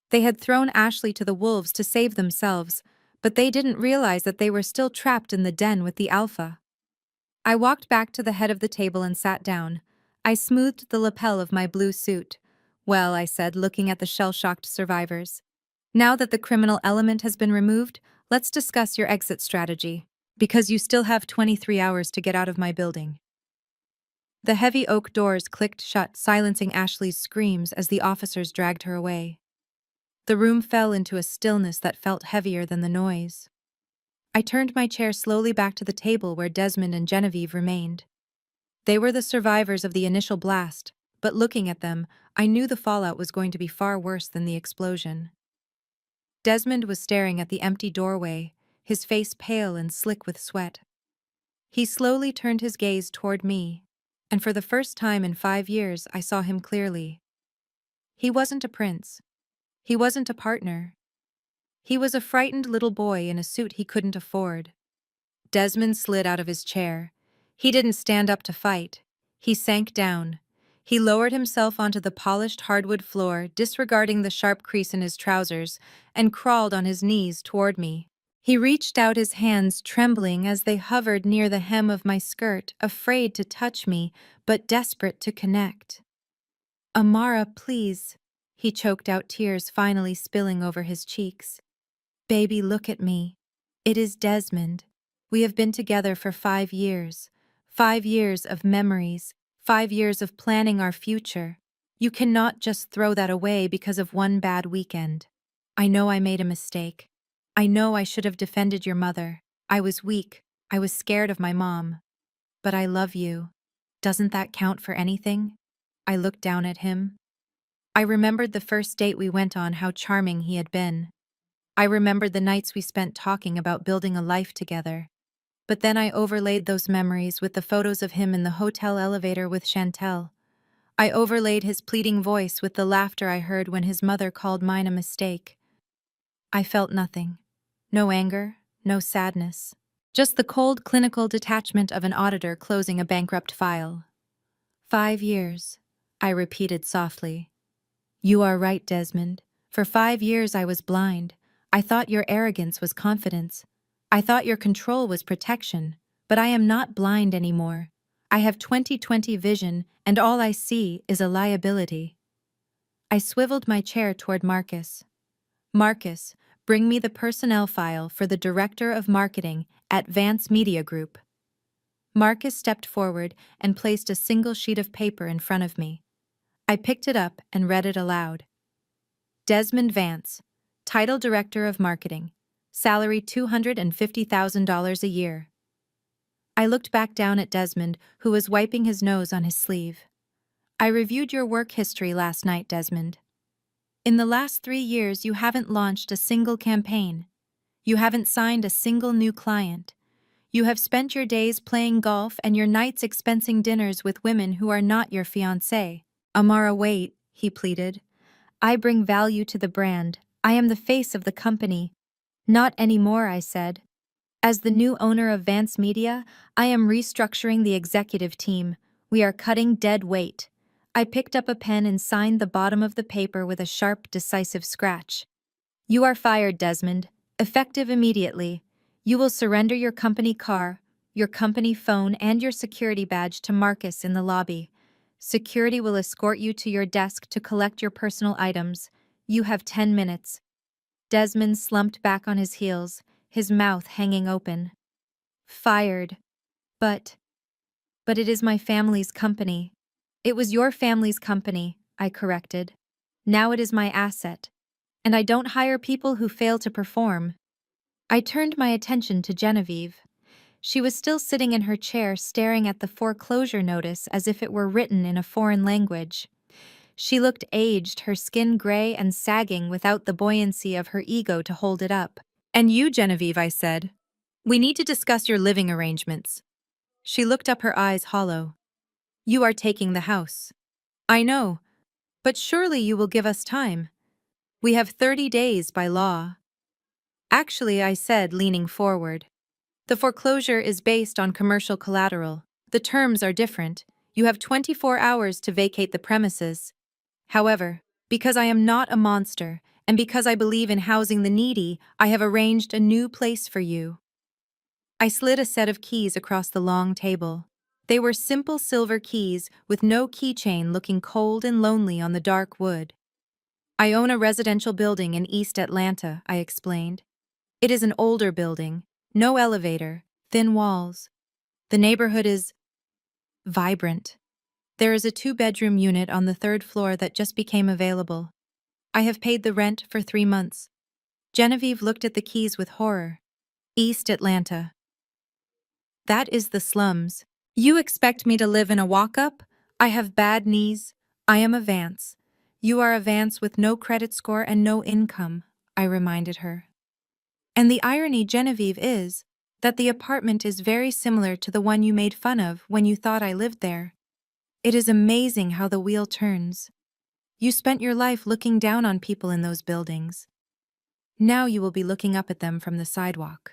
They had thrown Ashley to the wolves to save themselves, but they didn't realize that they were still trapped in the den with the alpha. I walked back to the head of the table and sat down. I smoothed the lapel of my blue suit. Well, I said, looking at the shell-shocked survivors. Now that the criminal element has been removed, let's discuss your exit strategy, because you still have 23 hours to get out of my building. The heavy oak doors clicked shut, silencing Ashley's screams as the officers dragged her away. The room fell into a stillness that felt heavier than the noise. I turned my chair slowly back to the table where Desmond and Genevieve remained. They were the survivors of the initial blast, but looking at them, I knew the fallout was going to be far worse than the explosion. Desmond was staring at the empty doorway, his face pale and slick with sweat. He slowly turned his gaze toward me, and for the first time in 5 years I saw him clearly. He wasn't a prince. He wasn't a partner. He was a frightened little boy in a suit he couldn't afford. Desmond slid out of his chair. He didn't stand up to fight. He sank down. He lowered himself onto the polished hardwood floor, disregarding the sharp crease in his trousers, and crawled on his knees toward me. He reached out his hands, trembling as they hovered near the hem of my skirt, afraid to touch me, but desperate to connect. "Amara, please," he choked out, tears finally spilling over his cheeks. "Baby, look at me. It is Desmond. We have been together for 5 years. 5 years of memories. 5 years of planning our future. You cannot just throw that away because of one bad weekend. I know I made a mistake. I know I should have defended your mother. I was weak. I was scared of my mom. But I love you. Doesn't that count for anything?" I looked down at him. I remembered the first date we went on, how charming he had been. I remembered the nights we spent talking about building a life together. But then I overlaid those memories with the photos of him in the hotel elevator with Chantel. I overlaid his pleading voice with the laughter I heard when his mother called mine a mistake. I felt nothing. No anger, no sadness. Just the cold clinical detachment of an auditor closing a bankrupt file. 5 years, I repeated softly. You are right, Desmond. For 5 years I was blind. I thought your arrogance was confidence. I thought your control was protection. But I am not blind anymore. I have 20/20 vision, and all I see is a liability. I swiveled my chair toward Marcus. Marcus, bring me the personnel file for the Director of Marketing at Vance Media Group. Marcus stepped forward and placed a single sheet of paper in front of me. I picked it up and read it aloud. Desmond Vance, Title Director of Marketing, salary $250,000 a year. I looked back down at Desmond, who was wiping his nose on his sleeve. I reviewed your work history last night, Desmond. In the last 3 years, you haven't launched a single campaign. You haven't signed a single new client. You have spent your days playing golf and your nights expensing dinners with women who are not your fiancé. Amara, wait, he pleaded. I bring value to the brand. I am the face of the company. Not anymore, I said. As the new owner of Vance Media, I am restructuring the executive team. We are cutting dead weight. I picked up a pen and signed the bottom of the paper with a sharp, decisive scratch. You are fired, Desmond. Effective immediately. You will surrender your company car, your company phone, and your security badge to Marcus in the lobby. Security will escort you to your desk to collect your personal items. You have 10 minutes. Desmond slumped back on his heels, his mouth hanging open. Fired. But it is my family's company. It was your family's company, I corrected. Now it is my asset. And I don't hire people who fail to perform. I turned my attention to Genevieve. She was still sitting in her chair, staring at the foreclosure notice as if it were written in a foreign language. She looked aged, her skin gray and sagging without the buoyancy of her ego to hold it up. And you, Genevieve, I said. We need to discuss your living arrangements. She looked up, her eyes hollow. You are taking the house. I know, but surely you will give us time. We have 30 days by law. Actually, I said, leaning forward. The foreclosure is based on commercial collateral. The terms are different. You have 24 hours to vacate the premises. However, because I am not a monster, and because I believe in housing the needy, I have arranged a new place for you. I slid a set of keys across the long table. They were simple silver keys with no keychain, looking cold and lonely on the dark wood. I own a residential building in East Atlanta, I explained. It is an older building, no elevator, thin walls. The neighborhood is vibrant. There is a 2-bedroom unit on the 3rd floor that just became available. I have paid the rent for 3 months. Genevieve looked at the keys with horror. East Atlanta. That is the slums. You expect me to live in a walk-up? I have bad knees. I am a Vance. You are a Vance with no credit score and no income, I reminded her. And the irony, Genevieve, is that the apartment is very similar to the one you made fun of when you thought I lived there. It is amazing how the wheel turns. You spent your life looking down on people in those buildings. Now you will be looking up at them from the sidewalk.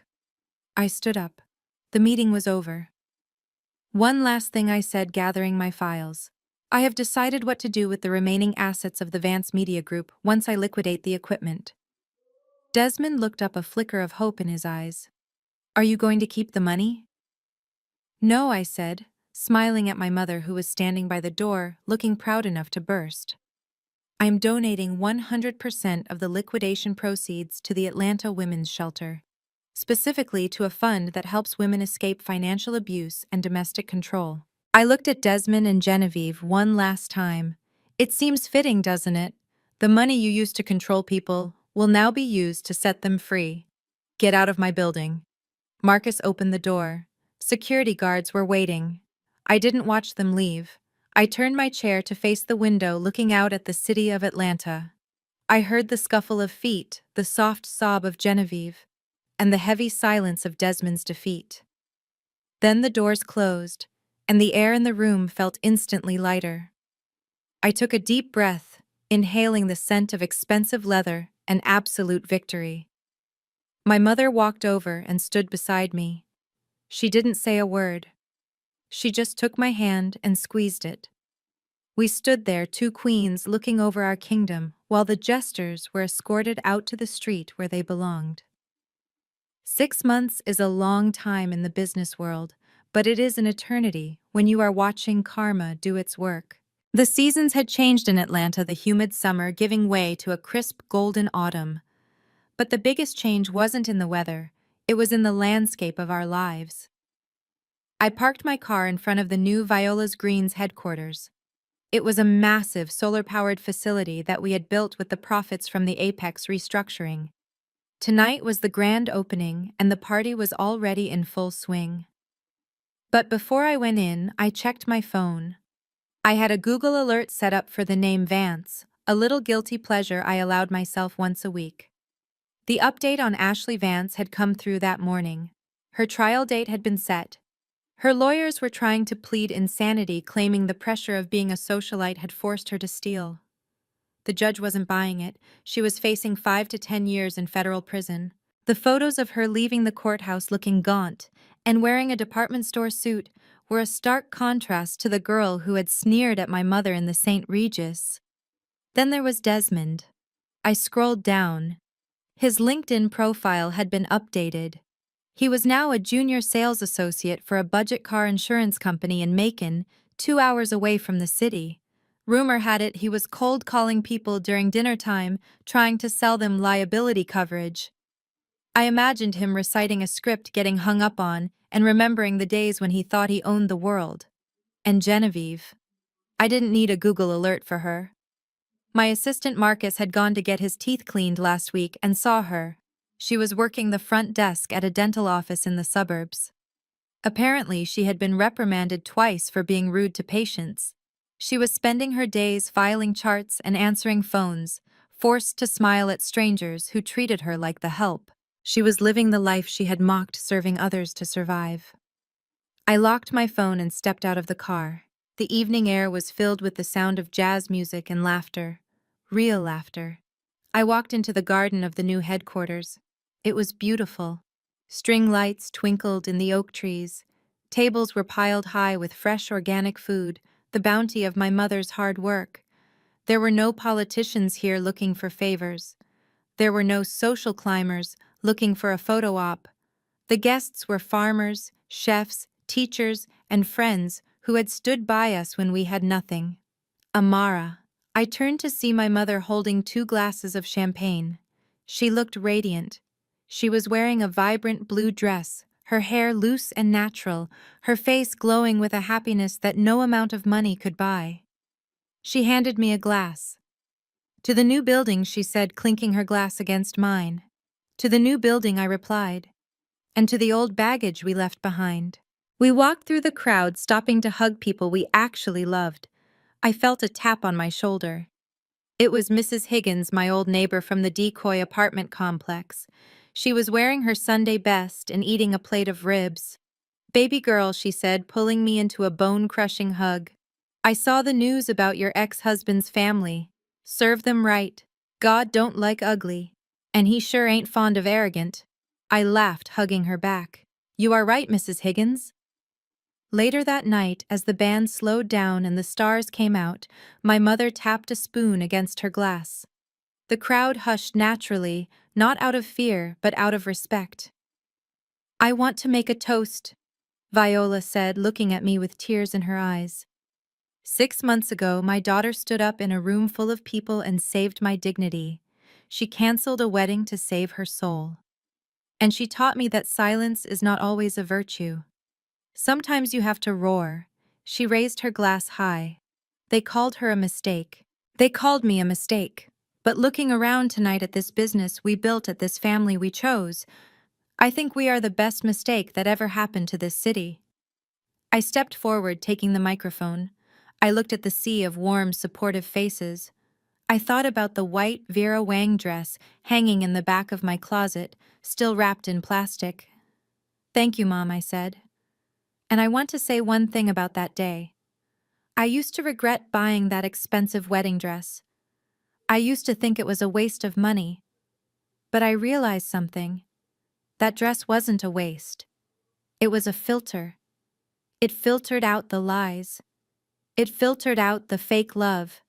I stood up. The meeting was over. One last thing I said, gathering my files. I have decided what to do with the remaining assets of the Vance Media Group once I liquidate the equipment. Desmond looked up, a flicker of hope in his eyes. Are you going to keep the money? No, I said, smiling at my mother, who was standing by the door, looking proud enough to burst. I am donating 100% of the liquidation proceeds to the Atlanta Women's Shelter, specifically to a fund that helps women escape financial abuse and domestic control. I looked at Desmond and Genevieve one last time. It seems fitting, doesn't it? The money you used to control people will now be used to set them free. Get out of my building. Marcus opened the door. Security guards were waiting. I didn't watch them leave. I turned my chair to face the window, looking out at the city of Atlanta. I heard the scuffle of feet, the soft sob of Genevieve, and the heavy silence of Desmond's defeat. Then the doors closed, and the air in the room felt instantly lighter. I took a deep breath, inhaling the scent of expensive leather and absolute victory. My mother walked over and stood beside me. She didn't say a word. She just took my hand and squeezed it. We stood there, two queens looking over our kingdom, while the jesters were escorted out to the street where they belonged. 6 months is a long time in the business world, but it is an eternity when you are watching karma do its work. The seasons had changed in Atlanta, the humid summer giving way to a crisp golden autumn. But the biggest change wasn't in the weather, it was in the landscape of our lives. I parked my car in front of the new Viola's Greens headquarters. It was a massive solar-powered facility that we had built with the profits from the Apex restructuring. Tonight was the grand opening, and the party was already in full swing. But before I went in, I checked my phone. I had a Google alert set up for the name Vance, a little guilty pleasure I allowed myself once a week. The update on Ashley Vance had come through that morning. Her trial date had been set. Her lawyers were trying to plead insanity, claiming the pressure of being a socialite had forced her to steal. The judge wasn't buying it. She was facing 5 to 10 years in federal prison. The photos of her leaving the courthouse looking gaunt and wearing a department store suit were a stark contrast to the girl who had sneered at my mother in the St. Regis. Then there was Desmond. I scrolled down. His LinkedIn profile had been updated. He was now a junior sales associate for a budget car insurance company in Macon, 2 hours away from the city. Rumor had it he was cold calling people during dinner time, trying to sell them liability coverage. I imagined him reciting a script, getting hung up on, and remembering the days when he thought he owned the world. And Genevieve. I didn't need a Google alert for her. My assistant Marcus had gone to get his teeth cleaned last week and saw her. She was working the front desk at a dental office in the suburbs. Apparently, she had been reprimanded twice for being rude to patients. She was spending her days filing charts and answering phones, forced to smile at strangers who treated her like the help. She was living the life she had mocked, serving others to survive. I locked my phone and stepped out of the car. The evening air was filled with the sound of jazz music and laughter. Real laughter. I walked into the garden of the new headquarters. It was beautiful. String lights twinkled in the oak trees. Tables were piled high with fresh organic food, the bounty of my mother's hard work. There were no politicians here looking for favors. There were no social climbers looking for a photo op. The guests were farmers, chefs, teachers, and friends who had stood by us when we had nothing. Amara. I turned to see my mother holding 2 glasses of champagne. She looked radiant. She was wearing a vibrant blue dress, her hair loose and natural, her face glowing with a happiness that no amount of money could buy. She handed me a glass. To the new building, she said, clinking her glass against mine. To the new building, I replied. And to the old baggage we left behind. We walked through the crowd, stopping to hug people we actually loved. I felt a tap on my shoulder. It was Mrs. Higgins, my old neighbor from the Decoy apartment complex. She was wearing her Sunday best and eating a plate of ribs. "Baby girl," she said, pulling me into a bone-crushing hug. "I saw the news about your ex-husband's family. Serve them right. God don't like ugly. And he sure ain't fond of arrogant. I laughed, hugging her back. You are right, Mrs. Higgins. Later that night, as the band slowed down and the stars came out, my mother tapped a spoon against her glass. The crowd hushed naturally, not out of fear, but out of respect. I want to make a toast, Viola said, looking at me with tears in her eyes. 6 months ago, my daughter stood up in a room full of people and saved my dignity. She canceled a wedding to save her soul. And she taught me that silence is not always a virtue. Sometimes you have to roar. She raised her glass high. They called her a mistake. They called me a mistake. But looking around tonight at this business we built, at this family we chose, I think we are the best mistake that ever happened to this city. I stepped forward, taking the microphone. I looked at the sea of warm, supportive faces. I thought about the white Vera Wang dress hanging in the back of my closet, still wrapped in plastic. Thank you, Mom, I said. And I want to say one thing about that day. I used to regret buying that expensive wedding dress. I used to think it was a waste of money. But I realized something. That dress wasn't a waste. It was a filter. It filtered out the lies. It filtered out the fake love.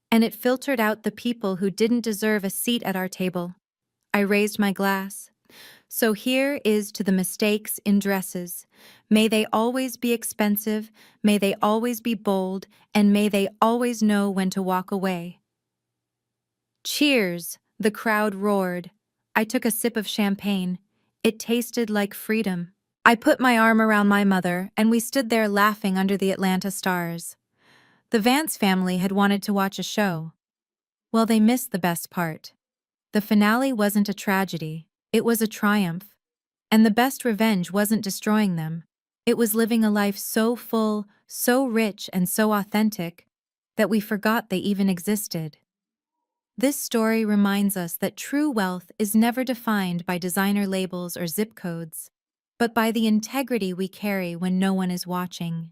And it filtered out the people who didn't deserve a seat at our table. I raised my glass. So here is to the mistakes in dresses. May they always be expensive, may they always be bold, and may they always know when to walk away. Cheers! The crowd roared. I took a sip of champagne. It tasted like freedom. I put my arm around my mother, and we stood there laughing under the Atlanta stars. The Vance family had wanted to watch a show. Well, they missed the best part. The finale wasn't a tragedy, it was a triumph. And the best revenge wasn't destroying them. It was living a life so full, so rich, and so authentic that we forgot they even existed. This story reminds us that true wealth is never defined by designer labels or zip codes, but by the integrity we carry when no one is watching.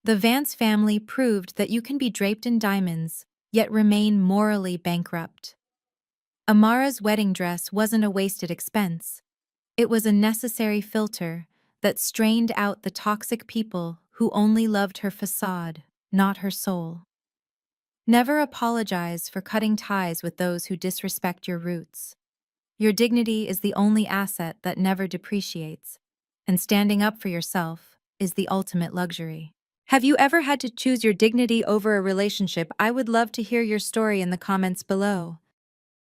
The Vance family proved that you can be draped in diamonds, yet remain morally bankrupt. Amara's wedding dress wasn't a wasted expense. It was a necessary filter that strained out the toxic people who only loved her facade, not her soul. Never apologize for cutting ties with those who disrespect your roots. Your dignity is the only asset that never depreciates, and standing up for yourself is the ultimate luxury. Have you ever had to choose your dignity over a relationship? I would love to hear your story in the comments below.